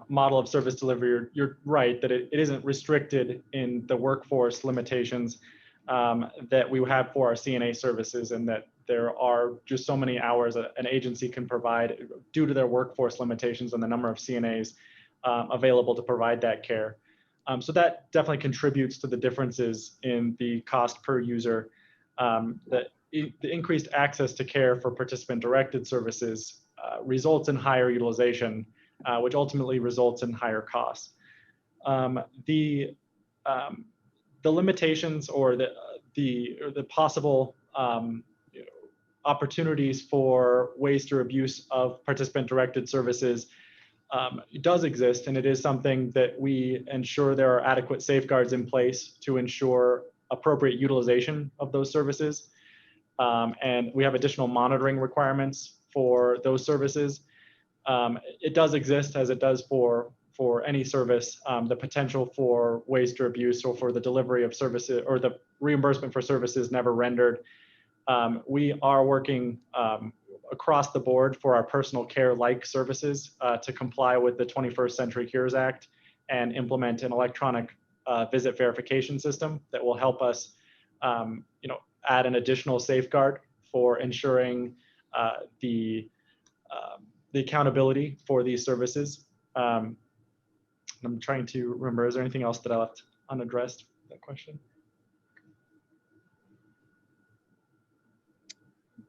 model of service delivery. You're right that it isn't restricted in the workforce limitations that we have for our CNA services, and that there are just so many hours an agency can provide due to their workforce limitations and the number of CNAs available to provide that care. So that definitely contributes to the differences in the cost per user. The increased access to care for participant-directed services results in higher utilization, which ultimately results in higher costs. The limitations or the possible opportunities for waste or abuse of participant-directed services does exist, and it is something that we ensure there are adequate safeguards in place to ensure appropriate utilization of those services. And we have additional monitoring requirements for those services. It does exist, as it does for any service, the potential for waste or abuse, or for the delivery of services or the reimbursement for services never rendered. We are working across the board for our personal care-like services to comply with the 21st Century Cures Act and implement an electronic visit verification system that will help us, add an additional safeguard for ensuring the accountability for these services. I'm trying to remember, is there anything else that I left unaddressed? That question.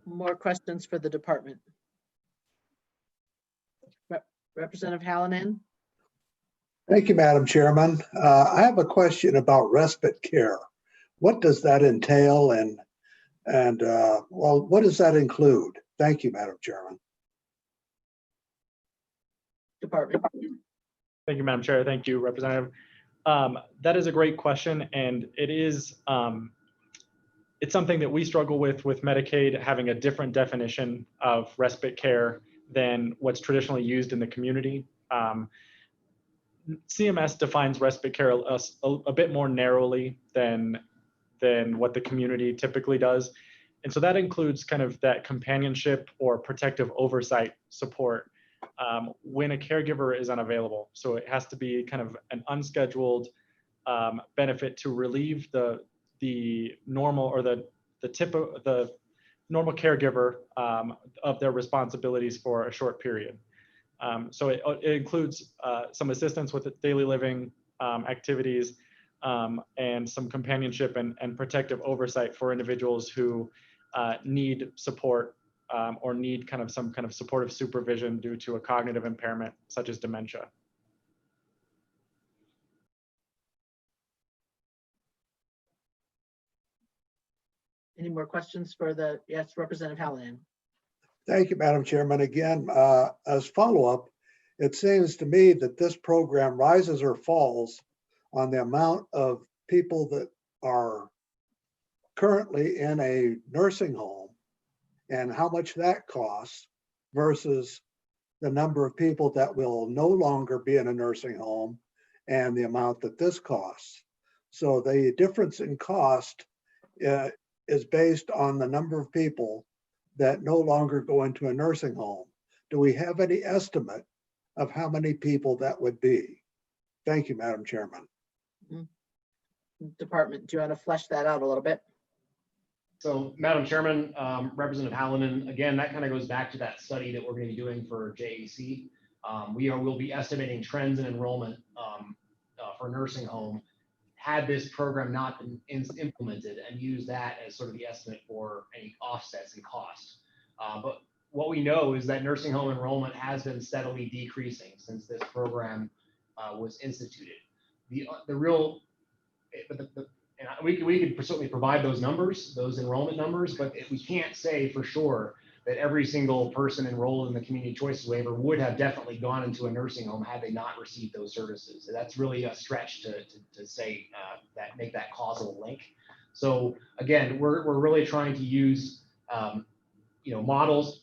More questions for the department. Representative Hallinan. Thank you, Madam Chairman. I have a question about respite care. What does that entail, and well, what does that include? Thank you, Madam Chairman. Department. Thank you, Madam Chair. Thank you, Representative. That is a great question, and it is it's something that we struggle with Medicaid having a different definition of respite care than what's traditionally used in the community. CMS defines respite care a bit more narrowly than what the community typically does. And so that includes kind of that companionship or protective oversight support when a caregiver is unavailable. So it has to be kind of an unscheduled benefit to relieve the normal or the normal caregiver of their responsibilities for a short period. So it includes some assistance with daily living activities and some companionship and protective oversight for individuals who need support or need some kind of supportive supervision due to a cognitive impairment such as dementia. Any more questions for the, yes, Representative Hallinan. Thank you, Madam Chairman. Again, as follow-up, it seems to me that this program rises or falls on the amount of people that are currently in a nursing home and how much that costs versus the number of people that will no longer be in a nursing home and the amount that this costs. So the difference in cost is based on the number of people that no longer go into a nursing home. Do we have any estimate of how many people that would be? Thank you, Madam Chairman. Department, do you want to flesh that out a little bit? So, Madam Chairman, Representative Hallinan, again, that kind of goes back to that study that we're going to be doing for JAC. We'll be estimating trends in enrollment for nursing home had this program not been implemented, and use that as sort of the estimate for any offsets in cost. But what we know is that nursing home enrollment has been steadily decreasing since this program was instituted. We could certainly provide those numbers, those enrollment numbers, but if we can't say for sure that every single person enrolled in the community choices waiver would have definitely gone into a nursing home had they not received those services. So that's really a stretch to say make that causal link. So again, we're really trying to use models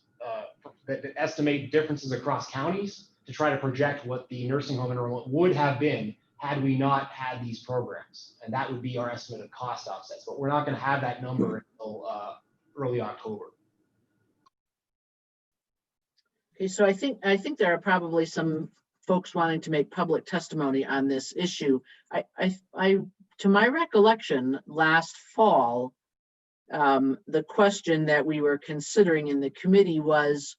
that estimate differences across counties to try to project what the nursing home enrollment would have been had we not had these programs. And that would be our estimate of cost offsets, but we're not going to have that number until early October. Okay, so I think there are probably some folks wanting to make public testimony on this issue. To my recollection, last fall, the question that we were considering in the committee was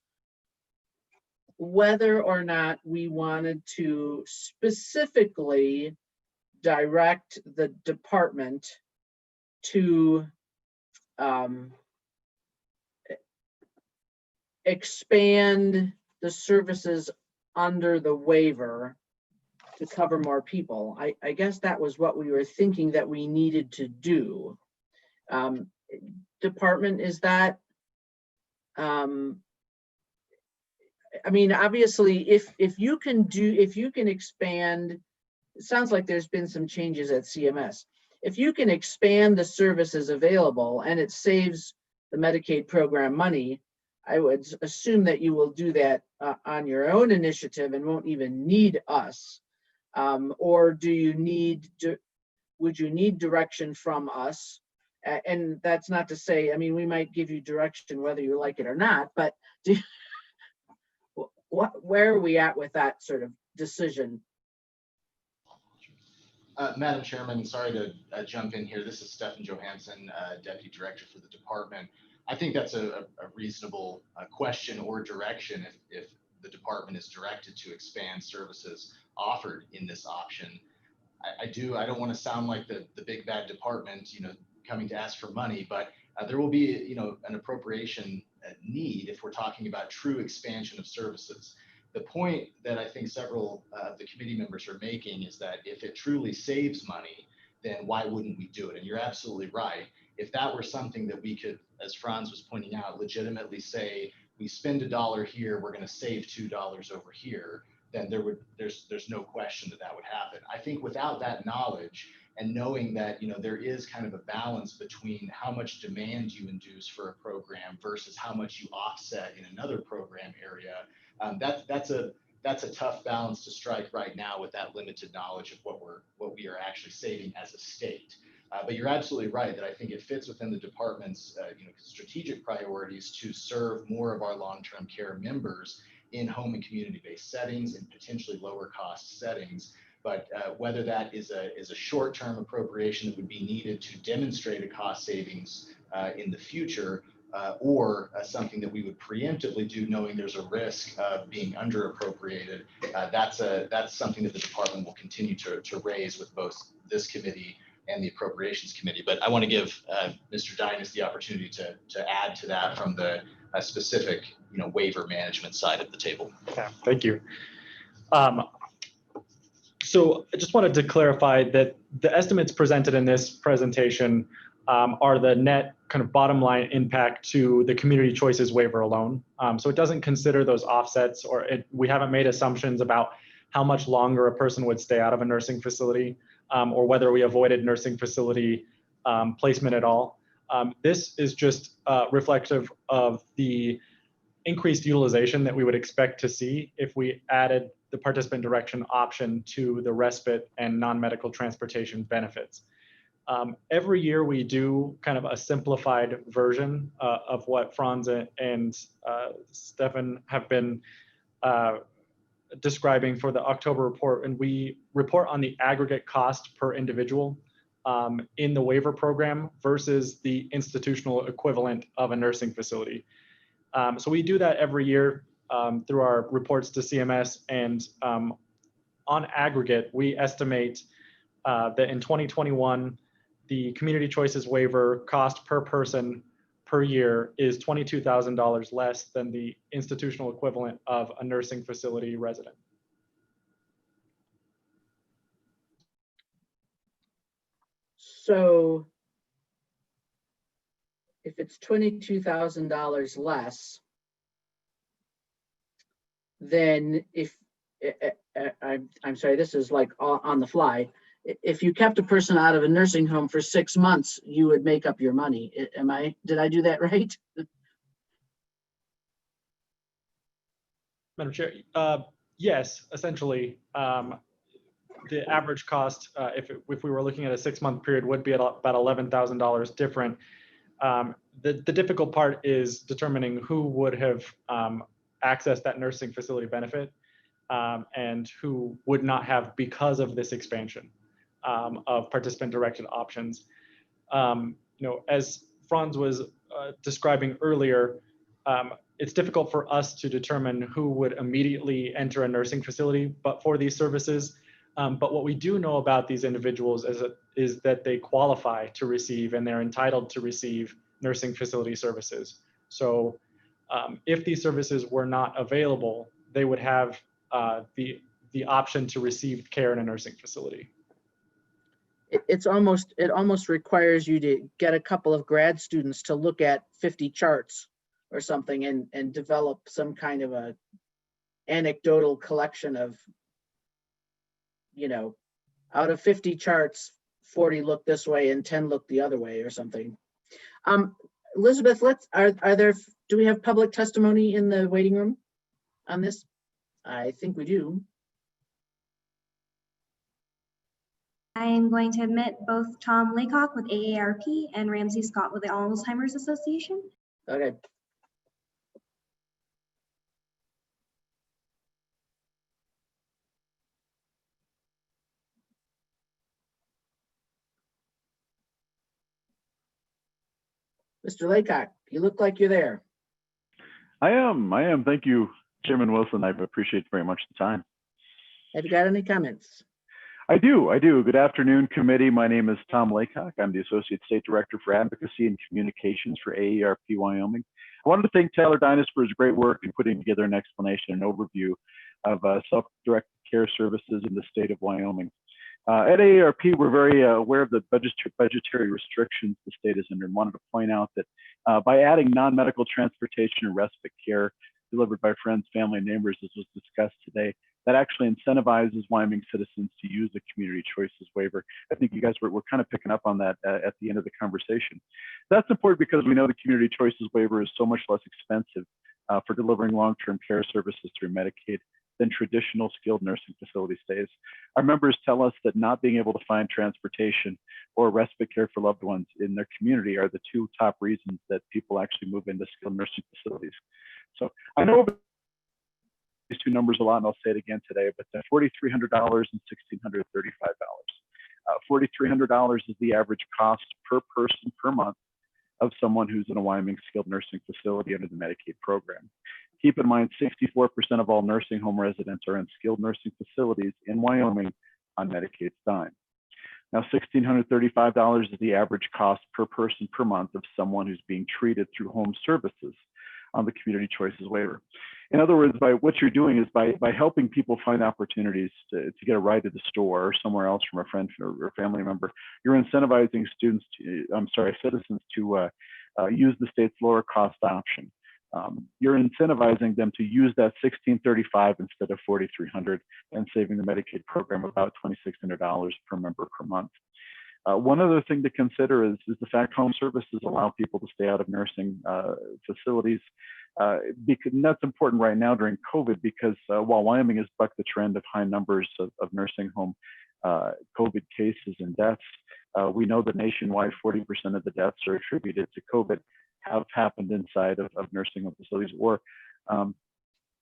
whether or not we wanted to specifically direct the department to expand the services under the waiver to cover more people. I guess that was what we were thinking that we needed to do. Department, is that, I mean, obviously, if you can expand, it sounds like there's been some changes at CMS. If you can expand the services available and it saves the Medicaid program money, I would assume that you will do that on your own initiative and won't even need us. Or would you need direction from us? And that's not to say, I mean, we might give you direction whether you like it or not, but where are we at with that sort of decision? Madam Chairman, sorry to jump in here. This is Stephen Johansson, Deputy Director for the department. I think that's a reasonable question or direction if the department is directed to expand services offered in this option. I don't want to sound like the big bad department, coming to ask for money, but there will be, an appropriation need if we're talking about true expansion of services. The point that I think several of the committee members are making is that if it truly saves money, then why wouldn't we do it? And you're absolutely right. If that were something that we could, as Franz was pointing out, legitimately say, we spend $1 here, we're going to save $2 over here, then there's no question that would happen. I think without that knowledge and knowing that there is kind of a balance between how much demand you induce for a program versus how much you offset in another program area, that's a tough balance to strike right now with that limited knowledge of what we are actually saving as a state. But you're absolutely right that I think it fits within the department's strategic priorities to serve more of our long-term care members in home and community-based settings and potentially lower cost settings. But whether that is a short-term appropriation that would be needed to demonstrate a cost savings in the future, or something that we would preemptively do knowing there's a risk of being under appropriated, that's something that the department will continue to raise with both this committee and the Appropriations Committee. But I want to give Mr. Dynas the opportunity to add to that from the specific waiver management side of the table. Yeah, thank you. So I just wanted to clarify that the estimates presented in this presentation are the net kind of bottom line impact to the community choices waiver alone. So it doesn't consider those offsets, or we haven't made assumptions about how much longer a person would stay out of a nursing facility, or whether we avoided nursing facility placement at all. This is just reflective of the increased utilization that we would expect to see if we added the participant direction option to the respite and non-medical transportation benefits. Every year we do kind of a simplified version of what Franz and Stefan have been describing for the October report, and we report on the aggregate cost per individual in the waiver program versus the institutional equivalent of a nursing facility. So we do that every year through our reports to CMS, and on aggregate, we estimate that in 2021, the Community Choices waiver cost per person per year is $22,000 less than the institutional equivalent of a nursing facility resident. So if it's $22,000 less, then if, I'm sorry, this is like on the fly. If you kept a person out of a nursing home for 6 months, you would make up your money. Did I do that right? Madam Chair, yes, essentially, the average cost, if we were looking at a 6-month period, would be about $11,000 different. The difficult part is determining who would have accessed that nursing facility benefit and who would not have because of this expansion of participant-directed options. As Franz was describing earlier, it's difficult for us to determine who would immediately enter a nursing facility, but for these services. But what we do know about these individuals is that they qualify to receive and they're entitled to receive nursing facility services. So if these services were not available, they would have the option to receive care in a nursing facility. It almost requires you to get a couple of grad students to look at 50 charts or something and develop some kind of a anecdotal collection of, out of 50 charts, 40 look this way and 10 look the other way or something. Elizabeth, do we have public testimony in the waiting room on this? I think we do. I am going to admit both Tom Laycock with AARP and Ramsey Scott with the Alzheimer's Association. Okay. Mr. Laycock, you look like you're there. I am. Thank you, Chairman Wilson. I appreciate very much the time. Have you got any comments? I do. Good afternoon, committee. My name is Tom Laycock. I'm the Associate State Director for Advocacy and Communications for AARP Wyoming. I wanted to thank Tyler Dynas for his great work in putting together an explanation and overview of self-directed care services in the state of Wyoming. At AARP, we're very aware of the budgetary restrictions the state is under, and wanted to point out that by adding non-medical transportation and respite care delivered by friends, family, and neighbors, as was discussed today, that actually incentivizes Wyoming citizens to use the Community Choices waiver. I think you guys were kind of picking up on that at the end of the conversation. That's important because we know the Community Choices waiver is so much less expensive for delivering long-term care services through Medicaid than traditional skilled nursing facility stays. Our members tell us that not being able to find transportation or respite care for loved ones in their community are the two top reasons that people actually move into skilled nursing facilities. So I know these two numbers a lot, and I'll say it again today, but $4,300 and $1,635. $4,300 is the average cost per person per month of someone who's in a Wyoming skilled nursing facility under the Medicaid program. Keep in mind, 64% of all nursing home residents are in skilled nursing facilities in Wyoming on Medicaid's dime. Now, $1,635 is the average cost per person per month of someone who's being treated through home services on the Community Choices waiver. In other words, by what you're doing is by helping people find opportunities to get a ride to the store or somewhere else from a friend or family member, you're incentivizing citizens to use the state's lower cost option. You're incentivizing them to use that $1,635 instead of $4,300 and saving the Medicaid program about $2,600 per member per month. One other thing to consider is the fact home services allow people to stay out of nursing facilities. And that's important right now during COVID because while Wyoming has bucked the trend of high numbers of nursing home COVID cases and deaths, we know that nationwide 40% of the deaths are attributed to COVID have happened inside of nursing home facilities or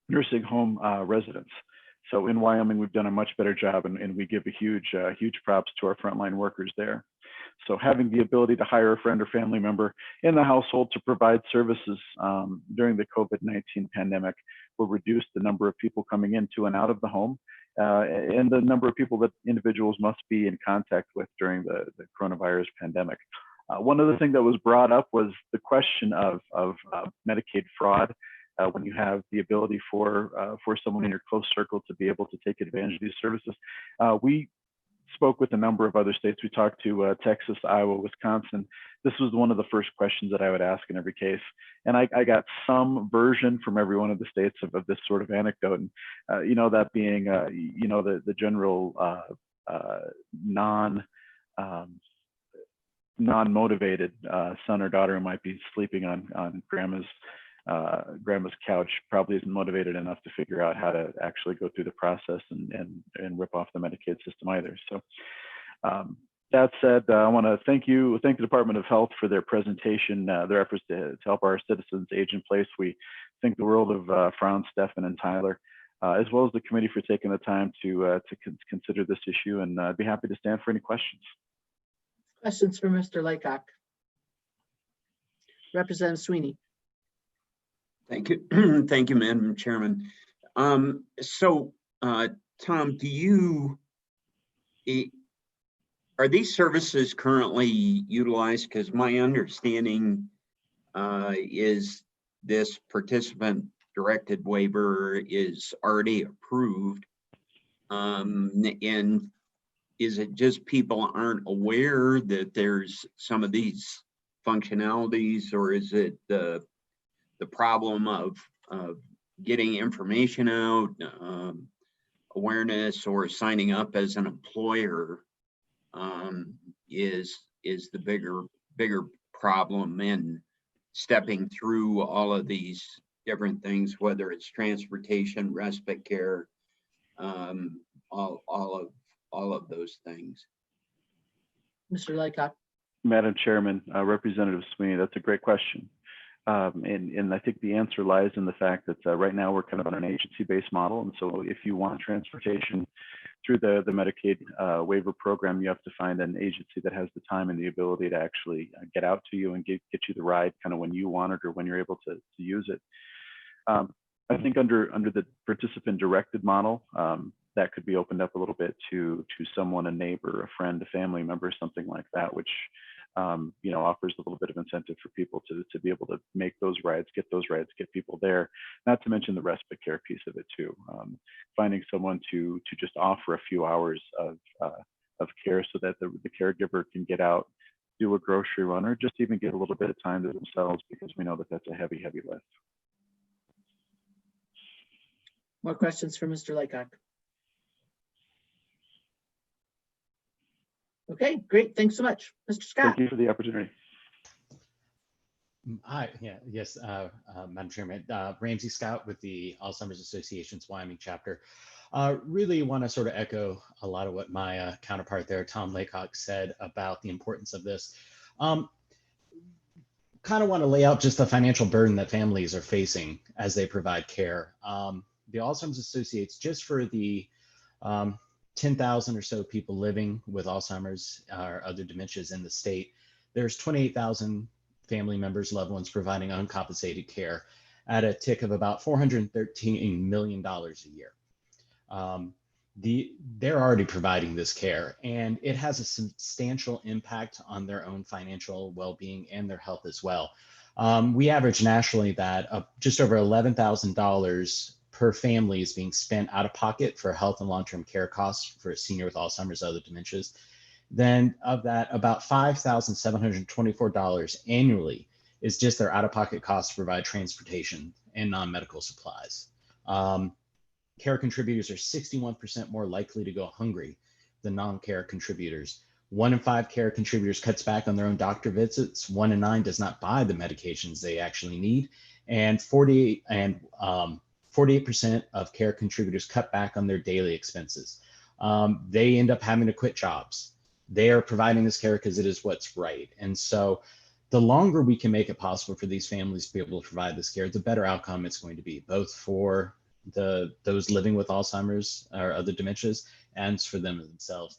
nursing home residents. So in Wyoming, we've done a much better job, and we give a huge props to our frontline workers there. So having the ability to hire a friend or family member in the household to provide services during the COVID-19 pandemic will reduce the number of people coming into and out of the home and the number of people that individuals must be in contact with during the coronavirus pandemic. One other thing that was brought up was the question of Medicaid fraud. When you have the ability for someone in your close circle to be able to take advantage of these services. We spoke with a number of other states. We talked to Texas, Iowa, Wisconsin. This was one of the first questions that I would ask in every case. And I got some version from every one of the states of this sort of anecdote. And, that being, the general non-motivated son or daughter who might be sleeping on grandma's couch probably isn't motivated enough to figure out how to actually go through the process and rip off the Medicaid system either. So that said, I want to thank the Department of Health for their presentation, their efforts to help our citizens age in place. We think the world of Franz, Stefan, and Tyler, as well as the committee for taking the time to consider this issue, and I'd be happy to stand for any questions. Questions for Mr. Laycock? Representative Sweeney. Thank you. Thank you, Madam Chairman. Tom, are these services currently utilized? Because my understanding is this participant directed waiver is already approved. And is it just people aren't aware that there's some of these functionalities, or is it the problem of getting information out, awareness, or signing up as an employer is the bigger problem in stepping through all of these different things, whether it's transportation, respite care, all of those things. Mr. Laycock. Madam Chairman, Representative Sweeney, that's a great question. And I think the answer lies in the fact that right now we're kind of on an agency-based model. And so if you want transportation through the Medicaid waiver program, you have to find an agency that has the time and the ability to actually get out to you and get you the ride kind of when you want it or when you're able to use it. I think under the participant directed model, that could be opened up a little bit to someone, a neighbor, a friend, a family member, something like that, which offers a little bit of incentive for people to be able to make those rides, get people there. Not to mention the respite care piece of it too. Finding someone to just offer a few hours of care so that the caregiver can get out, do a grocery run, or just even get a little bit of time to themselves, because we know that that's a heavy lift. More questions for Mr. Laycock? Okay, great. Thanks so much. Mr. Scott. Thank you for the opportunity. Yes, Madam Chairman, Ramsey Scott with the Alzheimer's Association's Wyoming chapter. Really want to sort of echo a lot of what my counterpart there, Tom Laycock, said about the importance of this. Kind of want to lay out just the financial burden that families are facing as they provide care. The Alzheimer's Associates, just for the 10,000 or so people living with Alzheimer's or other dementias in the state, there's 28,000 family members, loved ones providing uncompensated care at a tick of about $413 million a year. They're already providing this care, and it has a substantial impact on their own financial well-being and their health as well. We average nationally that just over $11,000 per family is being spent out of pocket for health and long-term care costs for a senior with Alzheimer's or other dementias. Then of that, about $5,724 annually is just their out-of-pocket costs to provide transportation and non-medical supplies. Care contributors are 61% more likely to go hungry than non-care contributors, 1 in 5 care contributors cuts back on their own doctor visits. 1 in 9 does not buy the medications they actually need. And 48% of care contributors cut back on their daily expenses. They end up having to quit jobs. They are providing this care because it is what's right. And so the longer we can make it possible for these families to be able to provide this care, the better outcome it's going to be, both for those living with Alzheimer's or other dementias and for them themselves.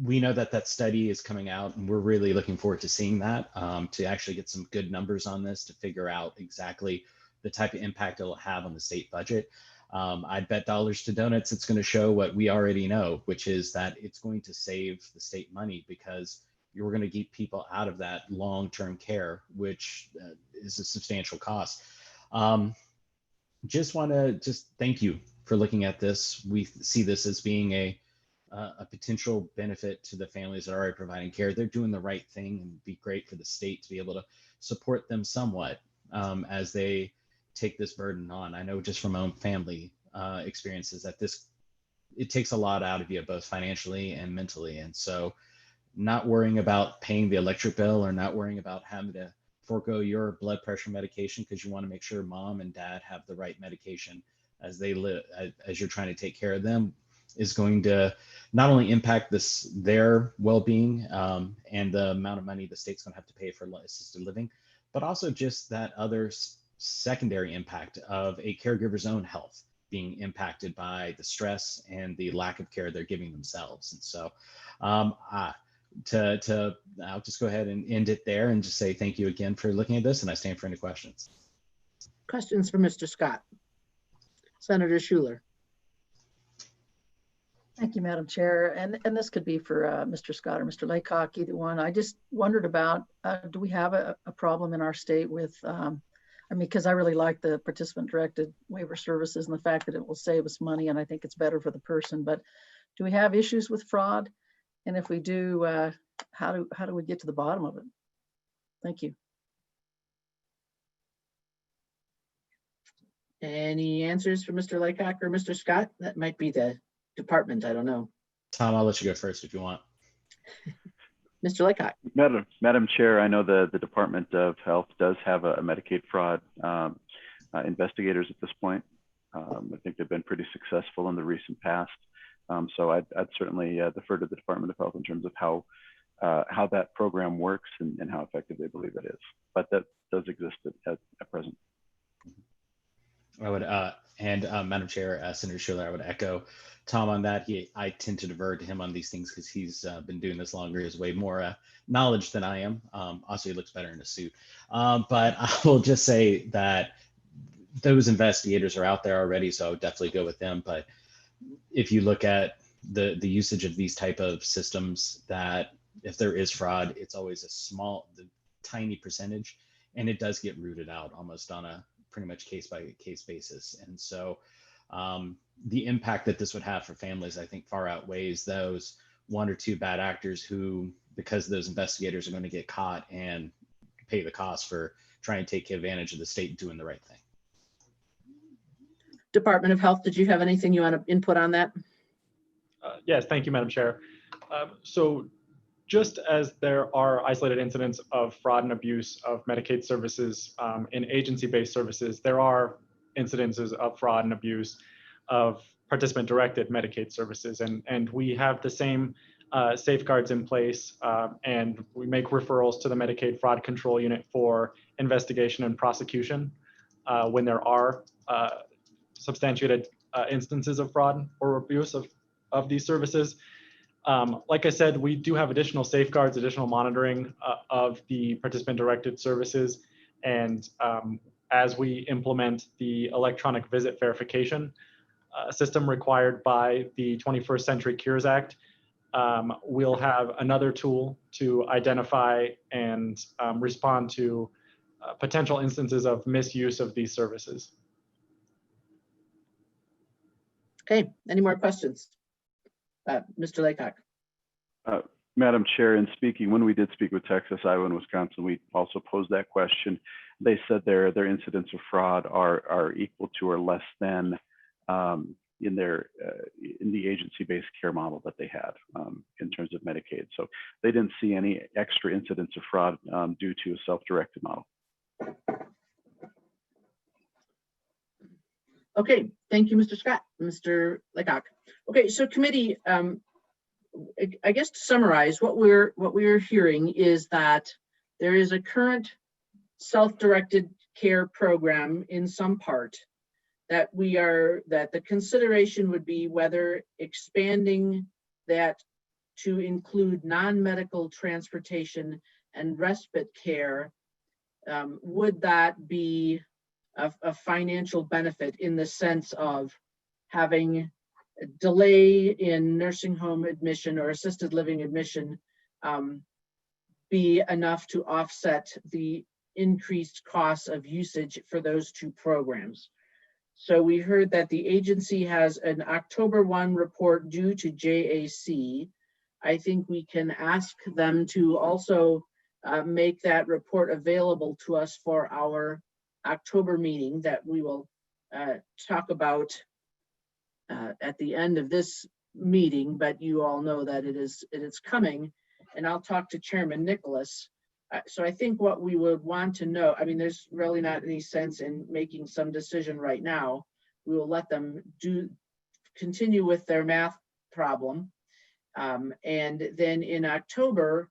We know that study is coming out, and we're really looking forward to seeing that, to actually get some good numbers on this, to figure out exactly the type of impact it'll have on the state budget. I'd bet dollars to donuts it's going to show what we already know, which is that it's going to save the state money, because you're going to keep people out of that long-term care, which is a substantial cost. Just want to thank you for looking at this. We see this as being a potential benefit to the families that are already providing care. They're doing the right thing, and it'd be great for the state to be able to support them somewhat as they take this burden on. I know just from my own family experiences that it takes a lot out of you, both financially and mentally. And so not worrying about paying the electric bill, or not worrying about having to forego your blood pressure medication because you want to make sure mom and dad have the right medication as they live, as you're trying to take care of them, is going to not only impact their well-being and the amount of money the state's going to have to pay for assisted living, but also just that other secondary impact of a caregiver's own health being impacted by the stress and the lack of care they're giving themselves. And so I'll just go ahead and end it there and just say thank you again for looking at this, and I stand for any questions. Questions for Mr. Scott? Senator Schuler. Thank you, Madam Chair. And this could be for Mr. Scott or Mr. Laycock, either one. I just wondered about, do we have a problem in our state with, because I really like the participant-directed waiver services and the fact that it will save us money, and I think it's better for the person. But do we have issues with fraud? And if we do, how do we get to the bottom of it? Thank you. Any answers for Mr. Laycock or Mr. Scott? That might be the department. I don't know. Tom, I'll let you go first if you want. Mr. Laycock. Madam Chair, I know the Department of Health does have a Medicaid fraud investigators at this point. I think they've been pretty successful in the recent past. So I'd certainly defer to the Department of Health in terms of how that program works and how effective they believe it is. But that does exist at present. I would, Madam Chair, Senator Schuler, I would echo Tom on that. I tend to defer to him on these things because he's been doing this longer. He has way more knowledge than I am. Also, he looks better in a suit. But I will just say that those investigators are out there already, so I would definitely go with them. But if you look at the usage of these type of systems, that if there is fraud, it's always tiny percentage, and it does get rooted out almost on a pretty much case by case basis. And so the impact that this would have for families, I think, far outweighs those 1 or 2 bad actors who, because those investigators are going to get caught and pay the cost for trying to take advantage of the state doing the right thing. Department of Health, did you have anything you want to input on that? Yes, thank you, Madam Chair. So just as there are isolated incidents of fraud and abuse of Medicaid services in agency-based services, there are incidences of fraud and abuse of participant-directed Medicaid services. And we have the same safeguards in place, and we make referrals to the Medicaid Fraud Control Unit for investigation and prosecution when there are substantiated instances of fraud or abuse of these services. Like I said, we do have additional safeguards, additional monitoring of the participant-directed services. And as we implement the electronic visit verification system required by the 21st Century Cures Act, we'll have another tool to identify and respond to potential instances of misuse of these services. Okay, any more questions? Mr. Laycock. Madam Chair, in speaking, when we did speak with Texas, Iowa, and Wisconsin, we also posed that question. They said their incidents of fraud are equal to or less than in their in the agency-based care model that they had in terms of Medicaid. So they didn't see any extra incidents of fraud due to a self-directed model. Okay, thank you, Mr. Scott. Mr. Laycock. Okay, so committee, I guess to summarize, what we're hearing is that there is a current self-directed care program in some part that the consideration would be whether expanding that to include non-medical transportation and respite care, would that be a financial benefit in the sense of having a delay in nursing home admission or assisted living admission be enough to offset the increased costs of usage for those two programs? So we heard that the agency has an October 1 report due to JAC. I think we can ask them to also make that report available to us for our October meeting that we will talk about at the end of this meeting, but you all know that it is coming, and I'll talk to Chairman Nicholas. So I think what we would want to know, I mean, there's really not any sense in making some decision right now. We will let them continue with their math problem. And then in October,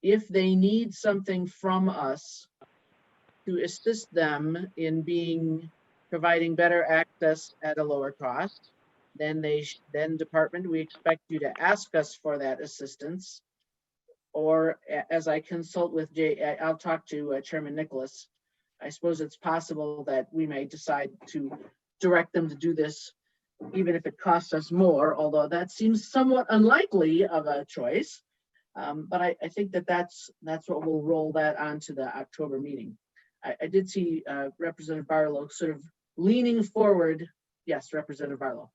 if they need something from us to assist them in providing better access at a lower cost, then department, we expect you to ask us for that assistance. Or as I consult with I'll talk to Chairman Nicholas. I suppose it's possible that we may decide to direct them to do this, even if it costs us more, although that seems somewhat unlikely of a choice. But I think that's what we'll roll that onto the October meeting. I did see Representative Barlow sort of leaning forward. Yes, Representative Barlow.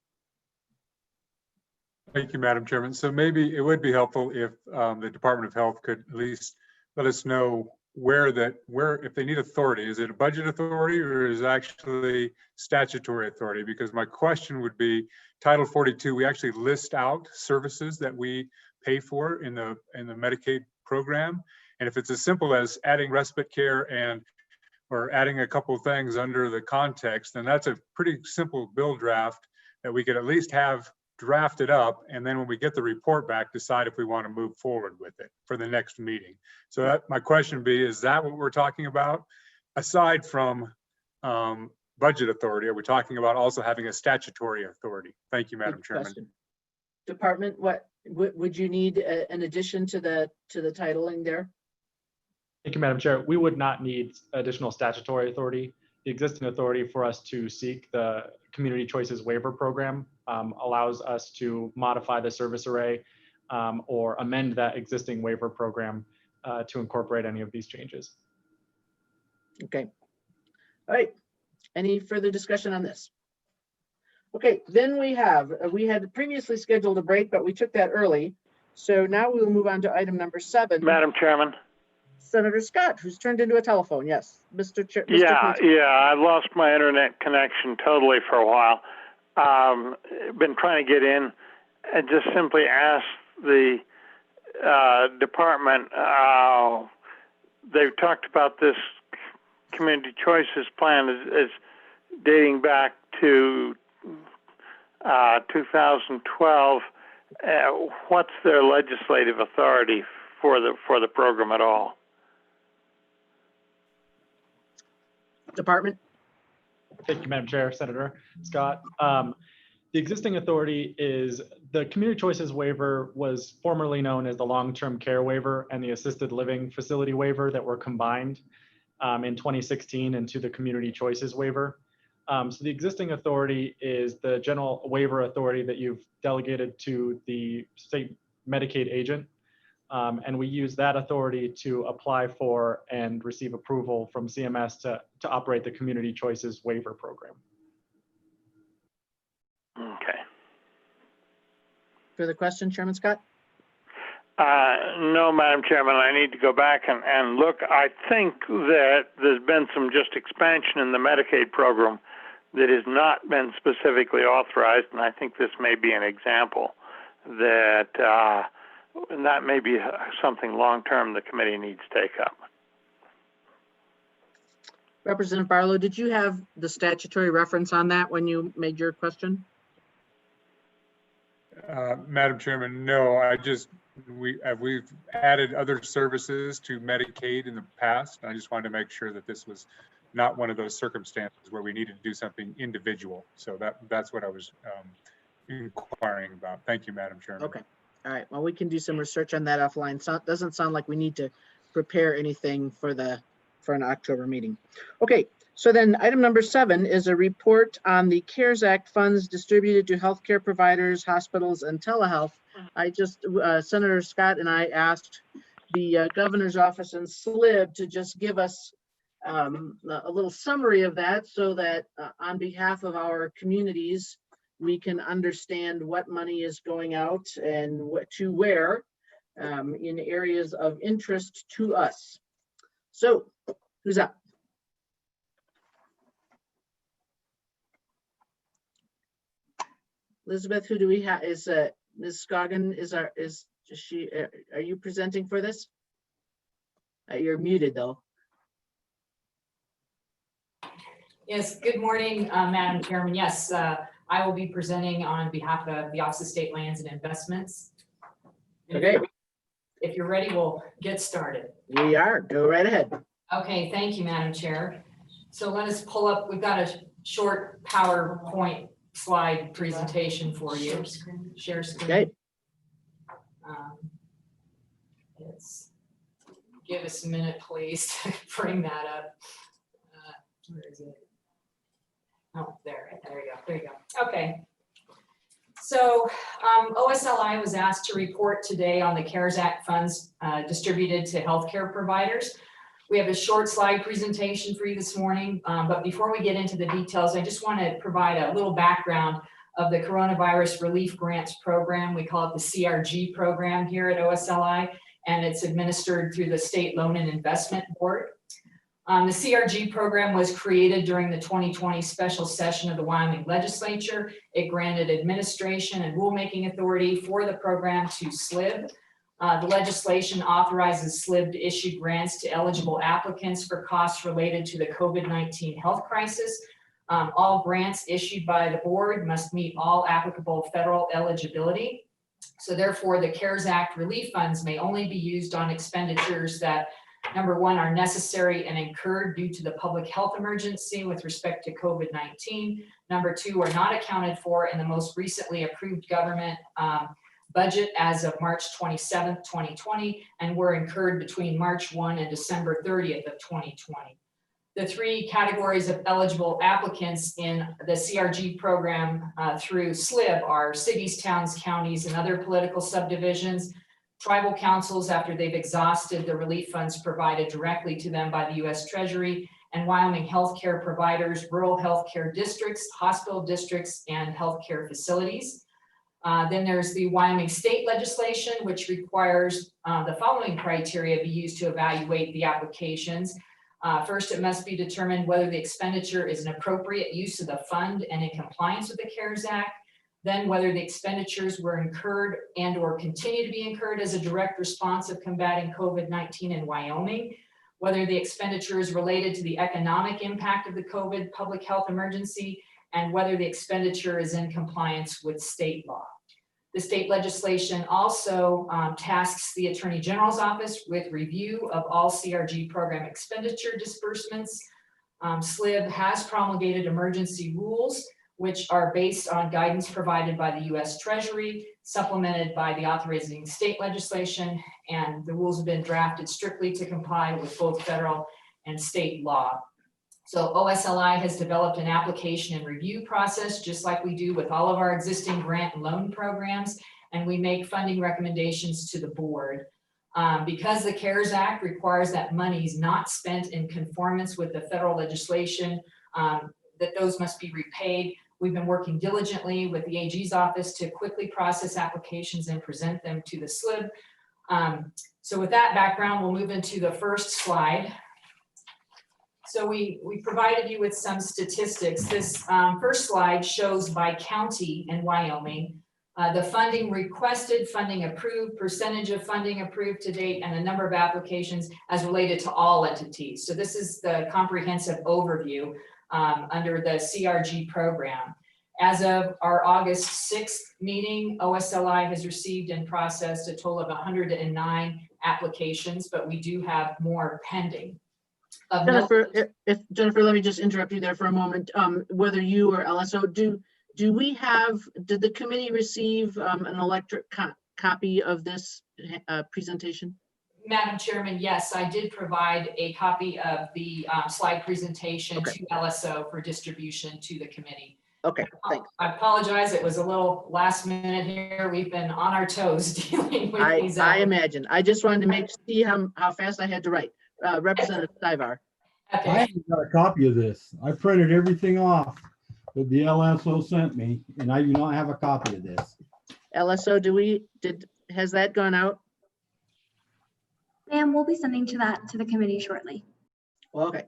Thank you, Madam Chairman. So maybe it would be helpful if the Department of Health could at least let us know where if they need authority, is it a budget authority or is it actually statutory authority? Because my question would be, Title 42, we actually list out services that we pay for in the Medicaid program. And if it's as simple as adding respite care or adding a couple of things under the context, then that's a pretty simple bill draft that we could at least have drafted up, and then when we get the report back, decide if we want to move forward with it for the next meeting. So my question would be, is that what we're talking about? Aside from budget authority, are we talking about also having a statutory authority? Thank you, Madam Chairman. Department, what would you need an addition to the titling there? Thank you, Madam Chair. We would not need additional statutory authority. The existing authority for us to seek the Community Choices Waiver Program allows us to modify the service array or amend that existing waiver program to incorporate any of these changes. Okay. All right. Any further discussion on this? Okay, then we had previously scheduled a break, but we took that early. So now we'll move on to item number 7. Madam Chairman. Senator Scott, who's turned into a telephone. Yes, Mr. Chair. Yeah, I lost my internet connection totally for a while. Been trying to get in and just simply ask the department. They've talked about this community choices plan is dating back to 2012. What's their legislative authority for the program at all? Department. Thank you, Madam Chair, Senator Scott. The existing authority is the Community Choices Waiver was formerly known as the Long-Term Care Waiver and the Assisted Living Facility Waiver that were combined in 2016 into the Community Choices Waiver. So the existing authority is the general waiver authority that you've delegated to the state Medicaid agent. And we use that authority to apply for and receive approval from CMS to operate the Community Choices Waiver Program. Okay. Further question, Chairman Scott? No, Madam Chairman, I need to go back and look. I think that there's been some just expansion in the Medicaid program that has not been specifically authorized, and I think this may be an example, that that may be something long-term the committee needs to take up. Representative Barlow, did you have the statutory reference on that when you made your question? Madam Chairman, no, we've added other services to Medicaid in the past. I just wanted to make sure that this was not one of those circumstances where we needed to do something individual. So that's what I was inquiring about. Thank you, Madam Chairman. Okay. All right. Well, we can do some research on that offline. So it doesn't sound like we need to prepare anything for an October meeting. Okay. So then item number 7 is a report on the CARES Act funds distributed to healthcare providers, hospitals, and telehealth. Senator Scott and I asked the governor's office and SLIB to just give us a little summary of that so that on behalf of our communities, we can understand what money is going out and what to where in areas of interest to us. So who's up? Elizabeth, who do we have? Is Ms. Scoggin, are you presenting for this? You're muted though. Yes, good morning, Madam Chairman. Yes, I will be presenting on behalf of the Office of State Lands and Investments. Okay. If you're ready, we'll get started. We are. Go right ahead. Okay, thank you, Madam Chair. So let us pull up, we've got a short PowerPoint slide presentation for you. Share screen. Okay. Give us a minute, please, to bring that up. Where is it? Oh, there you go. There you go. Okay. So OSLI was asked to report today on the CARES Act funds distributed to healthcare providers. We have a short slide presentation for you this morning, but before we get into the details, I just want to provide a little background of the Coronavirus Relief Grants Program. We call it the CRG program here at OSLI, and it's administered through the State Loan and Investment Board. The CRG program was created during the 2020 special session of the Wyoming legislature. It granted administration and rulemaking authority for the program to SLIB. The legislation authorizes SLIB to issue grants to eligible applicants for costs related to the COVID-19 health crisis. All grants issued by the board must meet all applicable federal eligibility. So therefore, the CARES Act relief funds may only be used on expenditures that, number one, are necessary and incurred due to the public health emergency with respect to COVID-19. Number two, are not accounted for in the most recently approved government budget as of March 27th, 2020, and were incurred between March 1 and December 30th of 2020. The three categories of eligible applicants in the CRG program through SLIB are cities, towns, counties, and other political subdivisions, tribal councils after they've exhausted the relief funds provided directly to them by the U.S. Treasury, and Wyoming healthcare providers, rural healthcare districts, hospital districts, and healthcare facilities. Then there's the Wyoming state legislation, which requires the following criteria be used to evaluate the applications. First, it must be determined whether the expenditure is an appropriate use of the fund and in compliance with the CARES Act. Then whether the expenditures were incurred and or continue to be incurred as a direct response of combating COVID-19 in Wyoming. Whether the expenditure is related to the economic impact of the COVID public health emergency, and whether the expenditure is in compliance with state law. The state legislation also tasks the Attorney General's office with review of all CRG program expenditure disbursements. SLIB has promulgated emergency rules, which are based on guidance provided by the U.S. Treasury, supplemented by the authorizing state legislation, and the rules have been drafted strictly to comply with both federal and state law. So OSLI has developed an application and review process, just like we do with all of our existing grant and loan programs, and we make funding recommendations to the board. Because the CARES Act requires that monies not spent in conformance with the federal legislation, that those must be repaid. We've been working diligently with the AG's office to quickly process applications and present them to the SLIB. So with that background, we'll move into the first slide. So we provided you with some statistics. This first slide shows by county in Wyoming, the funding requested, funding approved, percentage of funding approved to date, and the number of applications as related to all entities. So this is the comprehensive overview under the CRG program. As of our August 6th meeting, OSLI has received and processed a total of 109 applications, but we do have more pending. Jennifer, Jennifer, let me just interrupt you there for a moment. Whether you or LSO, did the committee receive an electric copy of this presentation? Madam Chairman, yes, I did provide a copy of the slide presentation to LSO for distribution to the committee. Okay, thanks. I apologize. It was a little last minute here. We've been on our toes dealing with these. I imagine. I just wanted to see how fast I had to write. Representative Stivar. I haven't got a copy of this. I printed everything off that the LSO sent me, and I do not have a copy of this. LSO, has that gone out? Ma'am, we'll be sending to the committee shortly. Okay.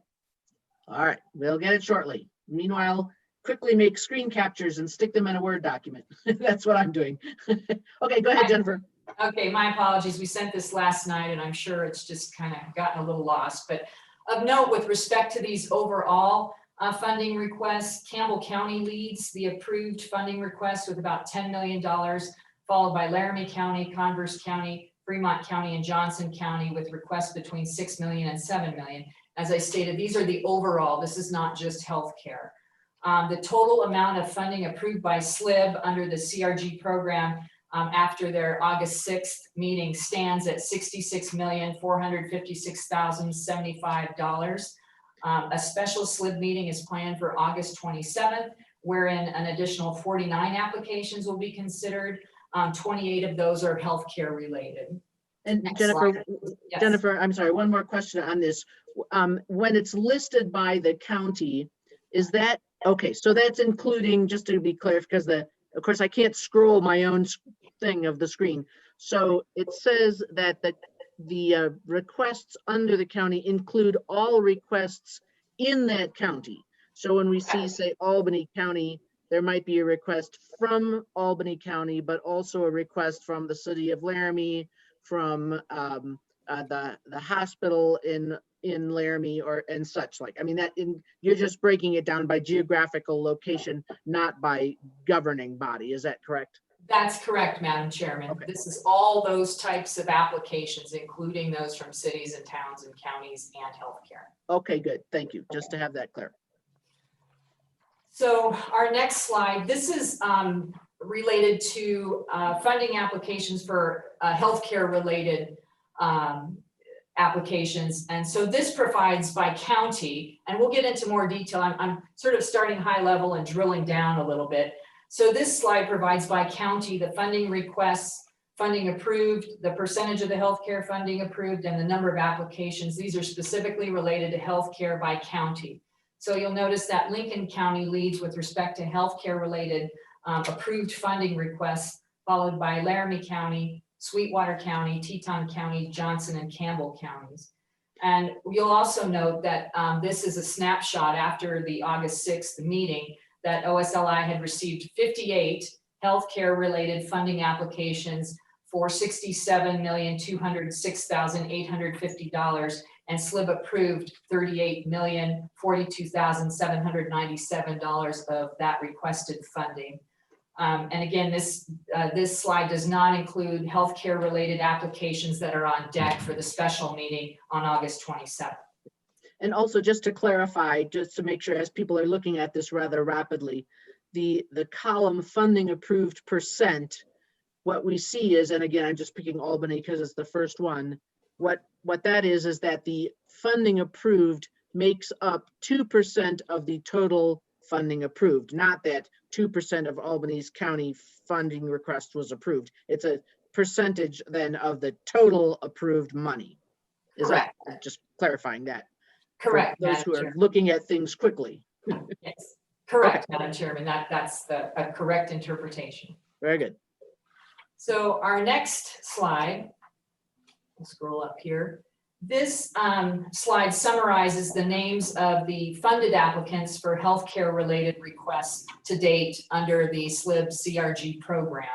All right, we'll get it shortly. Meanwhile, quickly make screen captures and stick them in a Word document. That's what I'm doing. Okay, go ahead, Jennifer. Okay, my apologies. We sent this last night and I'm sure it's just kind of gotten a little lost. But of note, with respect to these overall funding requests, Campbell County leads the approved funding request with about $10 million, followed by Laramie County, Converse County, Fremont County, and Johnson County with requests between $6 million and $7 million. As I stated, these are the overall. This is not just healthcare. The total amount of funding approved by SLIB under the CRG program after their August 6th meeting stands at $66,456,075. A special SLIB meeting is planned for August 27th, wherein an additional 49 applications will be considered. 28 of those are healthcare related. And Next Jennifer, slide. Yes. Jennifer, I'm sorry, one more question on this. When it's listed by the county, is that, okay, so that's including, just to be clear, because of course I can't scroll my own thing of the screen. So it says that the requests under the county include all requests in that county. So when we see, say, Albany County, there might be a request from Albany County, but also a request from the city of Laramie, from the hospital in Laramie, and such like. I mean, you're just breaking it down by geographical location, not by governing body. Is that correct? That's correct, Madam Chairman. Okay. This is all those types of applications, including those from cities and towns and counties and healthcare. Okay, good. Thank you. Just to have that clear. So our next slide, this is related to funding applications for healthcare related applications. And so this provides by county, and we'll get into more detail. I'm sort of starting high level and drilling down a little bit. So this slide provides by county the funding requests, funding approved, the percentage of the healthcare funding approved, and the number of applications. These are specifically related to healthcare by county. So you'll notice that Lincoln County leads with respect to healthcare related approved funding requests, followed by Laramie County, Sweetwater County, Teton County, Johnson, and Campbell counties. And you'll also note that this is a snapshot after the August 6th meeting that OSLI had received 58 healthcare related funding applications for $67,206,850, and SLIB approved $38,042,797 of that requested funding. And again, this slide does not include healthcare related applications that are on deck for the special meeting on August 27th. And also, just to clarify, just to make sure as people are looking at this rather rapidly, the column funding approved percent, what we see is, and again, I'm just picking Albany because it's the first one, what that is that the funding approved makes up 2% of the total funding approved, not that 2% of Albany's county funding request was approved. It's a percentage then of the total approved money. Is correct? That just clarifying that? Correct. For those who are looking at things quickly. Yes, correct, Madam Chairman. That's a correct interpretation. Very good. So our next slide, we'll scroll up here. This slide summarizes the names of the funded applicants for healthcare related requests to date under the SLIB CRG program.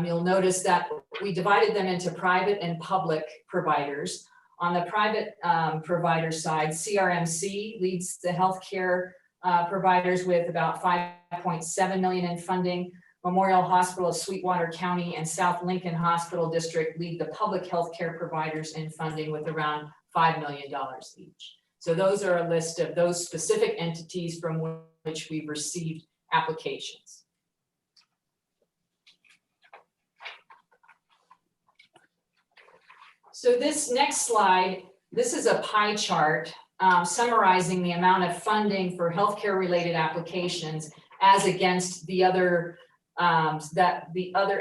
You'll notice that we divided them into private and public providers. On the private provider side, CRMC leads the healthcare providers with about 5.7 million in funding. Memorial Hospital of Sweetwater County and South Lincoln Hospital District lead the public healthcare providers in funding with around $5 million each. So those are a list of those specific entities from which we've received applications. So this next slide, this is a pie chart summarizing the amount of funding for healthcare related applications as against the other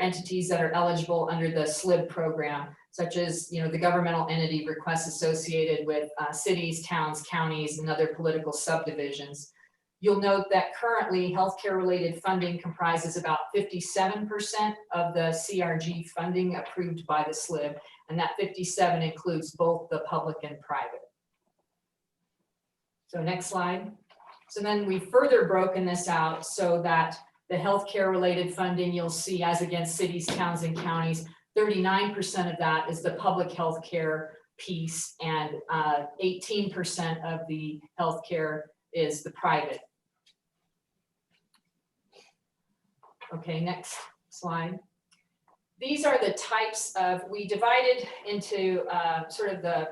entities that are eligible under the SLIB program, such as the governmental entity requests associated with cities, towns, counties, and other political subdivisions. You'll note that currently healthcare related funding comprises about 57% of the CRG funding approved by the SLIB, and that 57 includes both the public and private. So next slide. So then we've further broken this out so that the healthcare related funding you'll see as against cities, towns, and counties, 39% of that is the public healthcare piece, and 18% of the healthcare is the private. Okay, next slide. These are the types of, we divided into sort of the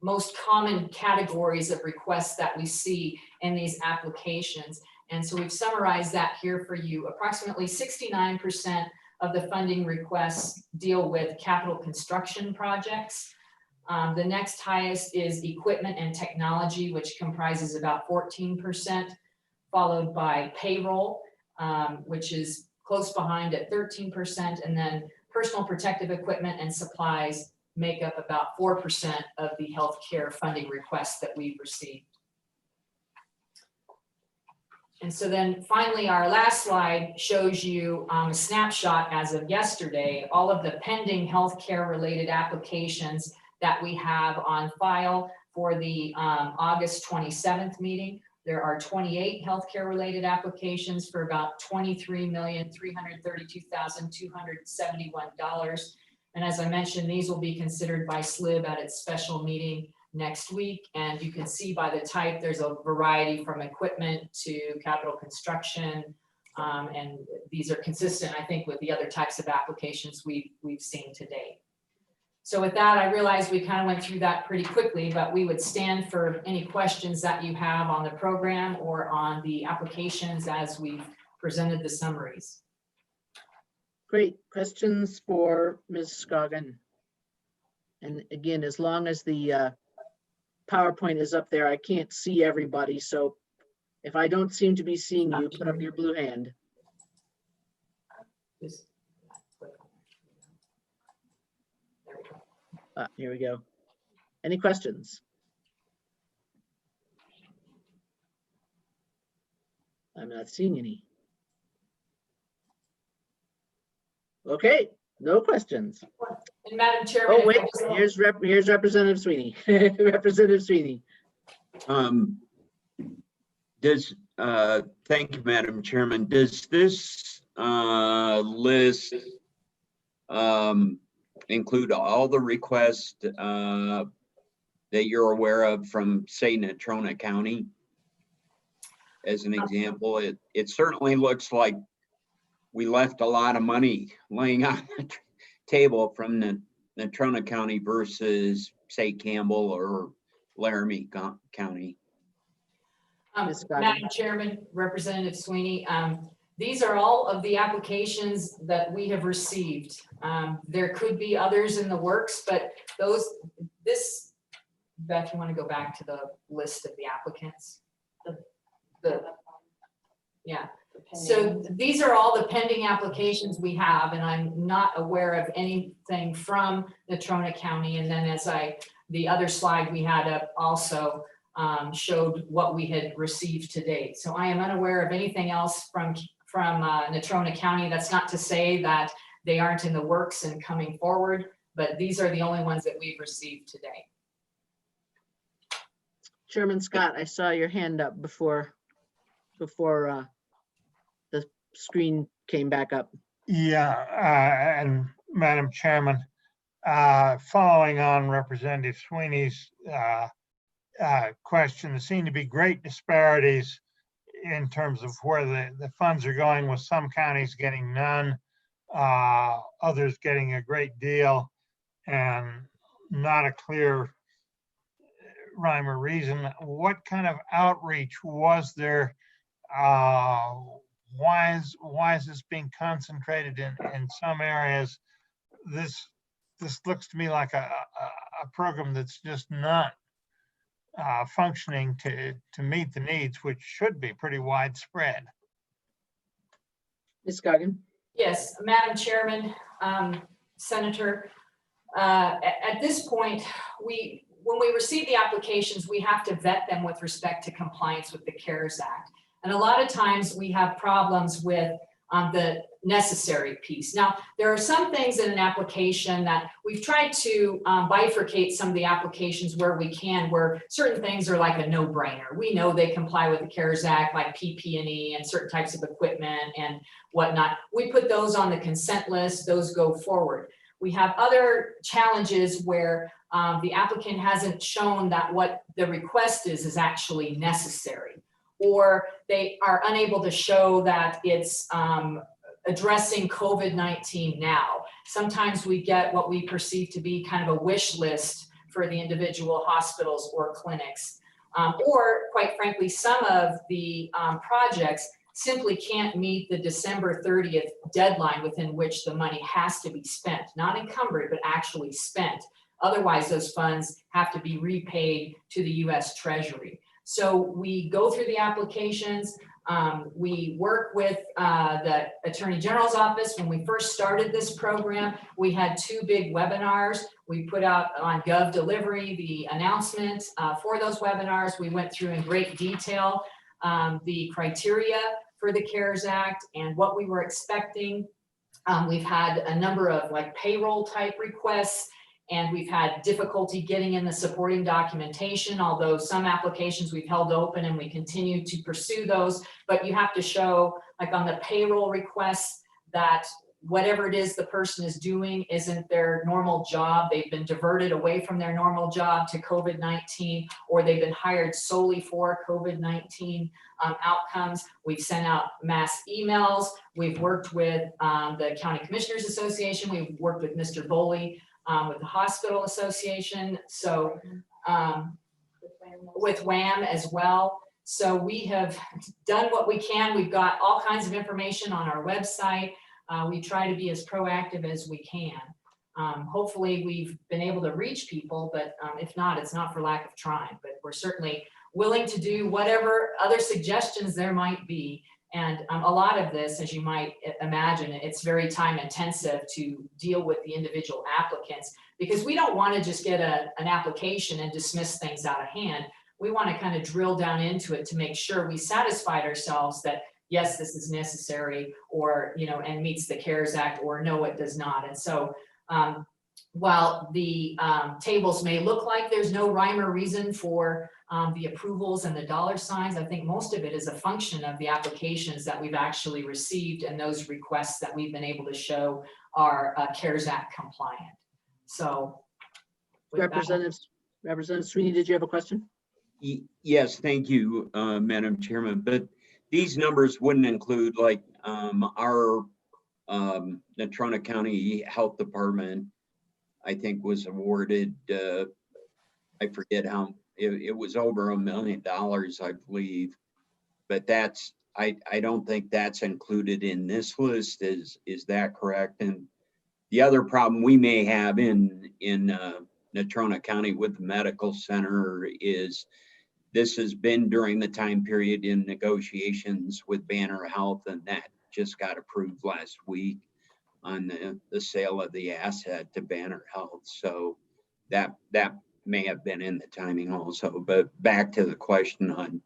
most common categories of requests that we see in these applications. And so we've summarized that here for you. Approximately 69% of the funding requests deal with capital construction projects. The next highest is equipment and technology, which comprises about 14%, followed by payroll, which is close behind at 13%, and then personal protective equipment and supplies make up about 4% of the healthcare funding requests that we've received. And so then finally, our last slide shows you a snapshot as of yesterday, all of the pending healthcare related applications that we have on file for the August 27th meeting. There are 28 healthcare related applications for about $23,332,271. And as I mentioned, these will be considered by SLIB at its special meeting next week. And you can see by the type, there's a variety from equipment to capital construction. And these are consistent, I think, with the other types of applications we've seen to date. So with that, I realize we kind of went through that pretty quickly, but we would stand for any questions that you have on the program or on the applications as we've presented the summaries. Great. Questions for Ms. Scoggin? And again, as long as the PowerPoint is up there, I can't see everybody. So if I don't seem to be seeing you, put up your blue hand. Here we go. Any questions? I'm not seeing any. Okay, no questions. And Madam Chairman. Oh, wait, here's Representative Sweeney. Representative Sweeney. Thank you, Madam Chairman. Does this list include all the requests that you're aware of from, say, Natrona County? As an example, it certainly looks like we left a lot of money laying on the table from the Natrona County versus, say, Campbell or Laramie County. Madam Chairman, Representative Sweeney, these are all of the applications that we have received. There could be others in the works, but Beth, you want to go back to the list of the applicants? Yeah. So these are all the pending applications we have, and I'm not aware of anything from Natrona County. And then the other slide we had up also showed what we had received to date. So I am unaware of anything else from Natrona County. That's not to say that they aren't in the works and coming forward, but these are the only ones that we've received today. Chairman Scott, I saw your hand up before the screen came back up. Yeah, and Madam Chairman, following on Representative Sweeney's question, there seem to be great disparities in terms of where the funds are going, with some counties getting none, others getting a great deal, and not a clear rhyme or reason. What kind of outreach was there? Why is this being concentrated in some areas? This looks to me like a program that's just not functioning to meet the needs, which should be pretty widespread. Ms. Goggin? Yes, Madam Chairman, Senator, at this point, when we receive the applications, we have to vet them with respect to compliance with the CARES Act. And a lot of times we have problems with the necessary piece. Now, there are some things in an application that we've tried to bifurcate some of the applications where we can, where certain things are like a no-brainer. We know they comply with the CARES Act, like PP&E and certain types of equipment and whatnot. We put those on the consent list, those go forward. We have other challenges where the applicant hasn't shown that what the request is actually necessary, or they are unable to show that it's addressing COVID-19 now. Sometimes we get what we perceive to be kind of a wish list for the individual hospitals or clinics. Or quite frankly, some of the projects simply can't meet the December 30th deadline within which the money has to be spent, not encumbered, but actually spent. Otherwise, those funds have to be repaid to the US Treasury. So we go through the applications. We work with the Attorney General's office. When we first started this program, we had 2 big webinars. We put out on Gov Delivery the announcement for those webinars. We went through in great detail the criteria for the CARES Act and what we were expecting. We've had a number of like payroll type requests, and we've had difficulty getting in the supporting documentation, although some applications we've held open and we continue to pursue those. But you have to show, like on the payroll requests, that whatever it is the person is doing isn't their normal job. They've been diverted away from their normal job to COVID-19, or they've been hired solely for COVID-19 outcomes. We've sent out mass emails. We've worked with the County Commissioners Association. We've worked with Mr. Boley with the Hospital Association. So with WAM as well. So we have done what we can. We've got all kinds of information on our website. We try to be as proactive as we can. Hopefully we've been able to reach people, but if not, it's not for lack of trying, but we're certainly willing to do whatever other suggestions there might be. And a lot of this, as you might imagine, it's very time intensive to deal with the individual applicants, because we don't want to just get an application and dismiss things out of hand. We want to kind of drill down into it to make sure we satisfied ourselves that yes, this is necessary, or, you know, and meets the CARES Act, or no, it does not. And so while the tables may look like there's no rhyme or reason for the approvals and the dollar signs, I think most of it is a function of the applications that we've actually received and those requests that we've been able to show are CARES Act compliant. So Representative Sweeney, did you have a question? Yes, thank you, Madam Chairman. But these numbers wouldn't include like our Natrona County Health Department, I think was awarded, I forget how, it was over $1 million, I believe. But that's, I don't think that's included in this list. Is that correct? And the other problem we may have in Natrona County with the medical center is this has been during the time period in negotiations with Banner Health, and that just got approved last week on the sale of the asset to Banner Health. So that may have been in the timing also. But back to the question on,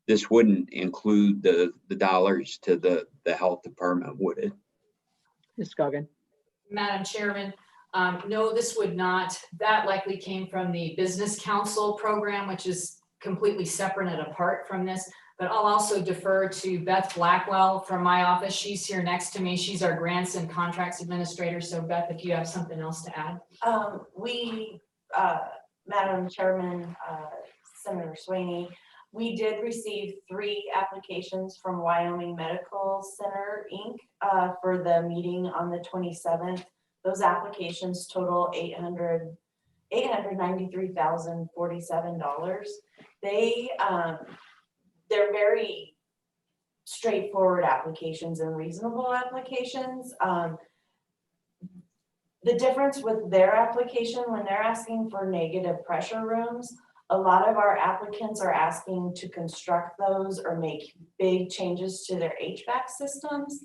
this wouldn't include the dollars to the health department, would it? Ms. Goggin. Madam Chairman, no, this would not. That likely came from the Business Council program, which is completely separate and apart from this, but I'll also defer to Beth Blackwell from my office. She's here next to me. She's our grants and contracts administrator. So Beth, if you have something else to add. Madam Chairman, Senator Sweeney, we did receive 3 applications from Wyoming Medical Center, Inc. For the meeting on the 27th. Those applications total $893,047. They're very straightforward applications and reasonable applications. The difference with their application, when they're asking for negative pressure rooms, a lot of our applicants are asking to construct those or make big changes to their HVAC systems.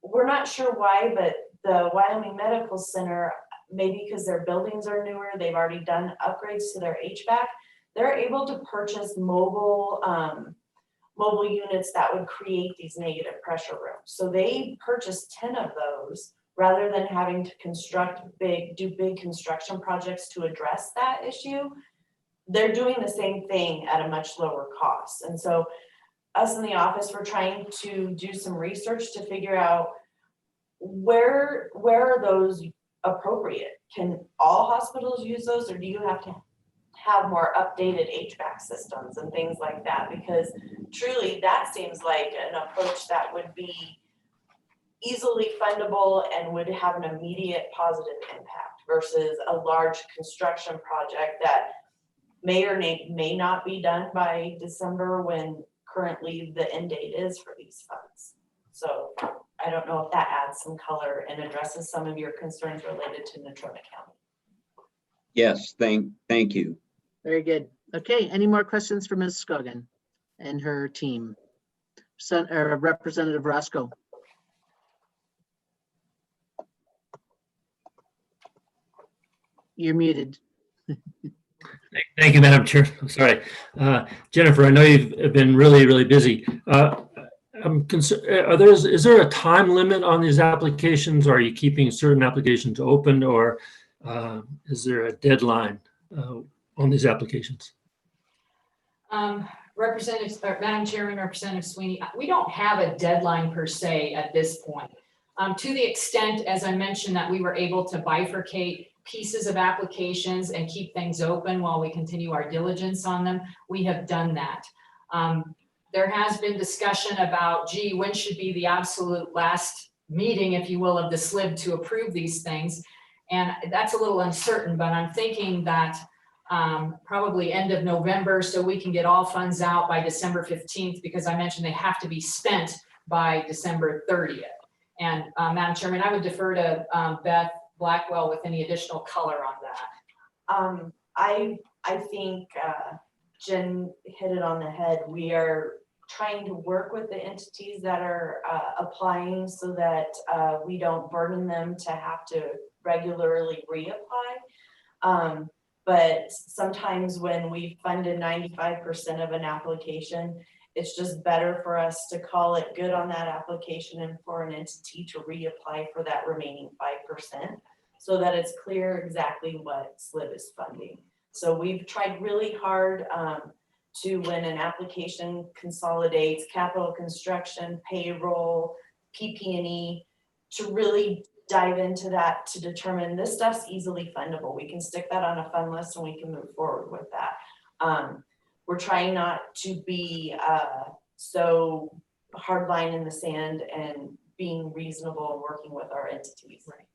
We're not sure why, but the Wyoming Medical Center, maybe because their buildings are newer, they've already done upgrades to their HVAC, they're able to purchase mobile units that would create these negative pressure rooms. So they purchased 10 of those rather than having to do big construction projects to address that issue. They're doing the same thing at a much lower cost. And so us in the office, we're trying to do some research to figure out where are those appropriate? Can all hospitals use those, or do you have to have more updated HVAC systems and things like that? Because truly that seems like an approach that would be easily fundable and would have an immediate positive impact versus a large construction project that may or may not be done by December, when currently the end date is for these funds. So I don't know if that adds some color and addresses some of your concerns related to Natrona County. Yes, thank you. Very good. Okay, any more questions for Ms. Scoggin and her team? Representative Roscoe. You're muted. Thank you, Madam Chair. I'm sorry. Jennifer, I know you've been really, really busy. I'm concerned, is there a time limit on these applications? Or are you keeping certain applications open, or is there a deadline on these applications? Madam Chairman, Representative Sweeney, we don't have a deadline per se at this point. To the extent, as I mentioned, that we were able to bifurcate pieces of applications and keep things open while we continue our diligence on them, we have done that. There has been discussion about, gee, when should be the absolute last meeting, if you will, of the SLIB to approve these things. And that's a little uncertain, but I'm thinking that probably end of November, so we can get all funds out by December 15th, because I mentioned they have to be spent by December 30th. And Madam Chairman, I would defer to Beth Blackwell with any additional color on that. I think Jen hit it on the head. We are trying to work with the entities that are applying so that we don't burden them to have to regularly reapply. But sometimes when we funded 95% of an application, it's just better for us to call it good on that application and for an entity to reapply for that remaining 5%, so that it's clear exactly what SLIB is funding. So we've tried really hard to, when an application consolidates capital construction, payroll, PP&E, to really dive into that to determine this stuff's easily fundable. We can stick that on a fund list and we can move forward with that. We're trying not to be so hard line in the sand and being reasonable and working with our entities. Right.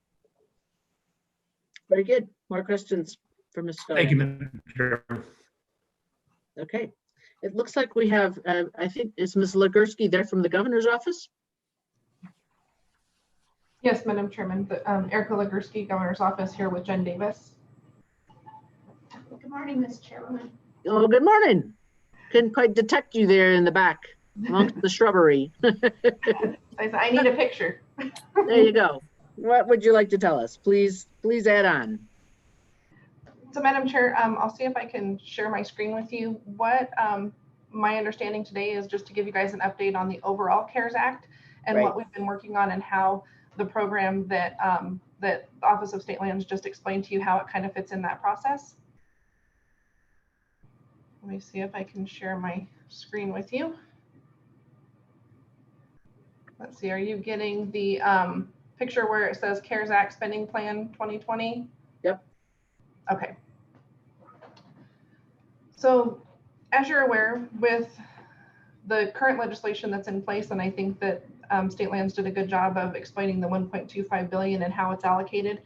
Very good. More questions for Ms. Scott? Thank you, Madam Chair. Okay. It looks like we have, I think, is Ms. Legursky there from the governor's office? Yes, Madam Chairman. Erica Legursky, Governor's Office, here with Jen Davis. Good morning, Ms. Chairwoman. Oh, good morning. Couldn't quite detect you there in the back amongst the shrubbery. I need a picture. There you go. What would you like to tell us? Please add on. So, Madam Chair, I'll see if I can share my screen with you. What my understanding today is just to give you guys an update on the overall CARES Act and what we've been working on, and how the program that that the Office of State Lands just explained to you, how it kind of fits in that process. Let me see if I can share my screen with you. Let's see, are you getting the picture where it says CARES Act Spending Plan 2020? Yep. Okay. So as you're aware, with the current legislation that's in place, and I think that State Lands did a good job of explaining the 1.25 billion and how it's allocated.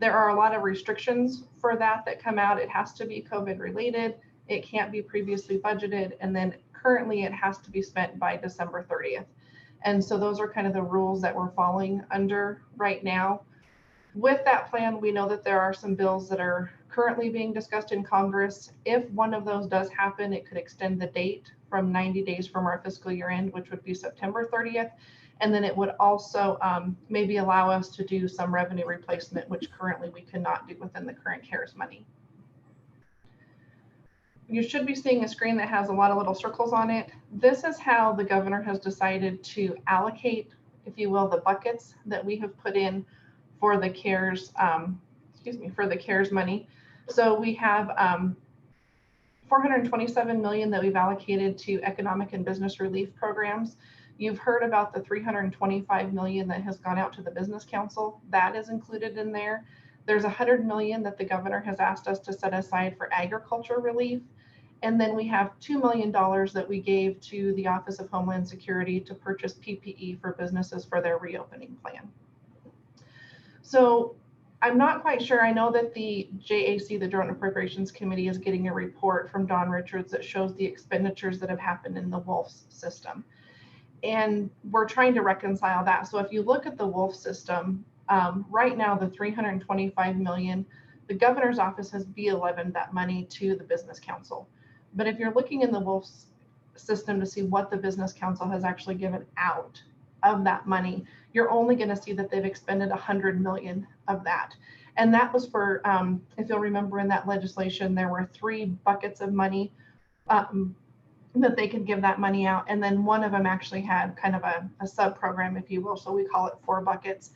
There are a lot of restrictions for that come out. It has to be COVID related. It can't be previously budgeted. And then currently it has to be spent by December 30th. And so those are kind of the rules that we're falling under right now. With that plan, we know that there are some bills that are currently being discussed in Congress. If one of those does happen, it could extend the date from 90 days from our fiscal year end, which would be September 30th. And then it would also maybe allow us to do some revenue replacement, which currently we cannot do within the current CARES money. You should be seeing a screen that has a lot of little circles on it. This is how the governor has decided to allocate, if you will, the buckets that we have put in for the CARES, for the CARES money. So we have 427 million that we've allocated to economic and business relief programs. You've heard about the 325 million that has gone out to the Business Council. That is included in there. There's 100 million that the governor has asked us to set aside for agriculture relief. And then we have $2 million that we gave to the Office of Homeland Security to purchase PPE for businesses for their reopening plan. So I'm not quite sure. I know that the JAC, the Joint Appropriations Committee, is getting a report from Don Richards that shows the expenditures that have happened in the WOLF system. And we're trying to reconcile that. So if you look at the WOLF system, right now, the 325 million, the governor's office has B11 that money to the Business Council. But if you're looking in the WOLF system to see what the Business Council has actually given out of that money, you're only going to see that they've expended 100 million of that. And that was for, if you'll remember in that legislation, there were 3 buckets of money that they could give that money out. And then one of them actually had kind of a sub-program, if you will. So we call it 4 buckets.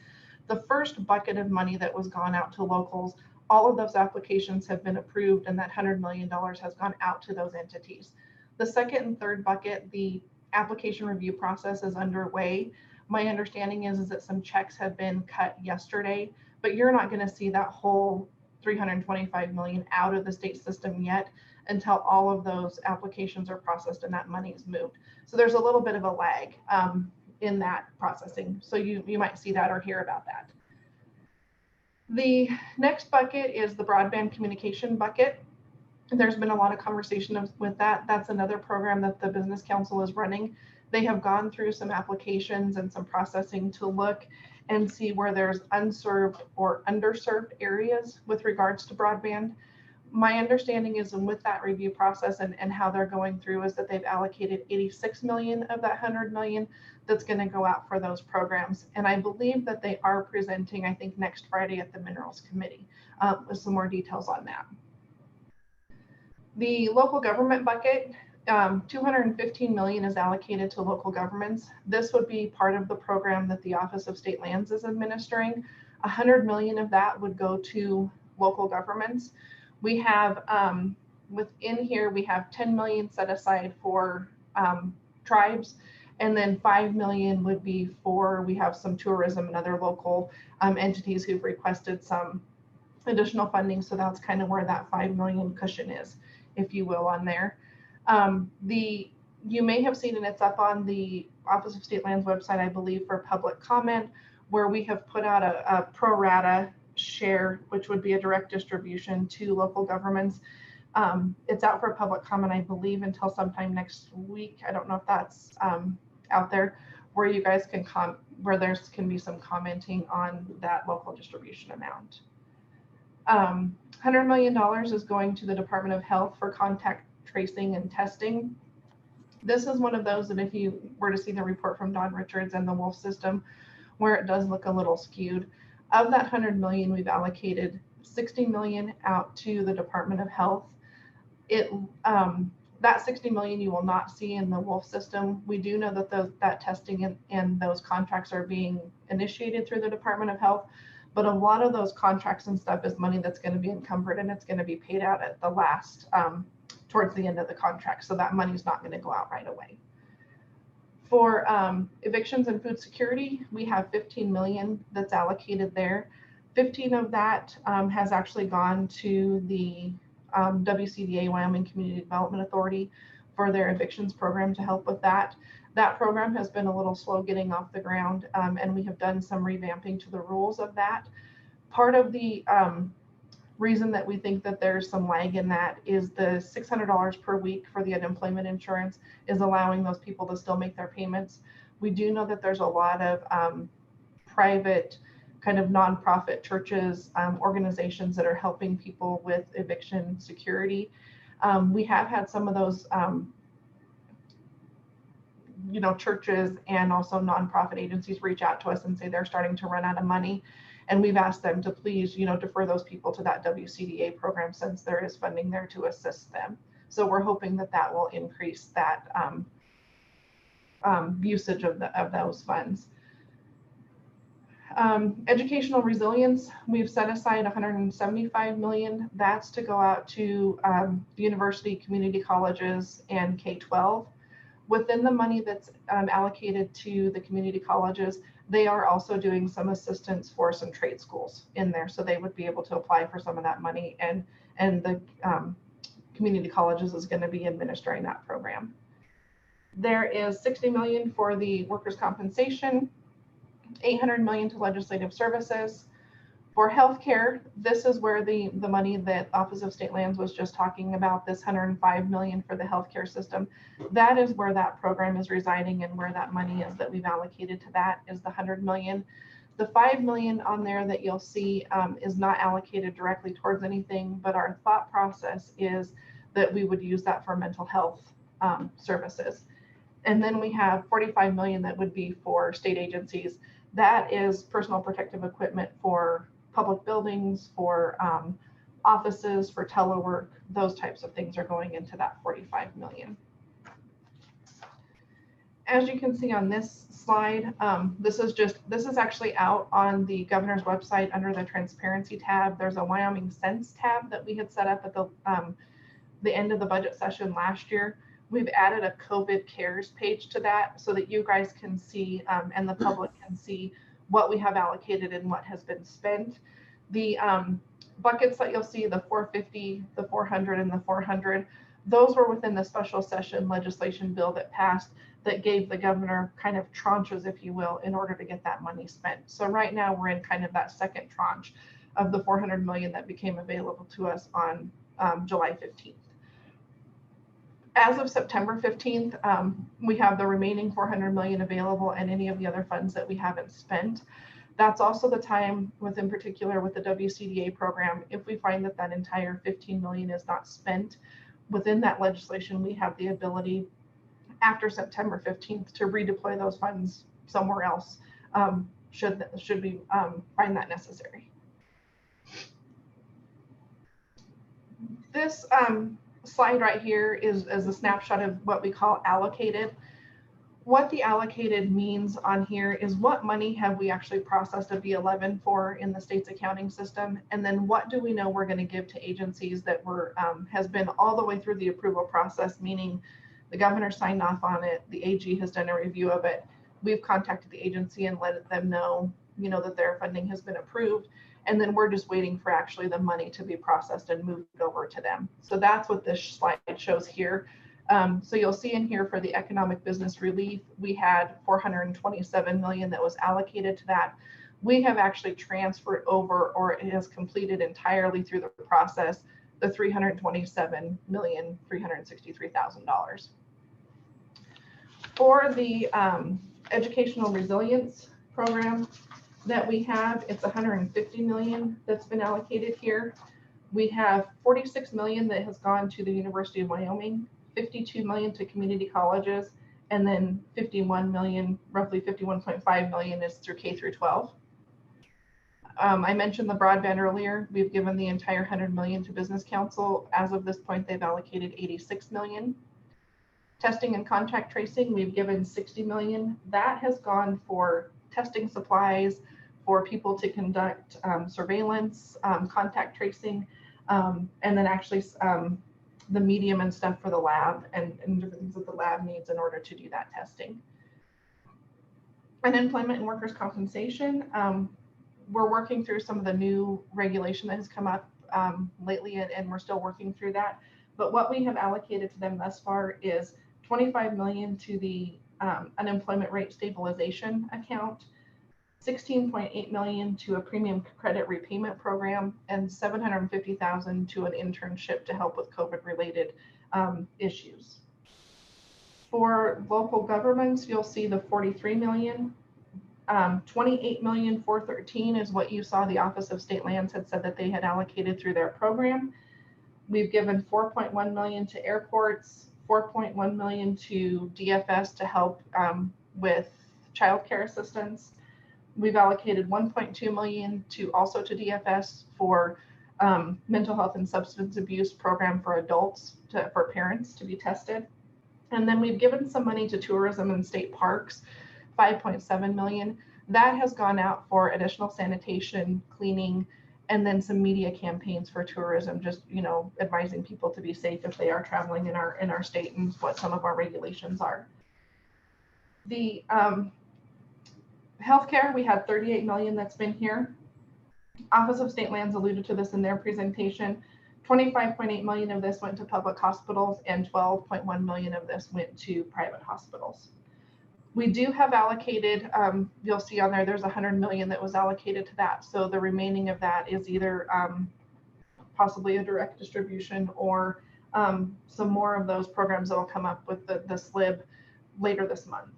The first bucket of money that was gone out to locals, all of those applications have been approved, and that $100 million has gone out to those entities. The second and third bucket, the application review process is underway. My understanding is that some checks have been cut yesterday, but you're not going to see that whole 325 million out of the state system yet until all of those applications are processed and that money is moved. So there's a little bit of a lag in that processing. So you might see that or hear about that. The next bucket is the broadband communication bucket. There's been a lot of conversation with that. That's another program that the Business Council is running. They have gone through some applications and some processing to look and see where there's unserved or underserved areas with regards to broadband. My understanding is, and with that review process and how they're going through, is that they've allocated 86 million of that 100 million that's going to go out for those programs. And I believe that they are presenting, I think, next Friday at the Minerals Committee with some more details on that. The local government bucket, 215 million is allocated to local governments. This would be part of the program that the Office of State Lands is administering. 100 million of that would go to local governments. We have, within here, we have 10 million set aside for tribes, and then 5 million would be for, we have some tourism and other local entities who've requested some additional funding. So that's kind of where that 5 million cushion is, if you will, on there. You may have seen, and it's up on the Office of State Lands website, I believe, for public comment, where we have put out a pro rata share, which would be a direct distribution to local governments. It's out for public comment, I believe, until sometime next week. I don't know if that's out there, where you guys can where there can be some commenting on that local distribution amount. $100 million is going to the Department of Health for contact tracing and testing. This is one of those that, if you were to see the report from Don Richards and the WOLF system, where it does look a little skewed. Of that 100 million, we've allocated 60 million out to the Department of Health. That 60 million you will not see in the WOLF system. We do know that that testing and those contracts are being initiated through the Department of Health, but a lot of those contracts and stuff is money that's going to be encumbered, and it's going to be paid out at the last towards the end of the contract. So that money's not going to go out right away. For evictions and food security, we have 15 million that's allocated there. 15 of that has actually gone to the WCDA, Wyoming Community Development Authority, for their evictions program to help with that. That program has been a little slow getting off the ground, and we have done some revamping to the rules of that. Part of the reason that we think that there's some lag in that is the $600 per week for the unemployment insurance is allowing those people to still make their payments. We do know that there's a lot of private kind of nonprofit churches, organizations that are helping people with eviction security. We have had some of those churches and also nonprofit agencies reach out to us and say they're starting to run out of money. And we've asked them to please, defer those people to that WCDA program since there is funding there to assist them. So we're hoping that that will increase that usage of those funds. Educational resilience, we've set aside 175 million. That's to go out to university, community colleges, and K-12. Within the money that's allocated to the community colleges, they are also doing some assistance for some trade schools in there. So they would be able to apply for some of that money, and the community colleges is going to be administering that program. There is 60 million for the workers' compensation, 800 million to legislative services. For healthcare, this is where the money that Office of State Lands was just talking about, this 105 million for the healthcare system. That is where that program is residing, and where that money is that we've allocated to that is the 100 million. The 5 million on there that you'll see is not allocated directly towards anything, but our thought process is that we would use that for mental health services. And then we have 45 million that would be for state agencies. That is personal protective equipment for public buildings, for offices, for telework. Those types of things are going into that 45 million. As you can see on this slide, this is actually out on the governor's website under the transparency tab. There's a Wyoming Sense tab that we had set up at the end of the budget session last year. We've added a COVID cares page to that so that you guys can see and the public can see what we have allocated and what has been spent. The buckets that you'll see, the 450, the 400, and the 400, those were within the special session legislation bill that passed that gave the governor kind of tranches, if you will, in order to get that money spent. So right now we're in kind of that second tranche of the 400 million that became available to us on July 15th. As of September 15th, we have the remaining 400 million available and any of the other funds that we haven't spent. That's also the time, in particular with the WCDA program, if we find that that entire 15 million is not spent within that legislation, we have the ability after September 15th to redeploy those funds somewhere else, should we find that necessary. This slide right here is a snapshot of what we call allocated. What the allocated means on here is what money have we actually processed a B11 for in the state's accounting system, and then what do we know we're going to give to agencies that were has been all the way through the approval process, meaning the governor signed off on it, the AG has done a review of it, we've contacted the agency and let them know, that their funding has been approved, and then we're just waiting for actually the money to be processed and moved over to them. So that's what this slide shows here. So you'll see in here for the economic business relief, we had 427 million that was allocated to that. We have actually transferred over, or it has completed entirely through the process, the $327,363,000. For the educational resilience program that we have, it's 150 million that's been allocated here. We have 46 million that has gone to the University of Wyoming, 52 million to community colleges, and then 51 million, roughly 51.5 million is through K through 12. I mentioned the broadband earlier. We've given the entire 100 million to Business Council. As of this point, they've allocated 86 million. Testing and contact tracing, we've given 60 million. That has gone for testing supplies, for people to conduct surveillance, contact tracing, and then actually the medium and stuff for the lab and different things that the lab needs in order to do that testing. Unemployment and workers' compensation. We're working through some of the new regulation that has come up lately, and we're still working through that. But what we have allocated to them thus far is $25 million to the unemployment rate stabilization account, $16.8 million to a premium credit repayment program, and $750,000 to an internship to help with COVID-related issues. For local governments, you'll see the $43 million. $28,413,000 is what you saw the Office of State Lands had said that they had allocated through their program. We've given $4.1 million to airports, $4.1 million to DFS to help with childcare assistance. We've allocated $1.2 million also to DFS for mental health and substance abuse program for adults, for parents to be tested. And then we've given some money to tourism and state parks, $5.7 million. That has gone out for additional sanitation, cleaning, and then some media campaigns for tourism, just, you know, advising people to be safe if they are traveling in our state and what some of our regulations are. The healthcare, we had $38 million that's been here. Office of State Lands alluded to this in their presentation. $25.8 million of this went to public hospitals and $12.1 million of this went to private hospitals. We do have allocated, you'll see on there, there's $100 million that was allocated to that. So the remaining of that is either possibly a direct distribution or some more of those programs that will come up with the SLIB later this month.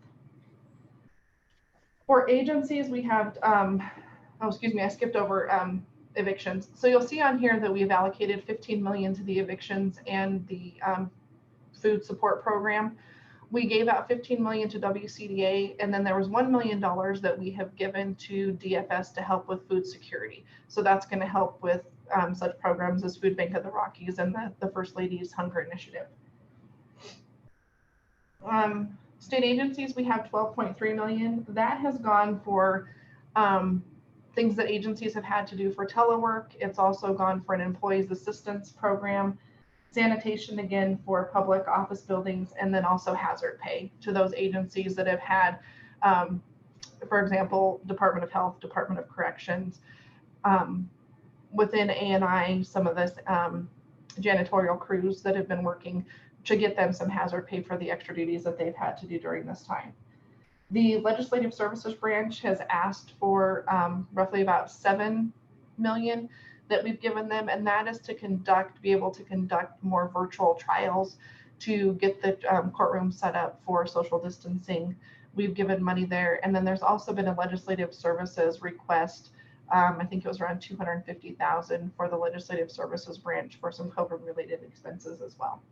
For agencies, we have, oh, excuse me, I skipped over evictions. So you'll see on here that we've allocated $15 million to the evictions and the food support program. We gave out $15 million to WCDA, and then there was $1 million that we have given to DFS to help with food security. So that's going to help with such programs as Food Bank of the Rockies and the First Lady's Hunger Initiative. State agencies, we have $12.3 million. That has gone for things that agencies have had to do for telework. It's also gone for an employees assistance program, sanitation again for public office buildings, and then also hazard pay to those agencies that have had, for example, Department of Health, Department of Corrections, within A&I, some of this janitorial crews that have been working to get them some hazard pay for the extra duties that they've had to do during this time. The Legislative Services Branch has asked for roughly about $7 million that we've given them, and that is to be able to conduct more virtual trials to get the courtroom set up for social distancing. We've given money there, and then there's also been a Legislative Services request. I think it was around $250,000 for the Legislative Services Branch for some COVID-related expenses as well.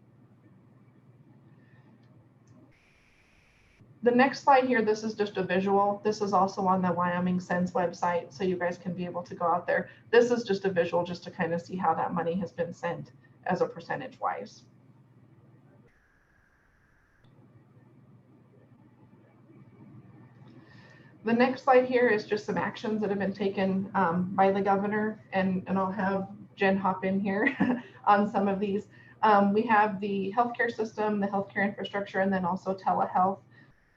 The next slide here, this is just a visual. This is also on the Wyoming Sense website, so you guys can be able to go out there. This is just a visual just to kind of see how that money has been sent as a percentage wise. The next slide here is just some actions that have been taken by the governor, and I'll have Jen hop in here on some of these. We have the healthcare system, the healthcare infrastructure, and then also telehealth.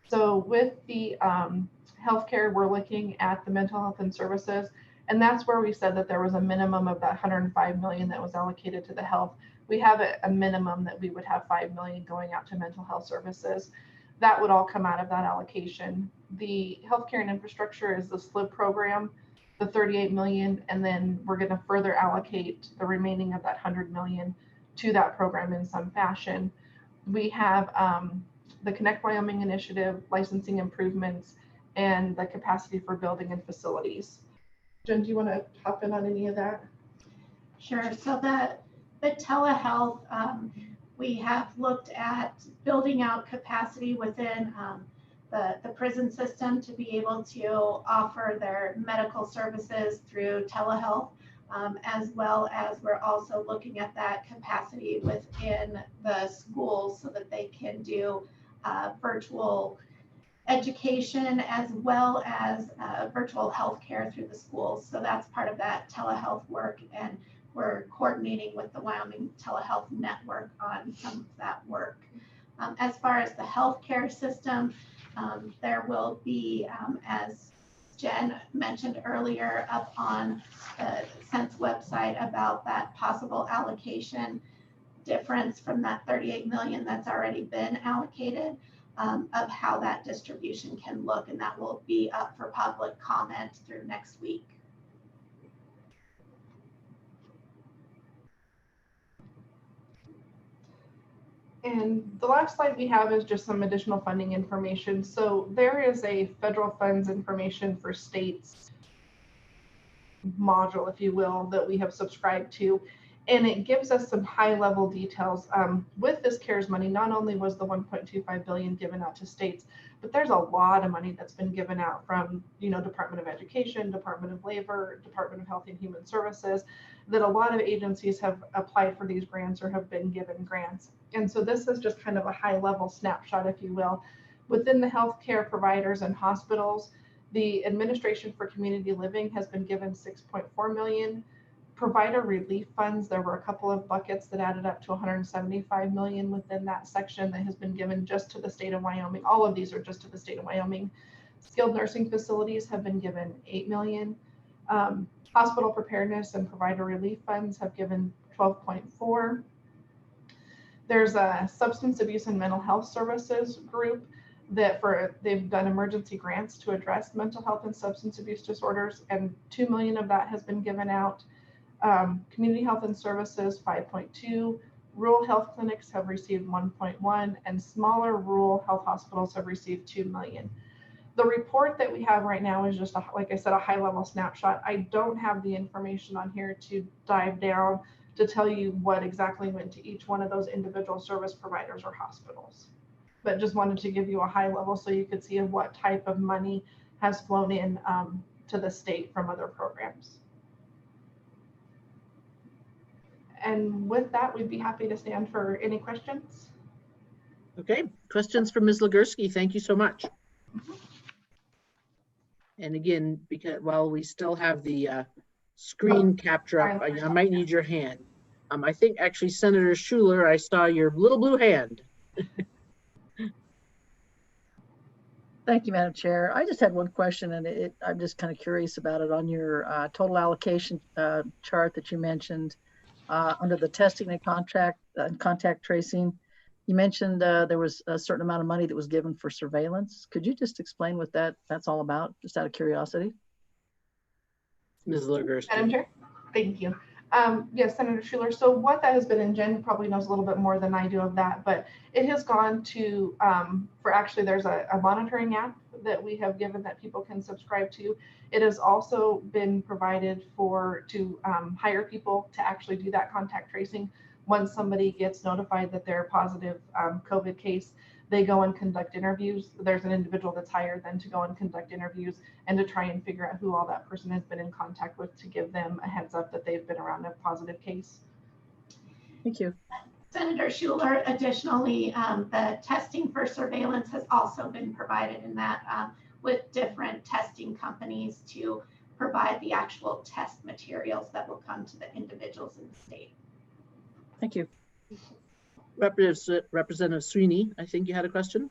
So with the healthcare, we're looking at the mental health and services, and that's where we said that there was a minimum of that $105 million that was allocated to the health. We have a minimum that we would have $5 million going out to mental health services. That would all come out of that allocation. The healthcare and infrastructure is the SLIB program, the $38 million, and then we're going to further allocate the remaining of that $100 million to that program in some fashion. We have the Connect Wyoming initiative, licensing improvements, and the capacity for building and facilities. Jen, do you want to hop in on any of that? Sure. So the telehealth, we have looked at building out capacity within the prison system to be able to offer their medical services through telehealth, as well as we're also looking at that capacity within the schools so that they can do virtual education as well as virtual healthcare through the schools. So that's part of that telehealth work. And we're coordinating with the Wyoming Telehealth Network on some of that work. As far as the healthcare system, there will be, as Jen mentioned earlier, up on the Sense website about that possible allocation difference from that 38 million that's already been allocated, of how that distribution can look, and that will be up for public comment through next week. And the last slide we have is just some additional funding information. So there is a federal funds information for states module, if you will, that we have subscribed to. And it gives us some high level details. With this CARES money, not only was the 1.25 billion given out to states, but there's a lot of money that's been given out from, Department of Education, Department of Labor, Department of Health and Human Services, that a lot of agencies have applied for these grants or have been given grants. And so this is just kind of a high level snapshot, if you will. Within the healthcare providers and hospitals, the Administration for Community Living has been given 6.4 million. Provider relief funds, there were a couple of buckets that added up to 175 million within that section that has been given just to the state of Wyoming. All of these are just to the state of Wyoming. Skilled nursing facilities have been given 8 million. Hospital preparedness and provider relief funds have given 12.4. There's a substance abuse and mental health services group that they've done emergency grants to address mental health and substance abuse disorders, and 2 million of that has been given out. Community health and services 5.2, rural health clinics have received 1.1, and smaller rural health hospitals have received 2 million. The report that we have right now is just, like I said, a high level snapshot. I don't have the information on here to dive down to tell you what exactly went to each one of those individual service providers or hospitals, but just wanted to give you a high level so you could see what type of money has flown in to the state from other programs. And with that, we'd be happy to stand for any questions. Okay, questions for Ms. Legursky. Thank you so much. And again, because while we still have the screen capture up, I might need your hand. I think actually Senator Schuler, I saw your little blue hand. Thank you, Madam Chair. I just had one question, and I'm just kind of curious about it. On your total allocation chart that you mentioned under the testing and contact tracing, you mentioned there was a certain amount of money that was given for surveillance. Could you just explain what that's all about, just out of curiosity? Ms. Legursky. Madam Chair, thank you. Yes, Senator Schuler. So what that has been, and Jen probably knows a little bit more than I do of that, but it has gone to, there's a monitoring app that we have given that people can subscribe to. It has also been provided to hire people to actually do that contact tracing. Once somebody gets notified that they're a positive COVID case, they go and conduct interviews. There's an individual that's hired then to go and conduct interviews and to try and figure out who all that person has been in contact with to give them a heads up that they've been around a positive case. Thank you. Senator Schuler, additionally, the testing for surveillance has also been provided in that with different testing companies to provide the actual test materials that will come to the individuals in the state. Thank you. Representative Sweeney, I think you had a question.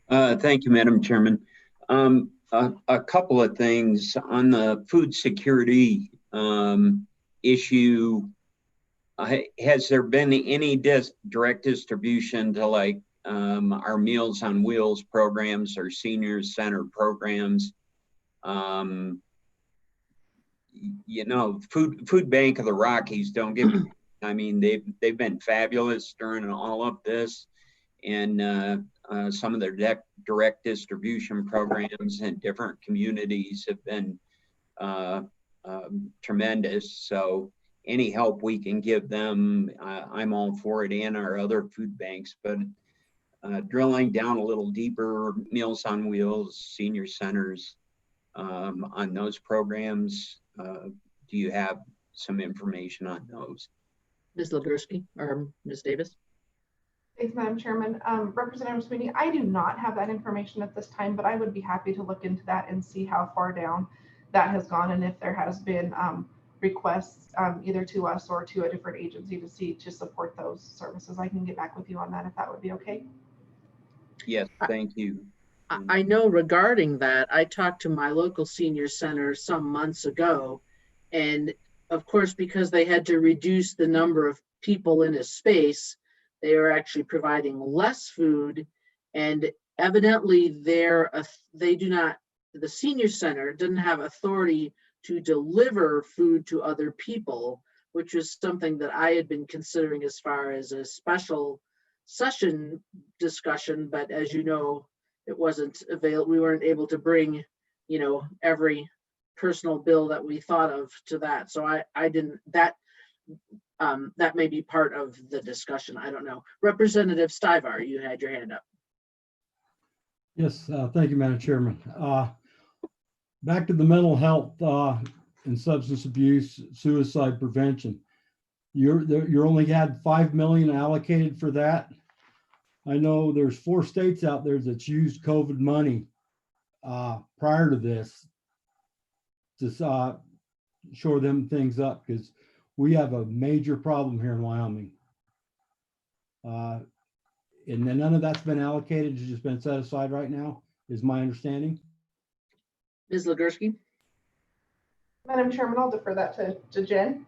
Thank you, Madam Chairman. A couple of things on the food security issue. Has there been any direct distribution to like our Meals on Wheels programs or senior center programs? Food Bank of the Rockies, don't give me, I mean, they've been fabulous during all of this, and some of their direct distribution programs in different communities have been tremendous. So any help we can give them, I'm all for it, and our other food banks. But drilling down a little deeper, Meals on Wheels, senior centers, on those programs, do you have some information on those? Ms. Legursky or Ms. Davis? Thanks, Madam Chairman. Representative Sweeney, I do not have that information at this time, but I would be happy to look into that and see how far down that has gone and if there has been requests either to us or to a different agency to support those services. I can get back with you on that if that would be okay. Yes, thank you. I know regarding that, I talked to my local senior center some months ago, and of course, because they had to reduce the number of people in a space, they are actually providing less food, and evidently the senior center doesn't have authority to deliver food to other people, which was something that I had been considering as far as a special session discussion, but as you know, it wasn't available. We weren't able to bring, every personal bill that we thought of to that. So I didn't, that may be part of the discussion. I don't know. Representative Stivar, you had your hand up. Yes, thank you, Madam Chairman. Back to the mental health and substance abuse, suicide prevention. You're only had 5 million allocated for that. I know there's 4 states out there that's used COVID money prior to this to shore them things up, because we have a major problem here in Wyoming. And then none of that's been allocated, it's just been set aside right now, is my understanding. Ms. Legursky? Madam Chairman, I'll defer that to Jen.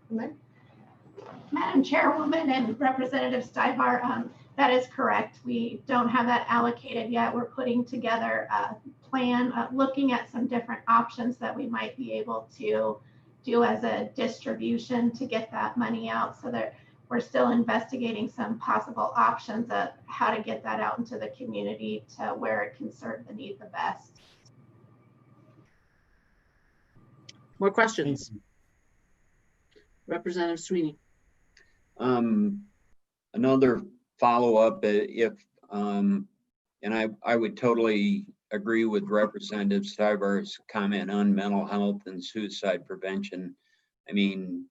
Madam Chairwoman and Representative Stivar, that is correct. We don't have that allocated yet. We're putting together a plan, looking at some different options that we might be able to do as a distribution to get that money out, so that we're still investigating some possible options of how to get that out into the community to where it can serve the need the best. More questions? Representative Sweeney. Another follow-up, and I would totally agree with Representative Stivar's comment on mental health and suicide prevention. I mean,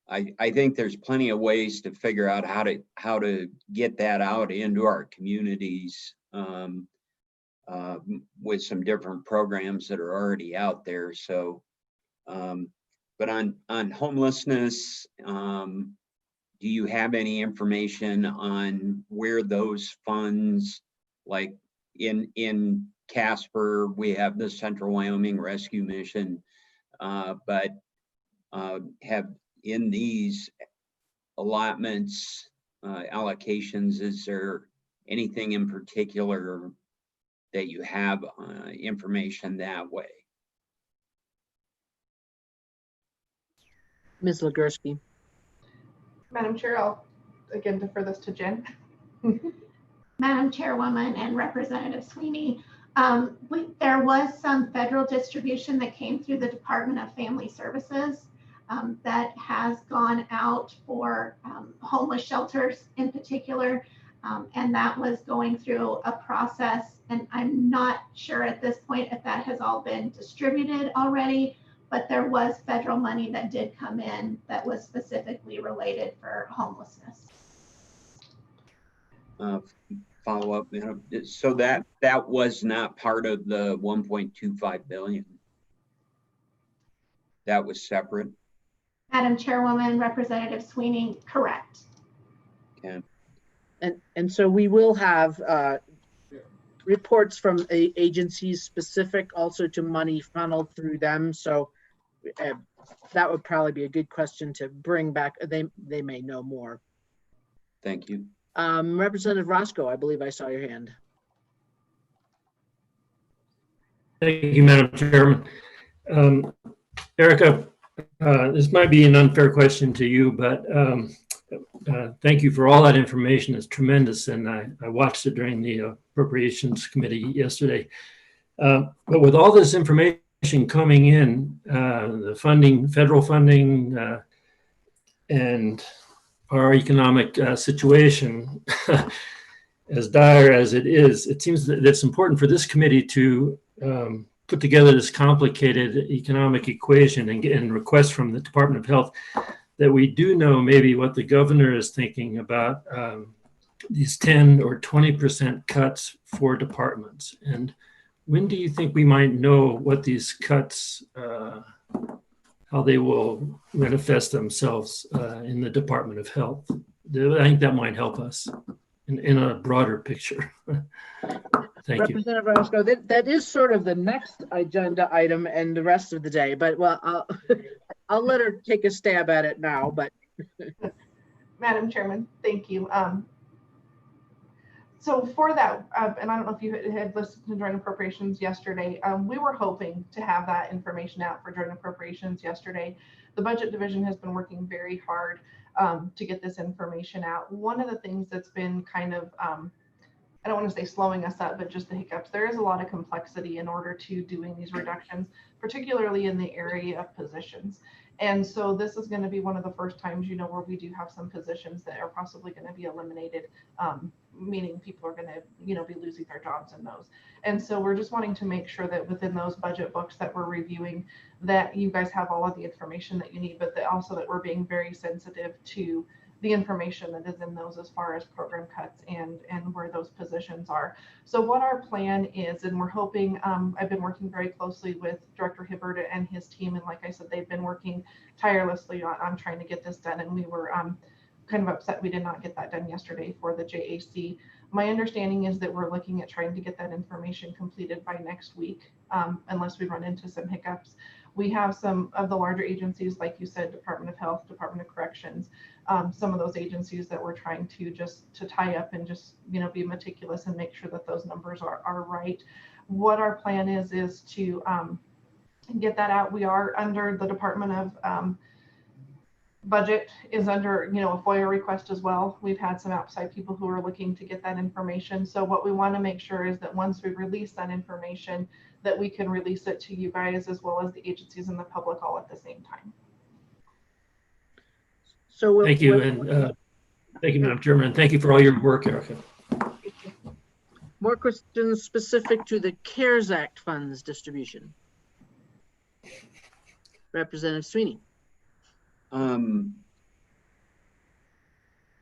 I think there's plenty of ways to figure out how to get that out into our communities with some different programs that are already out there. So, but on homelessness, do you have any information on where those funds, like in Casper, we have the Central Wyoming Rescue Mission, but have in these allotments, allocations, is there anything in particular that you have information that way? Ms. Legursky. Madam Chair, I'll again defer this to Jen. Madam Chairwoman and Representative Sweeney, there was some federal distribution that came through the Department of Family Services that has gone out for homeless shelters in particular, and that was going through a process, and I'm not sure at this point if that has all been distributed already, but there was federal money that did come in that was specifically related for homelessness. Follow up, so that was not part of the 1.25 billion. That was separate. Madam Chairwoman, Representative Sweeney, correct. Okay. And so we will have reports from agencies specific also to money funneled through them. So that would probably be a good question to bring back. They may know more. Thank you. Representative Roscoe, I believe I saw your hand. Thank you, Madam Chairman. Erica, this might be an unfair question to you, but thank you for all that information. It's tremendous, and I watched it during the Appropriations Committee yesterday. But with all this information coming in, the funding, federal funding, and our economic situation, as dire as it is, it seems that it's important for this committee to put together this complicated economic equation and request from the Department of Health that we do know maybe what the governor is thinking about these 10 or 20% cuts for departments. And when do you think we might know what these cuts how they will manifest themselves in the Department of Health. I think that might help us in a broader picture. Thank you. Representative Roscoe, that is sort of the next agenda item and the rest of the day, but well, I'll let her take a stab at it now, but. Madam Chairman, thank you. So for that, and I don't know if you had listened to joint appropriations yesterday, we were hoping to have that information out for joint appropriations yesterday. The budget division has been working very hard to get this information out. One of the things that's been kind of, I don't want to say slowing us up, but just the hiccups. There is a lot of complexity in order to doing these reductions, particularly in the area of positions. And so this is going to be one of the first times, you know, where we do have some positions that are possibly going to be eliminated, meaning people are going to, you know, be losing their jobs in those. And so we're just wanting to make sure that within those budget books that we're reviewing, that you guys have all of the information that you need, but that also that we're being very sensitive to the information that is in those as far as program cuts and where those positions are. So what our plan is, and we're hoping, I've been working very closely with Director Hibbert and his team, and like I said, they've been working tirelessly on trying to get this done, and we were kind of upset we did not get that done yesterday for the JAC. My understanding is that we're looking at trying to get that information completed by next week, unless we run into some hiccups. We have some of the larger agencies, like you said, Department of Health, Department of Corrections, some of those agencies that we're trying to just to tie up and just, you know, be meticulous and make sure that those numbers are right. What our plan is to get that out. We are under the Department of Budget is under, you know, a FOIA request as well. We've had some outside people who are looking to get that information. So what we want to make sure is that once we release that information, that we can release it to you guys as well as the agencies and the public all at the same time. So Thank you, and thank you, Madam Chairman. Thank you for all your work, Erica. More questions specific to the CARES Act funds distribution. Representative Sweeney.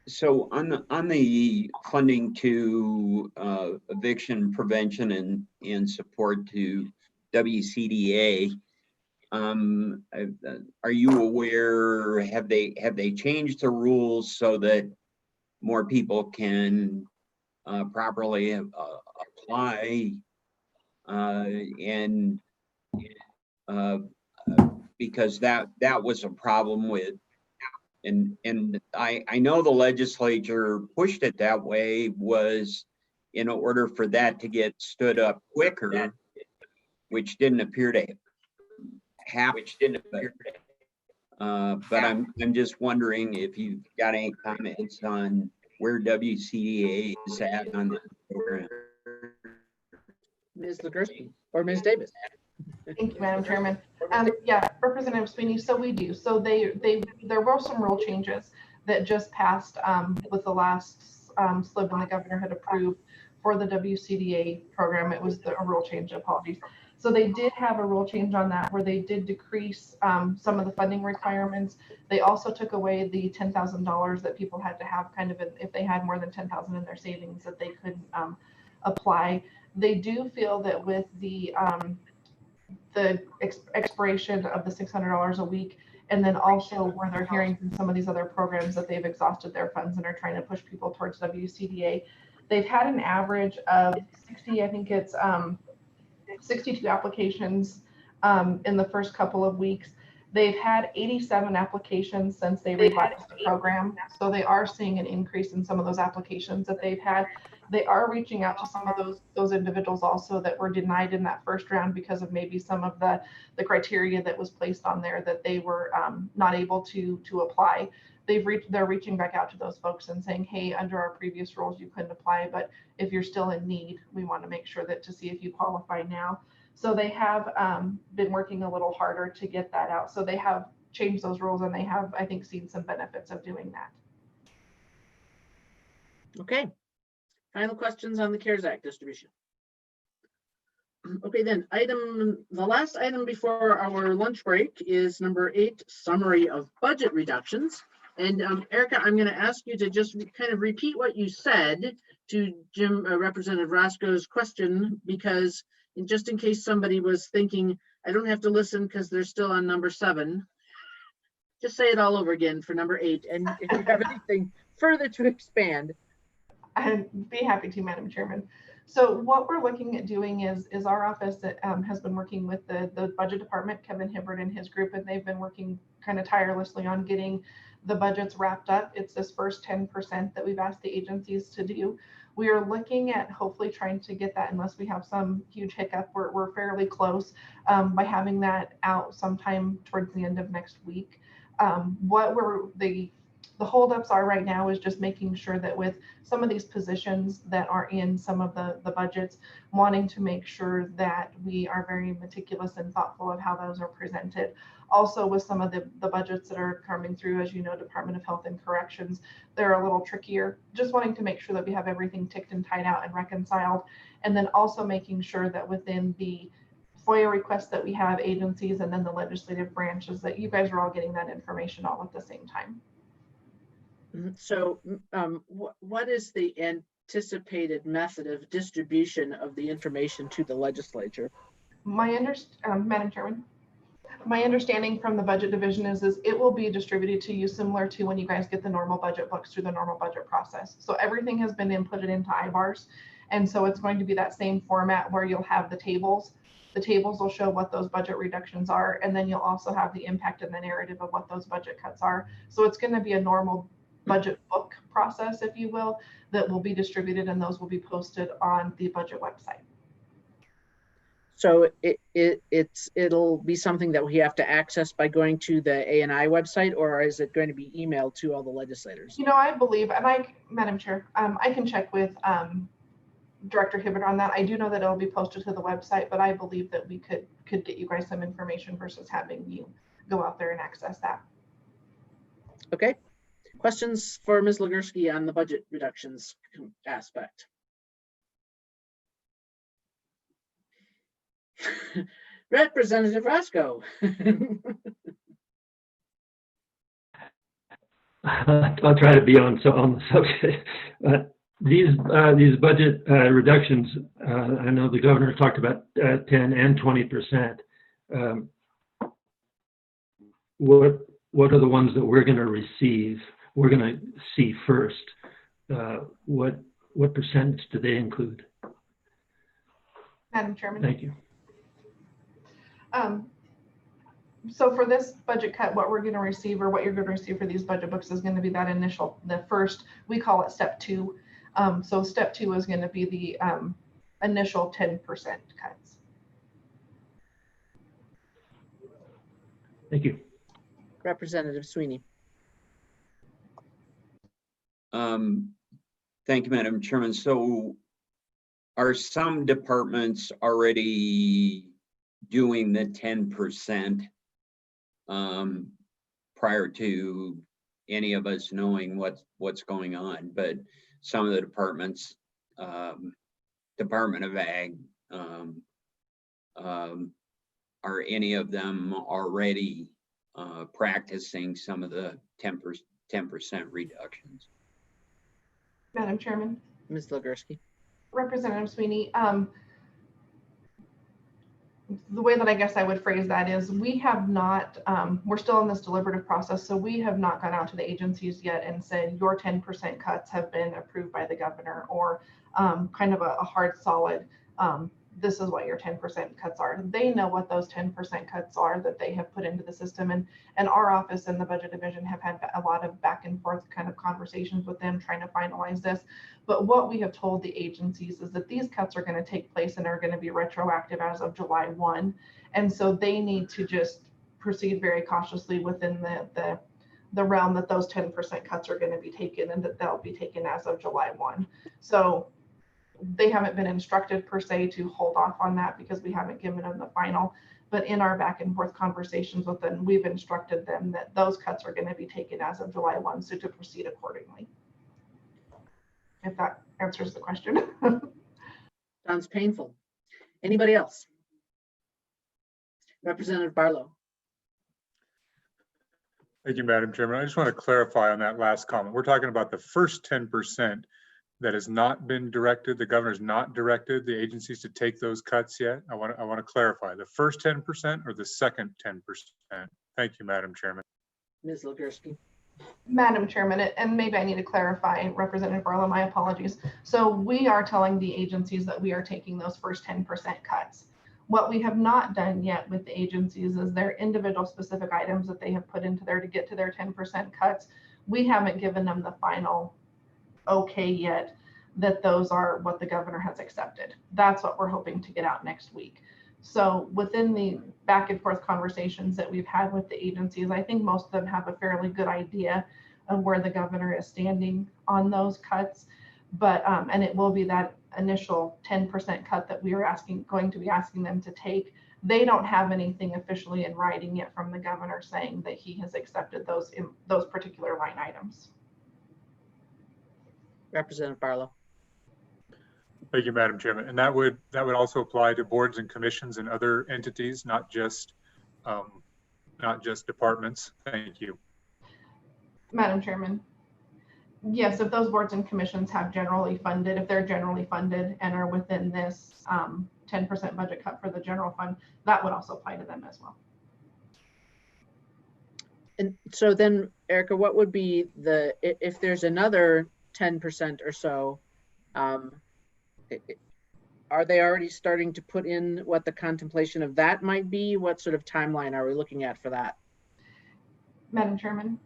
So on the funding to eviction prevention and support to WCDA, are you aware, have they changed the rules so that more people can properly apply and because that was a problem with, and I know the legislature pushed it that way was in order for that to get stood up quicker, which didn't appear to happen. But I'm just wondering if you've got any comments on where WCDA is at on the program. Ms. Ligursky or Ms. Davis. Thank you, Madam Chairman. Yeah, Representative Sweeney, so we do. So there were some rule changes that just passed with the last slip when the governor had approved for the WCDA program. It was a rule change, apologies. So they did have a rule change on that where they did decrease some of the funding requirements. They also took away the $10,000 that people had to have kind of if they had more than $10,000 in their savings that they couldn't apply. They do feel that with the expiration of the $600 a week, and then also where they're hearing from some of these other programs that they've exhausted their funds and are trying to push people towards WCDA. They've had an average of 60, I think it's 62 applications in the first couple of weeks. They've had 87 applications since they revised the program. So they are seeing an increase in some of those applications that they've had. They are reaching out to some of those individuals also that were denied in that first round because of maybe some of the criteria that was placed on there that they were not able to apply. They're reaching back out to those folks and saying, hey, under our previous rules, you couldn't apply, but if you're still in need, we want to make sure that to see if you qualify now. So they have been working a little harder to get that out. So they have changed those rules and they have, I think, seen some benefits of doing that. Okay. Final questions on the CARES Act distribution. Okay, then the last item before our lunch break is number 8, summary of budget reductions. And Erica, I'm going to ask you to just kind of repeat what you said to Representative Roscoe's question, because just in case somebody was thinking, I don't have to listen because they're still on number 7. Just say it all over again for number 8. And if you have anything further to expand. I'd be happy to, Madam Chairman. So what we're looking at doing is our office that has been working with the budget department, Kevin Hibbert and his group, and they've been working kind of tirelessly on getting the budgets wrapped up. It's this first 10% that we've asked the agencies to do. We are looking at hopefully trying to get that, unless we have some huge hiccup, we're fairly close by having that out sometime towards the end of next week. What the holdups are right now is just making sure that with some of these positions that are in some of the budgets, wanting to make sure that we are very meticulous and thoughtful of how those are presented. Also with some of the budgets that are coming through, as you know, Department of Health and Corrections, they're a little trickier. Just wanting to make sure that we have everything ticked and tied out and reconciled. And then also making sure that within the FOIA requests that we have, agencies, and then the legislative branches, that you guys are all getting that information all at the same time. So what is the anticipated method of distribution of the information to the legislature? Madam Chairman, my understanding from the budget division is it will be distributed to you similar to when you guys get the normal budget books through the normal budget process. So everything has been inputted into IBARs. And so it's going to be that same format where you'll have the tables. The tables will show what those budget reductions are. And then you'll also have the impact and the narrative of what those budget cuts are. So it's going to be a normal budget book process, if you will, that will be distributed, and those will be posted on the budget website. So it'll be something that we have to access by going to the A&I website, or is it going to be emailed to all the legislators? You know, I believe, and Madam Chair, I can check with Director Hibbert on that. I do know that it'll be posted to the website, but I believe that we could get you guys some information versus having you go out there and access that. Okay. Questions for Ms. Legursky on the budget reductions aspect? Representative Roscoe. I'll try to be on the subject. These budget reductions, I know the governor talked about 10 and 20%. What are the ones that we're going to receive? We're going to see first. What percentage do they include? Madam Chairman. Thank you. So for this budget cut, what we're going to receive, or what you're going to receive for these budget books, is going to be that initial, the first, we call it step 2. So step 2 is going to be the initial 10% cuts. Thank you. Representative Sweeney. Thank you, Madam Chairman. So are some departments already doing the 10% prior to any of us knowing what's going on? But some of the departments, Department of Ag, are any of them already practicing some of the 10% reductions? Madam Chairman. Ms. Legursky. Representative Sweeney, the way that I guess I would phrase that is we have not, we're still in this deliberative process, so we have not gone out to the agencies yet and said your 10% cuts have been approved by the governor, or kind of a hard solid, this is what your 10% cuts are. They know what those 10% cuts are that they have put into the system, and our office and the budget division have had a lot of back and forth kind of conversations with them trying to finalize this. But what we have told the agencies is that these cuts are going to take place and are going to be retroactive as of July 1. And so they need to just proceed very cautiously within the realm that those 10% cuts are going to be taken, and that they'll be taken as of July 1. So they haven't been instructed per se to hold off on that because we haven't given them the final, but in our back and forth conversations with them, we've instructed them that those cuts are going to be taken as of July 1, so to proceed accordingly. If that answers the question. Sounds painful. Anybody else? Representative Barlow. Thank you, Madam Chairman. I just want to clarify on that last comment. We're talking about the first 10% that has not been directed. The governor's not directed the agencies to take those cuts yet. I want to clarify the first 10% or the second 10%. Thank you, Madam Chairman. Ms. Ligursky. Madam Chairman, and maybe I need to clarify, Representative Barlow, my apologies. So we are telling the agencies that we are taking those first 10% cuts. What we have not done yet with the agencies is their individual specific items that they have put into there to get to their 10% cuts. We haven't given them the final okay yet that those are what the governor has accepted. That's what we're hoping to get out next week. So within the back and forth conversations that we've had with the agencies, I think most of them have a fairly good idea of where the governor is standing on those cuts. But, and it will be that initial 10% cut that we are going to be asking them to take. They don't have anything officially in writing yet from the governor saying that he has accepted those particular line items. Representative Barlow. Thank you, Madam Chairman. And that would also apply to boards and commissions and other entities, not just departments. Thank you. Madam Chairman, yes, if those boards and commissions have if they're generally funded and are within this 10% budget cut for the general fund, that would also apply to them as well. And so then, Erica, what would be if there's another 10% or so, are they already starting to put in what the contemplation of that might be? What sort of timeline are we looking at for that? Madam Chairman,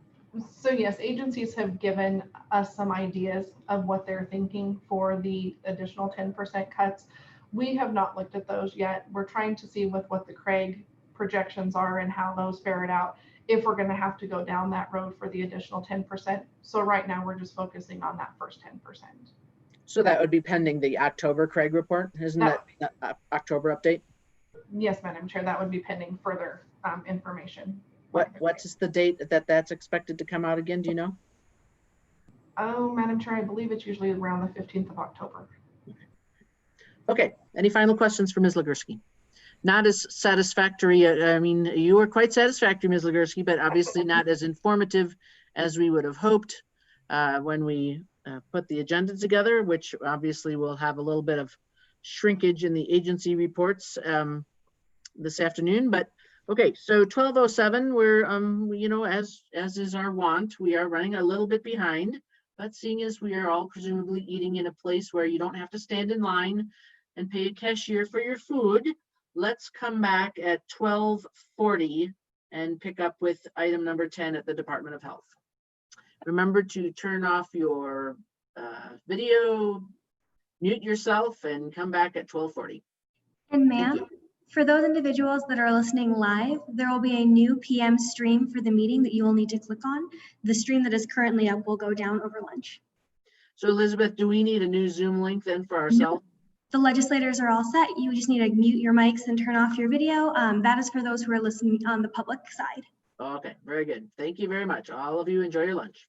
so yes, agencies have given us some ideas of what they're thinking for the additional 10% cuts. We have not looked at those yet. We're trying to see with what the Craig projections are and how those ferret out, if we're going to have to go down that road for the additional 10%. So right now we're just focusing on that first 10%. So that would be pending the October Craig report, isn't that October update? Yes, Madam Chair, that would be pending further information. What's the date that's expected to come out again? Do you know? Oh, Madam Chair, I believe it's usually around the 15th of October. Okay, any final questions for Ms. Ligursky? Not as satisfactory. I mean, you were quite satisfactory, Ms. Ligursky, but obviously not as informative as we would have hoped when we put the agenda together, which obviously will have a little bit of shrinkage in the agency reports this afternoon. But okay, so 12:07, we're you know, as is our wont, we are running a little bit behind, but seeing as we are all presumably eating in a place where you don't have to stand in line and pay a cashier for your food, let's come back at 12:40 and pick up with item number 10 at the Department of Health. Remember to turn off your video, mute yourself, and come back at 12:40. And ma'am, for those individuals that are listening live, there will be a new PM stream for the meeting that you will need to click on. The stream that is currently up will go down over lunch. So Elizabeth, do we need a new Zoom link then for ourselves? The legislators are all set. You just need to mute your mics and turn off your video. That is for those who are listening on the public side. Okay, very good. Thank you very much. All of you enjoy your lunch.